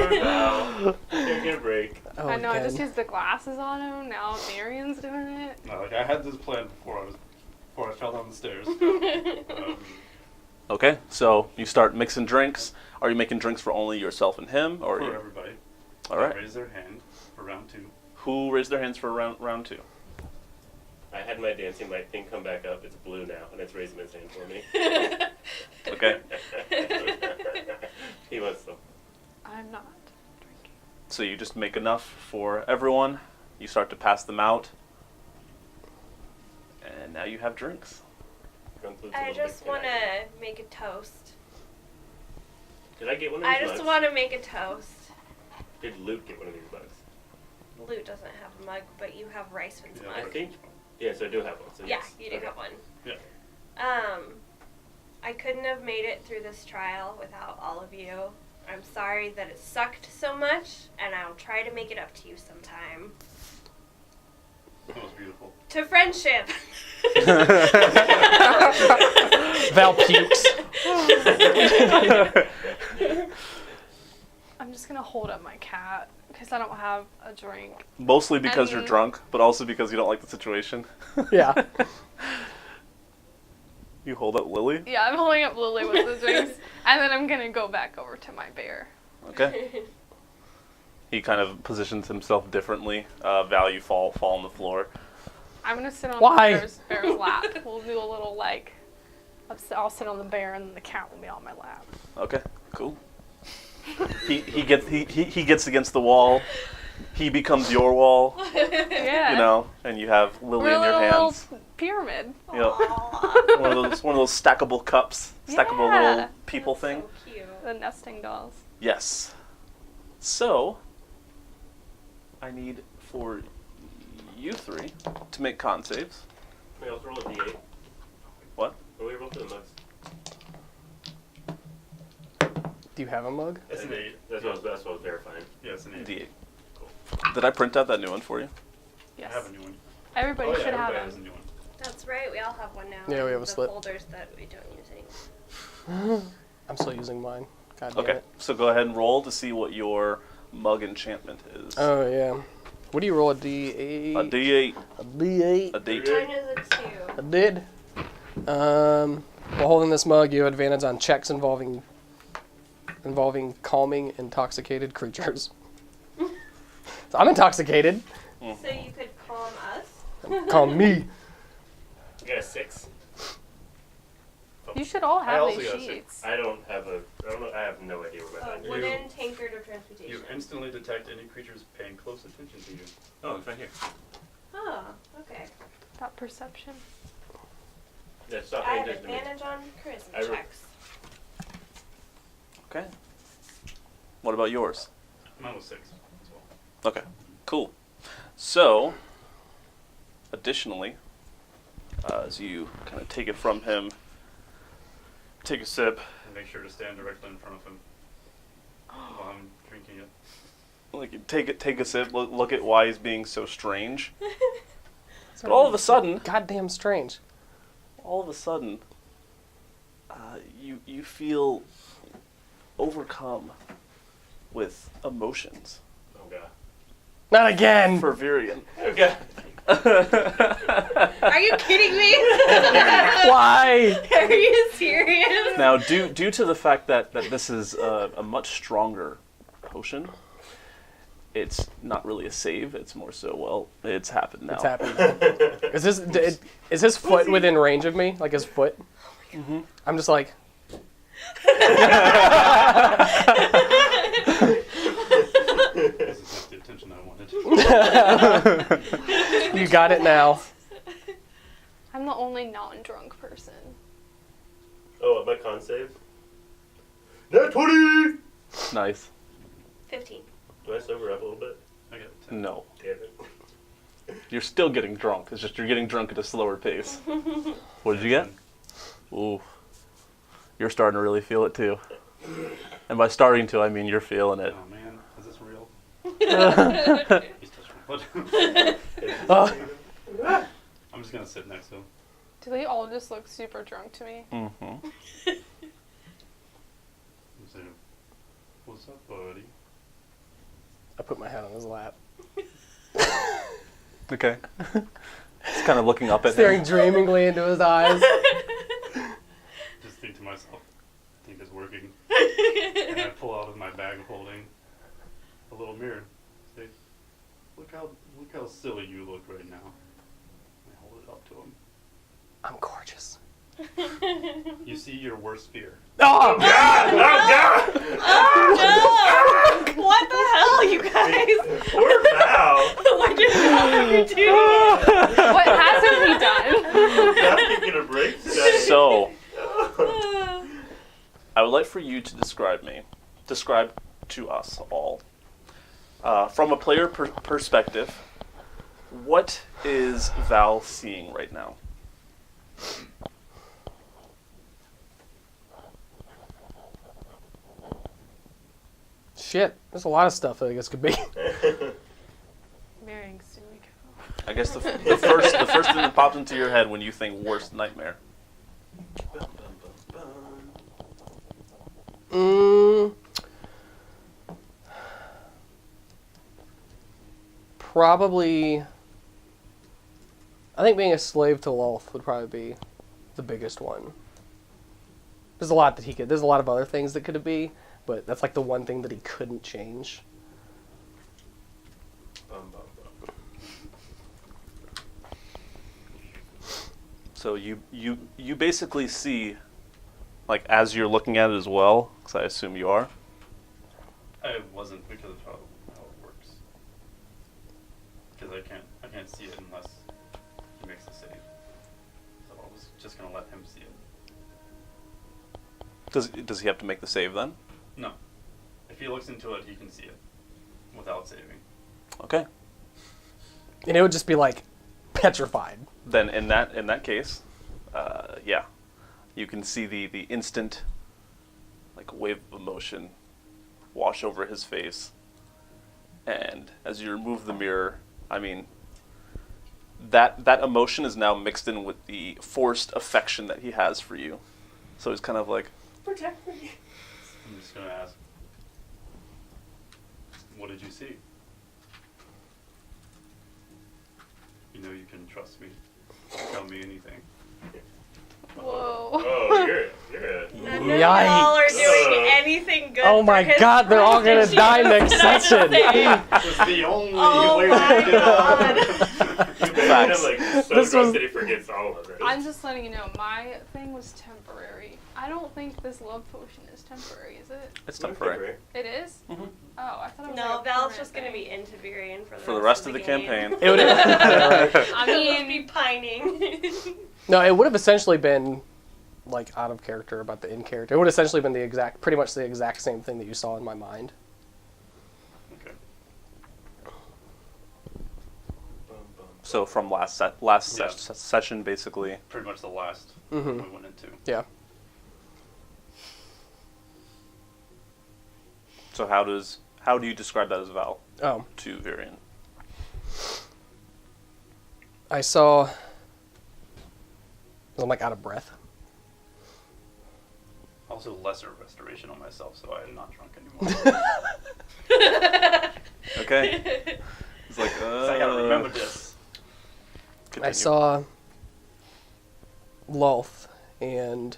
Val. Can't get a break. Oh, I know, I again. just used the glasses on him. Now Marion's doing it. No, like I had this plan before I fell down the stairs. Okay, so you start mixing drinks. Are you making drinks for only yourself and him, or? For everybody. All right. Raise their hand for round 2. Who raised their hands for round 2? I had my dancing light thing come back up. It's blue now, and it's raising his hand for me. Okay. He wants them. I'm not drinking. So you just make enough for everyone. You start to pass them out, and now you have drinks. Concludes a I little just bit want tonight. to make a toast. Did I get one of I these just mugs? want to make a toast. Did Luke get one of these mugs? Lou doesn't have a mug, but you have Riceman's Yeah, mug. Okay. Yes, I do have one. So Yeah, yes. you do Okay. have one. Yeah. I couldn't have made it through this trial without all of you. I'm sorry that it sucked so much, and I'll try to make it up to you sometime. That was beautiful. To friendship. Val pukes. I'm just gonna hold up my cat because I don't have a drink. Mostly because you're And- drunk, but also because you don't like the situation. Yeah. You hold up Lily. Yeah, I'm holding up Lily with the drinks, and then I'm gonna go back over to my bear. Okay. He kind of positions himself differently. Val, you fall on the floor. I'm gonna sit on Why? the bear's lap. We'll do a little like, I'll sit on the bear, and then the cat will be on my lap. Okay, cool. He gets against the wall. He becomes your wall, Yeah. you know, and you have Lily We're in your a hands. little pyramid. Yep. One of those stackable cups, stackable Yeah. little people thing. So cute. The nesting dolls. Yes. So, I need for you 3 to make con saves. Can we also roll a d8? What? What do we roll for the mugs? Do you have a mug? It's an 8. That's what I was verifying. Yeah, it's an 8. D8. Did I print out that new one for you? Yes. I have a new one. Everybody Oh, yeah, should have everybody has a them. new one. That's right, we all have one now. Yeah, we in have a the slip. folders that we don't use anymore. I'm still using mine. God damn Okay, it. so go ahead and roll to see what your mug enchantment is. Oh, yeah. What do you roll? A D8? A D8. A D8. A D8. Mine is a 2. I did. While holding this mug, you have advantage on checks involving calming intoxicated creatures. So I'm intoxicated. So you could calm us. Calm me. I got a 6. You should all have also these got a six. sheets. I don't have I have no idea where my A mind is. wooden tankard of transportation. You instantly detect any creatures paying close attention to you. Oh, it's right here. Oh, okay. That perception. Yeah, stop I paying have attention to me. advantage on I charisma wrote- checks. Okay. What about yours? Mine was 6 as well. Okay, cool. So, additionally, as you kind of take it from him, take a sip, And make sure to stand directly in front of him while I'm drinking it. like you take a sip, look at why he's being so strange. But all of a sudden, Goddamn strange. you feel overcome with emotions Oh god. Not again. for Virion. Oh god. Are you kidding me? Why? Are you serious? Now, due to the fact that this is a much stronger potion, it's not really a save. It's more so, well, it's happened now. It's happening. Is his foot within range of me? Like his foot? Mm-hmm. I'm just like, This is not the attention I wanted. you got it now. I'm the only non-drunk person. Oh, my con save? Nat 20! Nice. 15. Do I sober up a little bit? I got a 10. No. Damn it. You're still getting drunk. It's just you're getting drunk at a slower pace. What did you get? Ooh. You're starting to really feel it too. And by starting to, I mean you're feeling it. Oh man, is this real? He's touched my foot. I'm just gonna sit next to him. Do they all just look super drunk to me? Mm-hmm. And say, "What's up, buddy?" I put my head on his lap. Okay. Just kind of looking up at Staring him. dreamingly into his eyes. Just think to myself, I think it's working. And I pull out of my bag of holding a little mirror. Say, look how silly you look right now. I hold it up to him. I'm gorgeous. You see your worst fear. Oh, God! Oh no! What the hell, you guys? Poor Val. What did you do? What hasn't he done? Not taking a break today. So, I would like for you to describe to us all, from a player perspective, what is Val seeing right now? shit. There's a lot of stuff that I guess could be. Marrying Sumiko. I guess the first thing that pops into your head when you think worst nightmare. Probably. I think being a slave to Lolth would probably be the biggest one. There's a lot that he could. There's a lot of other things that could be, but that's like the one thing that he couldn't change. So you basically see, like, as you're looking at it as well, because I assume you are. I wasn't because of how it works. Because I can't see it unless he makes a save. So I was just gonna let him see it. Does he have to make the save then? No. If he looks into it, he can see it without saving. Okay. And it would just be like petrified. Then in that case, yeah, you can see the instant, like, wave of emotion wash over his face, and as you remove the mirror, I mean, that emotion is now mixed in with the forced affection that he has for you. So he's kind of like, Protect me. I'm just gonna ask, what did you see? You know you can trust me. Tell me anything. Whoa. Oh, you're a... None of y'all are doing anything good. Oh for my his god, they're all gonna friendship, die next can I just session. say? It's the only Oh way my to get god. You made Facts. him like so This drunk was- that he forgets all of it. I'm just letting you know, my thing was temporary. I don't think this love potion is temporary, is it? it's temporary. It is? Mhm. Oh, I thought it was No, like a Val's permanent just gonna thing. be in Tiberian For the rest of the game. campaign. It would. I He'll mean, be pining. No, it would have essentially been like out of character about the in character. It would have essentially been pretty much the exact same thing that you saw in my mind. Okay. So from last Yeah. session, basically. Pretty much the last Mhm. we went into. Yeah. So how do you describe that as Val Oh, to Varian? I saw. I'm like out of breath. Also lesser restoration on myself, so I am not drunk anymore. Okay. It's like, So I gotta remember this. continue. I saw Lolth, and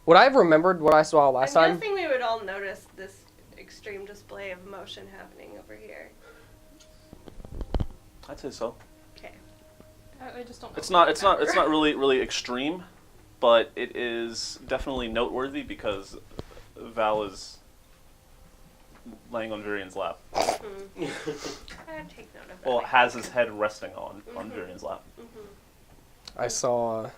would I have remembered what I saw last I'm time? guessing we would all notice this extreme display of emotion happening over here. I'd say so. Okay. I just don't know. It's not really extreme, but it is definitely noteworthy because Val is laying on Varian's lap. I take note of that. Well, has his head resting on Varian's lap. I saw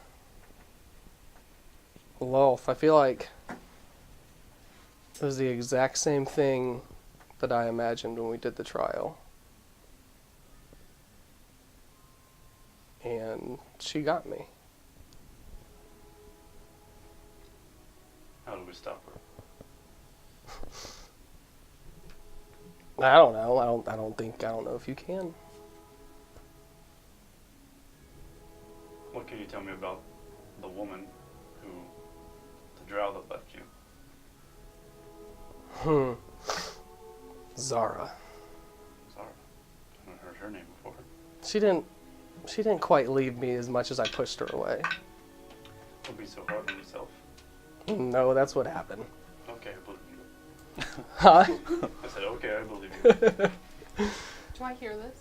Lolth. I feel like it was the exact same thing that I imagined when we did the trial. And she got me. How do we stop her? I don't know. I don't know if you can. What can you tell me about the woman who, the drow that left you? Zara. Zara. I haven't heard her name before. She didn't quite leave me as much as I pushed her away. Don't be so hard on yourself. No, that's what happened. Okay, I believe you. Huh? I said, okay, I believe you. Do I hear this?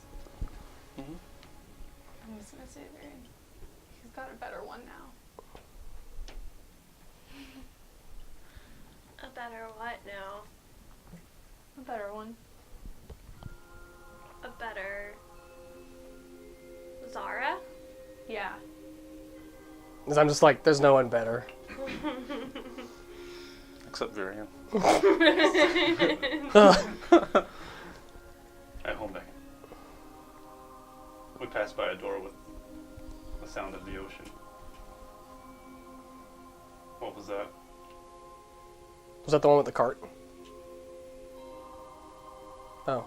Mhm. I'm just gonna say there. He's got a better one now. A better what now? A better one. A better Zara? Yeah. 'Cause I'm just like, there's no one better. Except Virion. At home deck. We passed by a door with the sound of the ocean. What was that? Was that the one with the cart? Oh.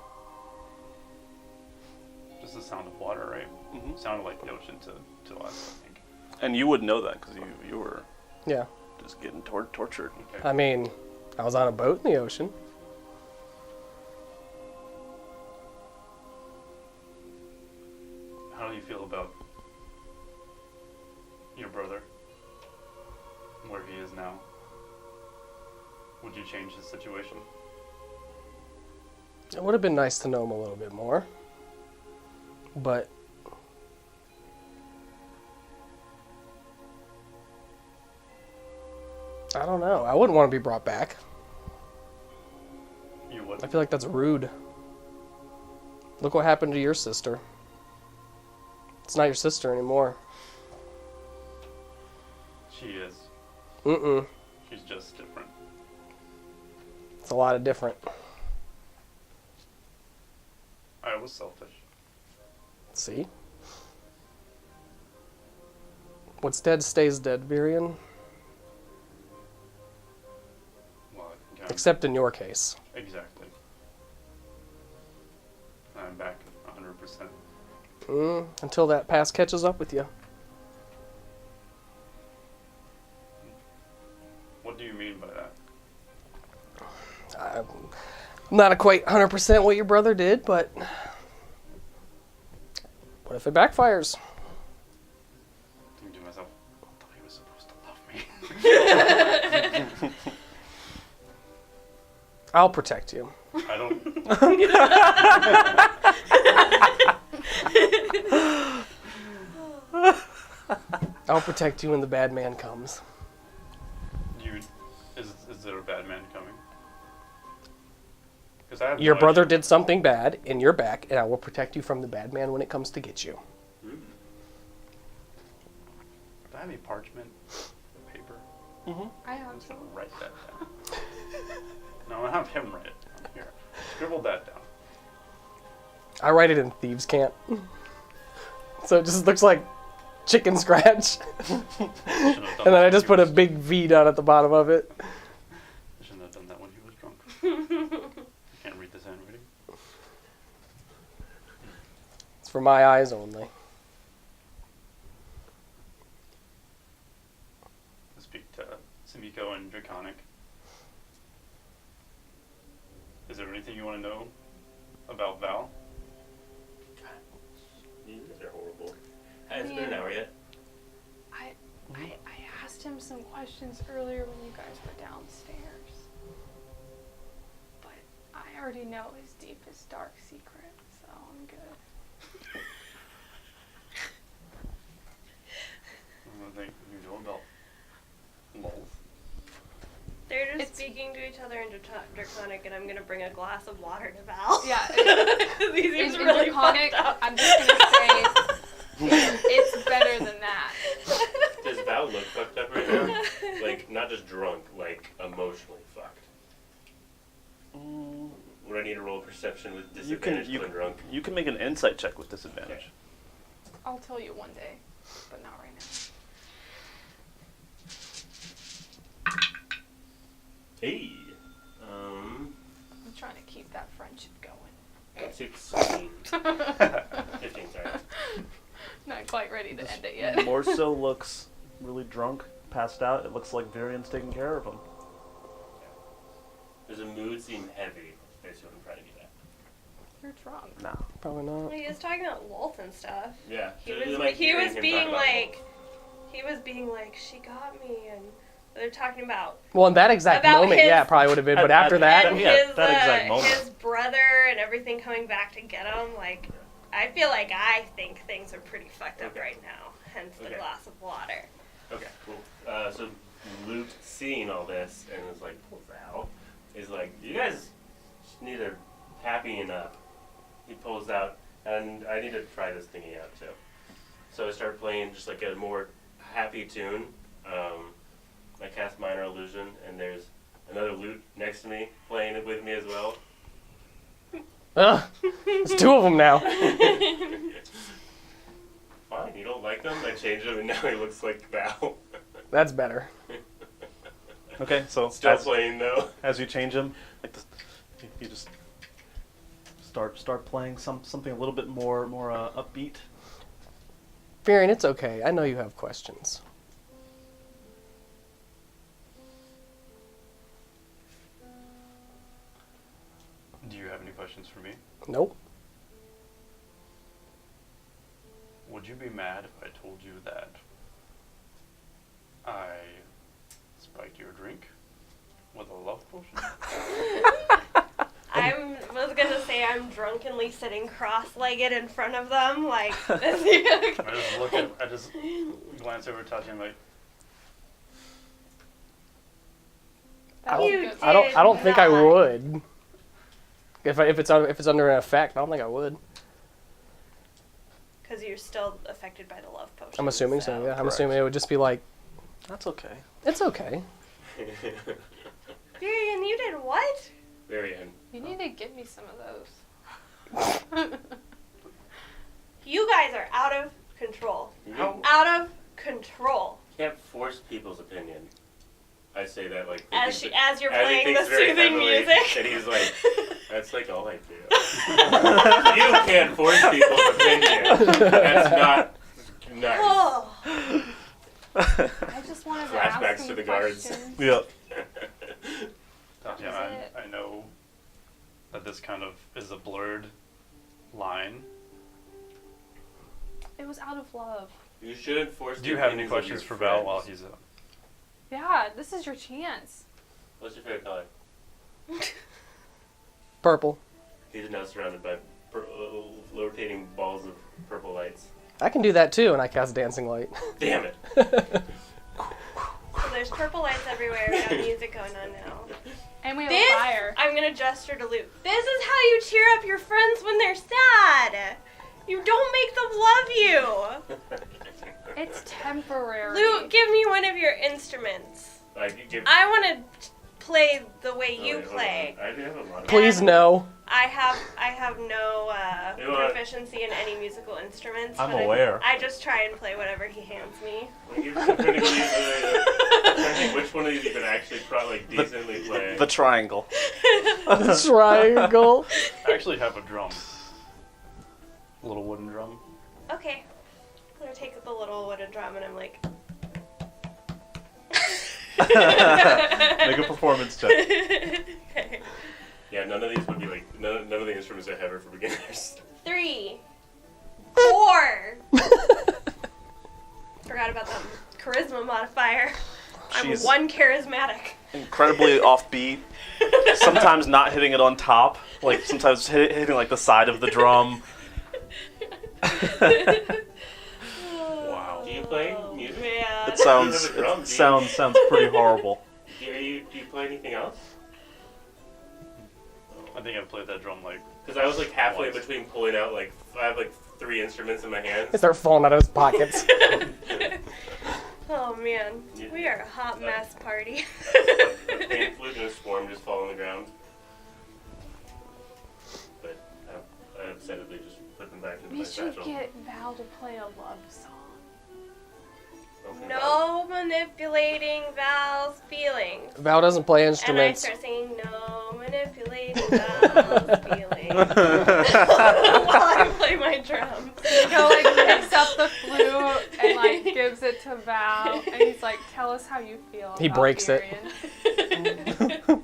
Just the sound of water, right? Mhm. Sounded like the ocean to us, I think. And you would know that because you were Yeah. just getting tortured. Okay. I mean, I was on a boat in the ocean. How do you feel about your brother? Where he is now? Would you change his situation? It would have been nice to know him a little bit more. But I don't know. I wouldn't want to be brought back. You would. I feel like that's rude. Look what happened to your sister. It's not your sister anymore. She is. Mm-mm. She's just different. It's a lot of different. I was selfish. See? What's dead stays dead, Virion. Well, I think Except in your case. exactly. I'm back 100%. Until that past catches up with you. What do you mean by that? I'm not quite 100% what your brother did, but what if it backfires? Thinking to myself, I thought he was supposed to love me. I'll protect you. I don't. I'll protect you when the bad man comes. Is there a bad man coming? Because I have Your no brother idea. did something bad in your back, and I will protect you from the bad man when it comes to get you. Do I have any parchment paper? I have I'm just some. gonna write that down. No, I'm gonna have him write it down. Here, scribble that down. I write it in thieves' cant. So it just looks like chicken scratch. Shouldn't have done And then I that just when put a he was- big V down at the bottom of it. I shouldn't have done that when he was drunk. I can't read this handwriting. It's for my eyes only. I speak to Sumiko and Draconic. Is there anything you want to know about Val? You guys are horrible. Has it been an hour yet? I asked him some questions earlier when you guys were downstairs. But I already know his deepest dark secret, so I'm good. I think you know about moles. They're just It's- speaking to each other in Draconic, and I'm gonna bring a glass of water to Val. Yeah, These in things are really Draconic, fucked up. I'm just gonna say it's better than that. Does Val look fucked up right now? Like, not just drunk, like emotionally fucked. Would I need to roll perception with You can disadvantage because I'm drunk? you can make an insight check with disadvantage. I'll tell you one day, but not right now. Hey. I'm trying to keep that friendship going. 16. 15, sorry. Not quite ready to end it yet. Morso looks really drunk, passed out. It looks like Varian's taking care of him. Does the mood seem heavy? Basically what I'm trying to get at. You're drunk. No. Probably not. He was talking about Wolf and stuff. Yeah. He so was like he hearing was him being talk about like he was being like she got me, and they're talking about Well, in that exact About moment, his- yeah, it probably would have been. But At- after at- that, and yeah, his that exact moment. his brother and everything coming back to get him. Like, I feel like I think things are pretty fucked up Okay. right now. Hence the Okay. glass of water. Okay, cool. So Luke, seeing all this, and is like, what the hell? Is like, you guys just need to happying up. He pulls out, and I need to try this thingy out too. So I start playing just like a more happy tune. I cast Minor Illusion, and there's another lute next to me playing it with me as well. ugh, there's two of them now. Fine, you don't like them? I changed him, and now he looks like Val. That's better. Okay, so Still playing though. as you change him, like this, you just start playing something a little bit more upbeat. Varian, it's okay. I know you have questions. Do you have any questions for me? Nope. Would you be mad if I told you that I spiked your drink with a love potion? I was gonna say I'm drunkenly sitting cross-legged in front of them, like. I just glance over Tati and like, I was You good. I don't think I not. would. If it's under an effect, I don't think I would. Because you're still affected by the love potion. I'm assuming so. Yeah, I'm Correct. assuming it would just be like, That's okay. it's okay. Varian, you did what? Very end. You need to give me some of those. You guys are out of control. You Out of control. can't force people's opinion. I say that like As thinking as you're as he playing the thinks very soothing heavily, music. and he's like, that's like all I do. You can't force people's opinion. That's not nice. Oh. I just wanted to ask Flashbacks some to the guards. questions. Yeah. Tatiana, Is it- I know that this kind of is a blurred line. It was out of love. You shouldn't force. Do you the have any opinions of questions your for Val friends. while he's up? Yeah, this is your chance. What's your favorite color? Purple. He's now surrounded by rotating balls of purple lights. I can do that too, and I cast Dancing Light. Damn it! So there's purple lights everywhere. We got music going on now. And we have This, a fire. I'm gonna gesture to Luke. This is how you cheer up your friends when they're sad. You don't make them love you. It's temporary. Luke, give me one of your instruments. Like, you give. I want to play the way Oh, you wait, hold play. on. I do have a lot of. Please no. I have no You know what? proficiency in any musical instruments. I'm but aware. I just try and play whatever he hands me. I'm trying to think which one of these you can actually decently play. The triangle. Triangle. I actually have a drum. A little wooden drum. Okay. I'm gonna take the little wooden drum and I'm like. Make a performance check. Okay. Yeah, none of these would be like none of the instruments I have are for beginners. 3, 4. Forgot about the charisma modifier. She's I'm 1 charismatic. incredibly offbeat. Sometimes not hitting it on top. Like sometimes hitting like the side of the drum. Wow. Do you play music? Man. It sounds You have a drum, it do you? sounds pretty horrible. Do you play anything else? I think I've played that drum like. Because I was like halfway Once. between pulling out I have like 3 instruments in my hands. They start falling out of his pockets. Oh man, we are a hot mess party. A pan flute and a swarm just fall on the ground. But I upsetedly just put them back into We my should satchel. get Val to play a love song. Okay, No manipulating Val's feelings. Val doesn't play And I instruments. start singing, no manipulating Val's feelings. to Val, and he's like, "Tell us how you feel." He about breaks it. Tyrion."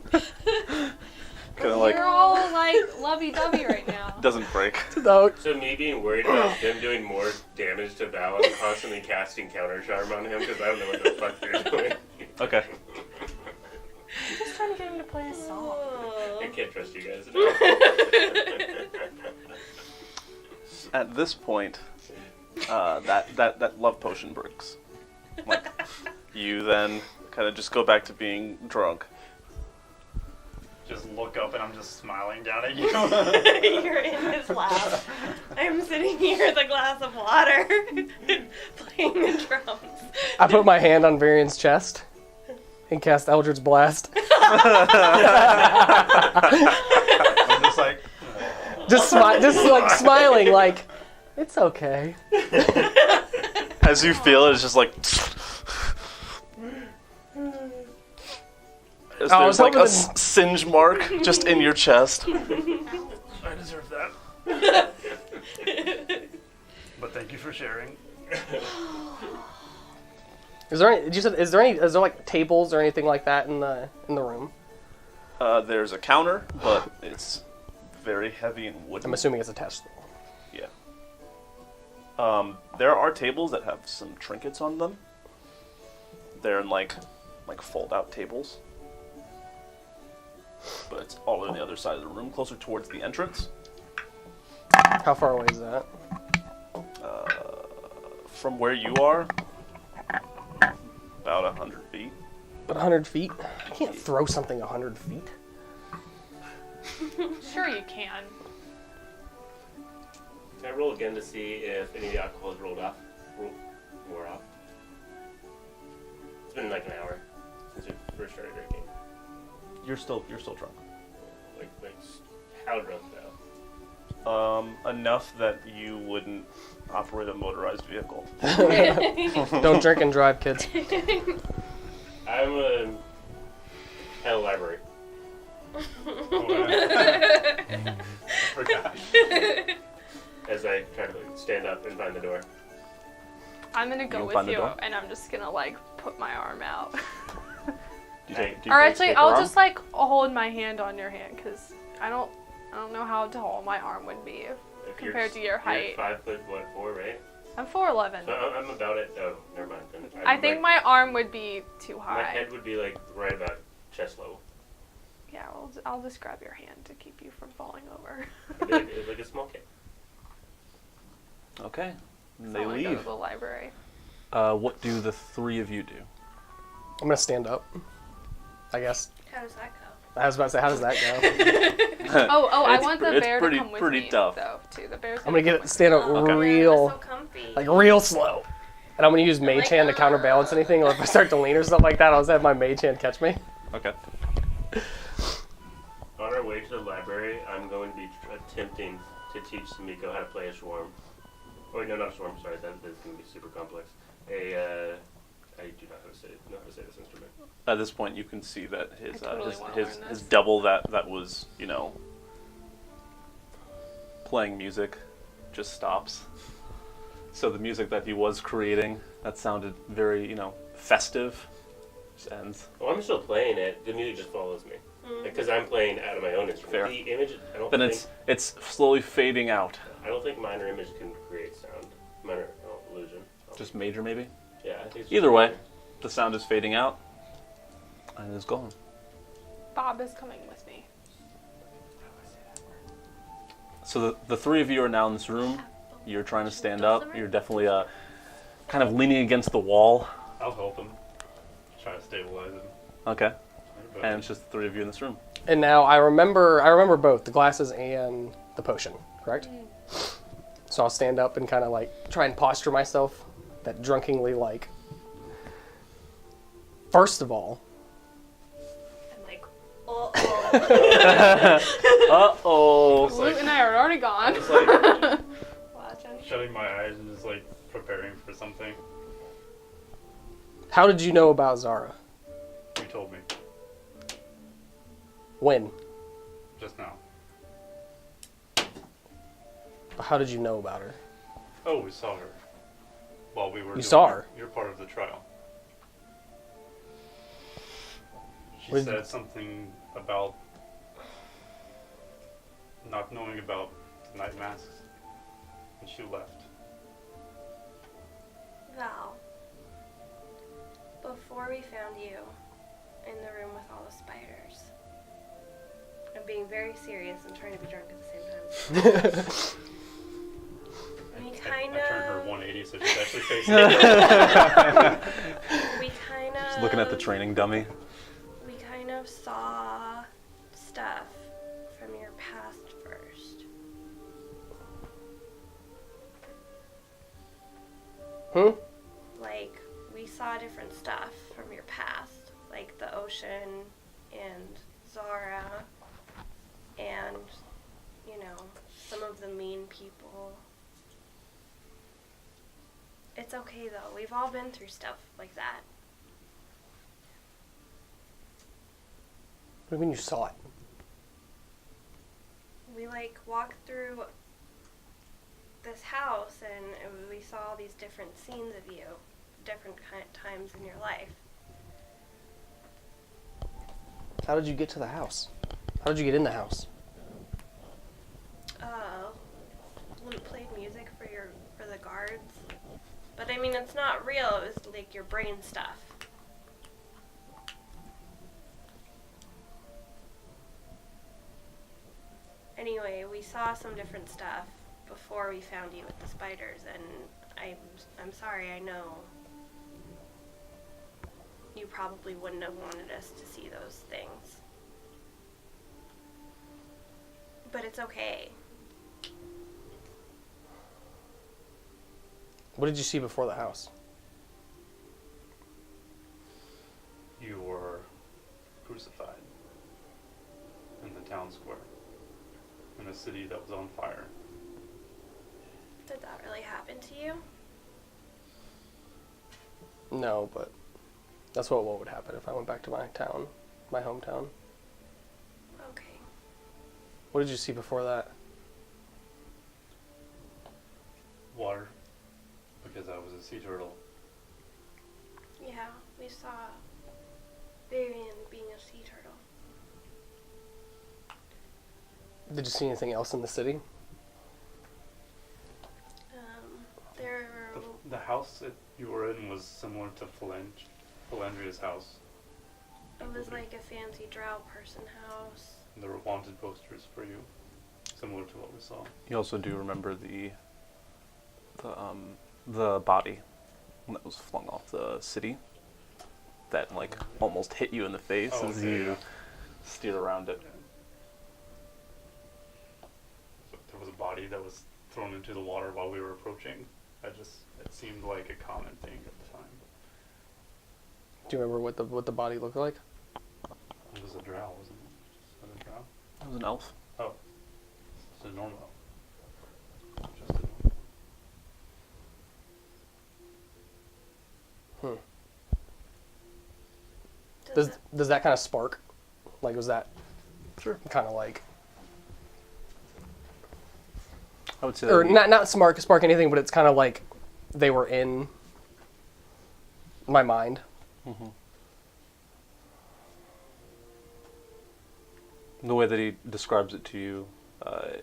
Kind of like You're all like lovey-dovey right now. doesn't break. No, So me being worried about them doing more damage to Val, I'm constantly casting counter charm on him because I don't know what the fuck they're doing. Okay. I'm just trying to get him to play a song. I can't trust you guys. At this point, that love potion breaks. Like, you then kind of just go back to being drunk. Just look up and I'm just smiling down at you. You're in his lap. I'm sitting here with a glass of water, playing the drums. I put my hand on Varian's chest and cast Eldritch Blast. I'm just like, Just like smiling, like it's okay. As you feel it, it's just like. As I there's was like a hoping singe mark just in your chest. I deserve that. But thank you for sharing. Is there any? Is there like tables or anything like that in the room? There's a counter, but it's very heavy and wooden. I'm assuming it's attached. Yeah. There are tables that have some trinkets on them. They're in like fold-out tables. But it's all on the other side of the room, closer towards the entrance. How far away is that? From where you are, about 100 feet. About 100 feet? I can't throw something 100 feet. Sure you can. Can I roll again to see if any of the alcohol is wore off? It's been like an hour since we first started drinking. You're still drunk. Like how drunk though? Enough that you wouldn't operate a motorized vehicle. Don't drink and drive, kids. I'm at a library. Forgot. As I try to stand up and find the door. I'm gonna go You'll with find the you, door? and I'm just gonna like put my arm out. Do you take Or actually, your I'll arm? just like hold my hand on your hand, cause I don't know how tall my arm would be If compared to your height. You're 5'4", right? I'm 4'11". So I'm about it. Oh, never mind. Then I think my arm would be too my high. head would be like right about chest level. Yeah, I'll just grab your hand to keep you from falling over. Like a small kid. Okay. And So they I wanna go leave. to the library. What do the three of you do? I'm gonna stand up. I guess. How does that go? I was about to say, how does that go? Oh, I It's want pre- the it's bear pretty- to come with pretty me tough. though, too. The bear's I'm gonna come with stand up Oh, real, so comfy. like real slow. And I'm gonna use mage hand to counterbalance anything, or if I start to lean or something like that, I'll just have my mage hand catch me. Okay. On our way to the library, I'm going to be attempting to teach Sumiko how to play a swarm. Oh, wait, no, not a swarm. Sorry, that's going to be super complex. I do not know how to say this instrument. At this point, you can see that his I totally wanna his learn his this. double that was playing music just stops. So the music that he was creating that sounded very festive just ends. Oh, I'm still playing it. The music just follows me. Because I'm playing out of my own instrument. Fair. The image, I don't Then think it's slowly fading out. minor image can create sound. Minor illusion. Just major maybe. Yeah, I think it's Either just way, minor. the sound is fading out and it's gone. Bob is coming with me. So the three of you are now in this room. You're trying to stand up. You're definitely kind of leaning against the wall. I'll help him. Try to stabilize him. Okay. But And it's just the three of you in this room. And now I remember both the glasses and the potion, correct? So I'll stand up and kind of like try and posture myself, that drunkenly like. First of all, I'm like, oh. Uh-oh. Just like- Luke and I are already gone. Just like Watching. shutting my eyes and just like preparing for something. how did you know about Zara? You told me When? just now. How did you know about her? Oh, we saw her. while we were. You saw her. You're part of the trial. She What did- said something about not knowing about the night masks, and she left. Val, before we found you in the room with all the spiders, I'm being very serious and trying to be drunk at the same time. We kind I turned her of. 180, so she's actually facing it. We kind of. Just looking at the training dummy. We kind of saw stuff from your past first. Like, we saw different stuff from your past, like the ocean and Zara, and, you know, some of the mean people. It's okay though, we've all been through stuff like that. What do you mean you saw it? We like walked through this house and we saw all these different scenes of you, different times in your life. How did you get to the house? How did you get in the house? Luke played music for the guards, but I mean it's not real. It was like your brain stuff. Anyway, we saw some different stuff before we found you with the spiders, and I'm sorry, I know you probably wouldn't have wanted us to see those things. But it's okay. What did you see before the house? You were crucified in the town square in a city that was on fire. Did that really happen to you? No, but that's what would happen if I went back to my town, my hometown. Okay. What did you see before that? Water, because I was a sea turtle. Yeah, we saw Varian being a sea turtle. Did you see anything else in the city? There. The house that you were in was similar to Philandria's house. It was like a fancy drow person house. There were wanted posters for you, similar to what we saw. You also do remember the body that was flung off the city that like almost hit you in the face as okay, you yeah. steered around it. So there was a body that was thrown into the water while we were approaching. It seemed like a common thing at the time. Do you remember what the body looked like? It was a drow, wasn't it? Was it a drow? It was an elf. Oh, it's a normal. Just a normal. Does that kind of spark? Like, was that Sure. kind of like, I would say or that not spark anything, but it's kind of like they were in my mind. the way that he describes it to you,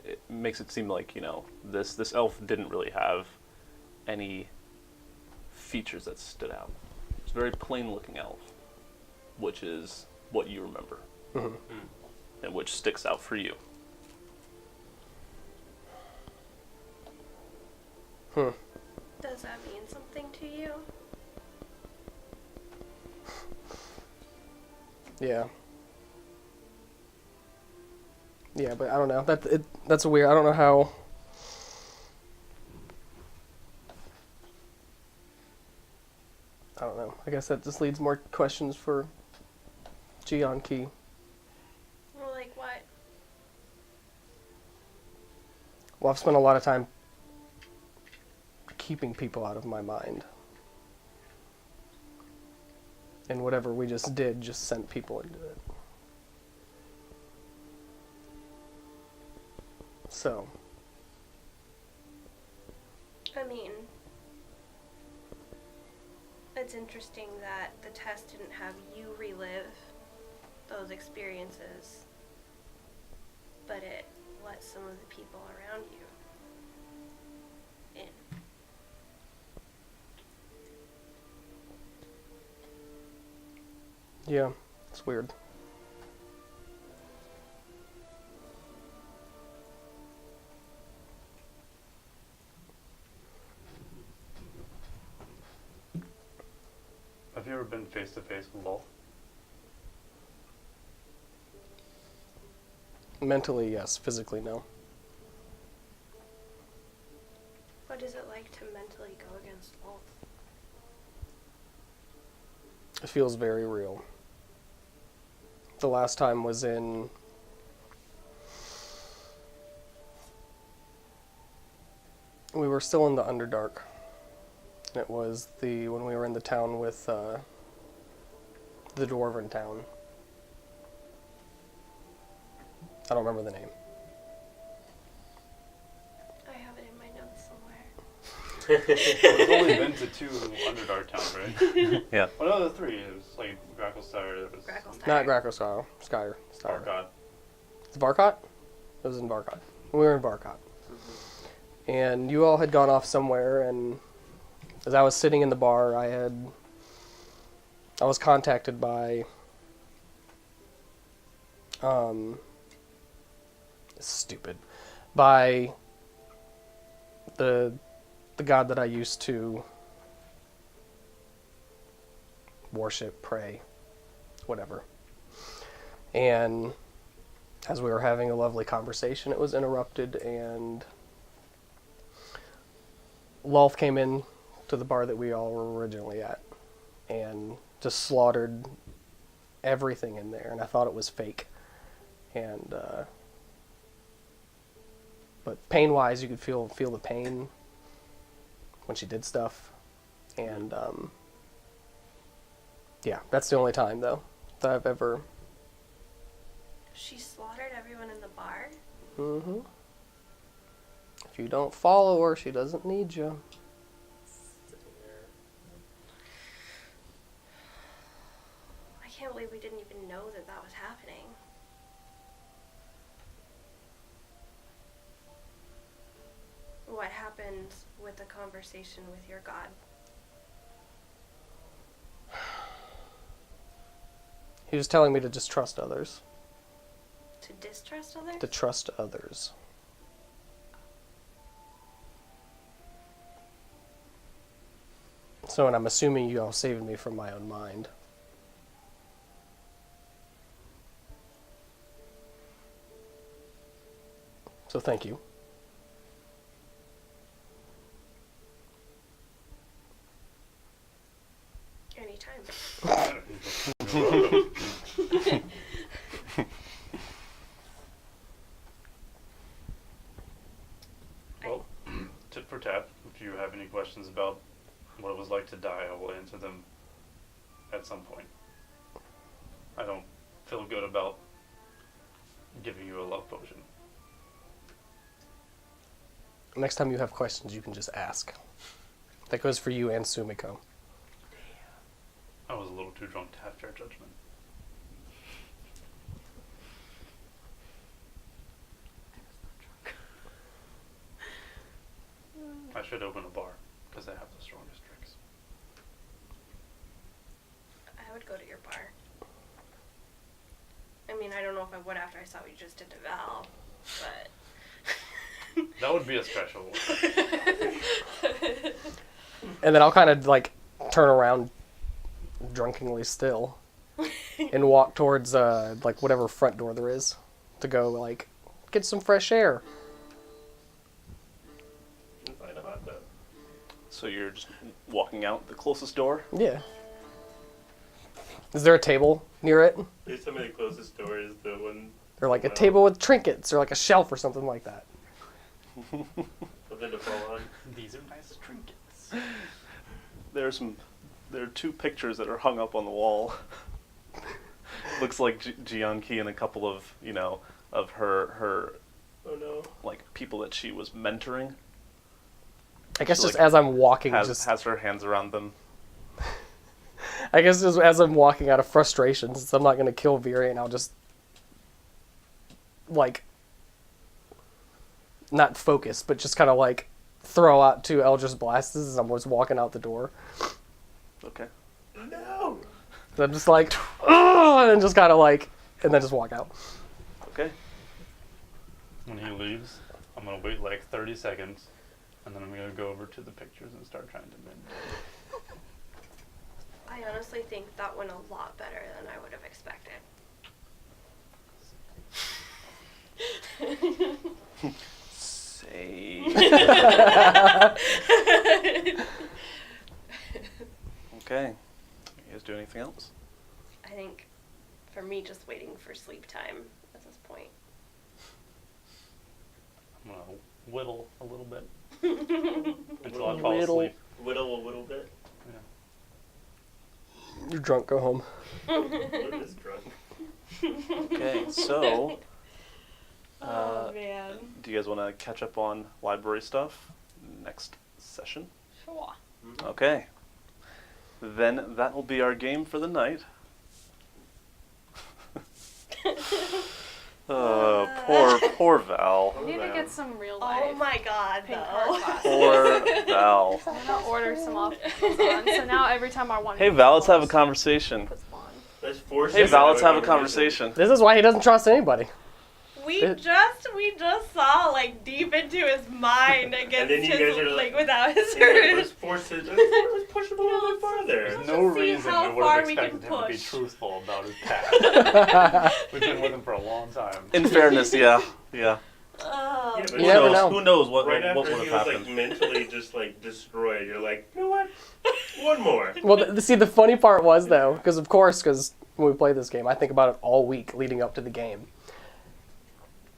it makes it seem like, you know, this elf didn't really have any features that stood out. It's a very plain looking elf, which is what you remember, and which sticks out for you. Does that mean something to you? Yeah. Yeah, but I don't know. That's weird. I don't know how. I don't know. I guess that just leads more questions for Gian Key. Well, like what? Well, I've spent a lot of time keeping people out of my mind. And whatever we just did just sent people into it. So, I mean, it's interesting that the test didn't have you relive those experiences, but it let some of the people around you in. Yeah, it's weird. Have you ever been face to face with Lol? Mentally, yes. Physically, no. What is it like to mentally go against Wolf? It feels very real. The last time was in... We were still in the Underdark. It was when we were in the town with the Dwarven town. I don't remember the name. I have it in my notes somewhere. We've only been to 2 Underdark towns, right? Yeah. Well, no, the 3. It was like Gracklestire, there was Gracklestire. Not Gracklestire. Skyer. Barcott. It's Barcott? It was in Barcott. We were in Barcott. And you all had gone off somewhere, and as I was sitting in the bar, I was contacted by by the god that I used to worship, pray, whatever. And as we were having a lovely conversation, it was interrupted, and Lolth came in to the bar that we all were originally at and just slaughtered everything in there, and I thought it was fake. And but pain-wise, you could feel the pain when she did stuff. And yeah, that's the only time though that I've ever. She slaughtered everyone in the bar? Mm-hmm. If you don't follow her, she doesn't need you. I can't believe we didn't even know that that was happening. What happened with the conversation with your god? He was telling me to just trust others. To distrust others? To trust others. So, and I'm assuming you all saved me from my own mind. So thank you. Anytime. Well, tit for tat, if you have any questions about what it was like to die, I will answer them at some point. I don't feel good about giving you a love potion. Next time you have questions, you can just ask. That goes for you and Sumiko. I was a little too drunk to have fair judgment. I should open a bar, because they have the strongest drinks. I would go to your bar. I mean, I don't know if I would after I saw what you just did to Val, but... That would be a special one. And then I'll kind of like turn around drunkenly still and walk towards like whatever front door there is to go like get some fresh air. And find a hot tub. So you're just walking out the closest door? Yeah. Is there a table near it? There's some of the closest door is the one. Or like a table with trinkets or like a shelf or something like that. Something to fall on. These are nice trinkets. There are 2 pictures that are hung up on the wall. Looks like Jianqi and a couple of, of her Oh no. like people that she was mentoring. I guess So, just like, as I'm walking, Has her hands around them. I guess as I'm walking out of frustration, since I'm not going to kill Virian, I'll just, like, not focus, but just kind of, like, throw out 2 Eldritch Blasts as I'm just walking out the door. Okay. No. So I'm just like, oh, and then just kind of like, and then just walk out. Okay. When he leaves, I'm gonna wait like 30 seconds, and then I'm gonna go over to the pictures and start trying to mend. I honestly think that went a lot better than I would have expected. Save. Okay. You guys do anything else? I think, for me, just waiting for sleep time at this point. I'm gonna whittle a little bit until I fall Whittle. asleep. Whittle a little bit. You're drunk, go home. We're just drunk. Okay, so Oh, man. do you guys want to catch up on library stuff next session? Sure. Okay. Then that will be our game for the night. Poor Val. I need to get some real Oh life. my god, pink though. card glasses. Poor Val. I'm gonna order some off Amazon. So now every time I want. Hey Val, let's have a conversation. Puts one. Let's force Hey him Val, to let's have a conversation. This is why he doesn't trust anybody. We It- just saw like deep into his mind against then you guys his are like without his Yeah, let's force it. Let's push him a little bit farther. There's no just see reason how we would far have we can expected him to be push. truthful about his past. We've been with him for a long time. In fairness, yeah. Yeah, Oh. but Who You never knows? know. Who knows what right would after have he was happened? like mentally just like destroyed, you're like, you know what? One more. Well, see, the funny part was, though, because when we play this game, I think about it all week leading up to the game.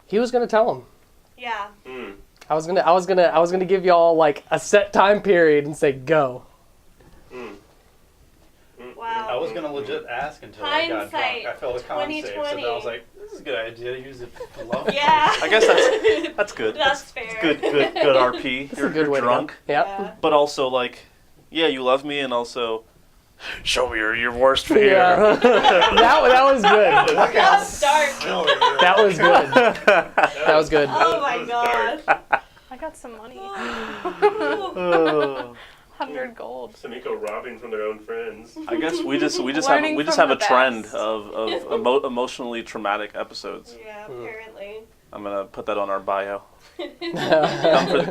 He was going to tell him. Yeah. Mm. I was gonna give y'all like a set time period and say go. Mm. Wow. I was gonna legit ask until I got Hindsight, drunk. I felt a con save, so then I 2020. was like, "This is a good idea. Use it for love." Yeah. I guess that's good. That's fair. Good RP. That's You're, a good you're way drunk, to go. Yeah. but also like, yeah, you love me, and also, show me your worst fear. Yeah. that was good. That was dark. That was good. That was good. Oh my god. I got some money. Oh. 100 gold. Samiko robbing from their own friends. I guess we just Learning have from a the trend best. of emotionally traumatic episodes. Yeah, apparently. I'm gonna put that on our bio.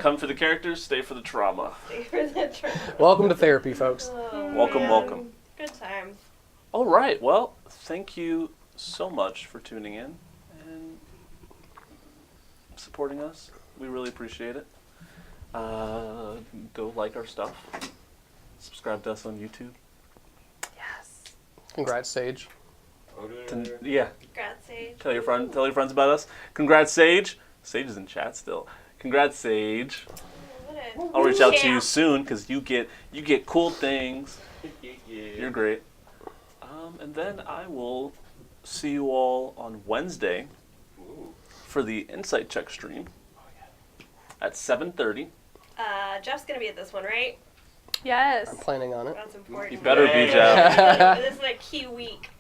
Come for the characters, stay for the trauma. Stay for the trip. Welcome to therapy, folks. Oh, Welcome, man. welcome. Good times. All right. Well, thank you so much for tuning in and supporting us. We really appreciate it. Go like our stuff. Subscribe to us on YouTube. Yes. Congrats, Sage. Yeah. Congrats, Sage. Tell your friends about us. Congrats, Sage. Sage is in chat still. Congrats, Sage. What a I'll reach out to you champ. soon because you get cool things. You're great. And then I will see you all on Wednesday for the Insight Check stream at 7:30. Jeff's gonna be at this one, right? Yes. I'm planning on it. That's important. You better be, Yeah. Jeff. This is a key week.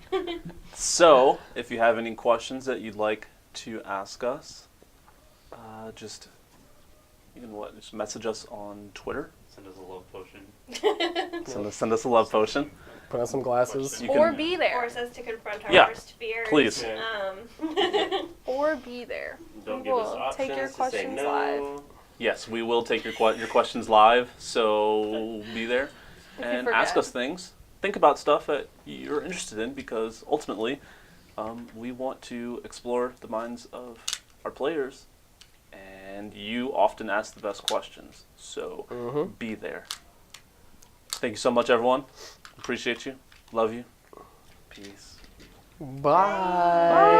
So, if you have any questions that you'd like to ask us, just message us on Twitter. Send us a love potion. Send us a love potion. Put on some glasses. You Or can- be there. Force us to confront our Yeah, worst fears. please. Or be there. Don't We give us will options take your to say questions no. live. Yes, we will take your questions live, so be there If you and ask forget. us things. Think about stuff that you're interested in because ultimately we want to explore the minds of our players and you often ask the best questions, so be there. Thank you so much, everyone. Appreciate you. Love you. Peace. Bye.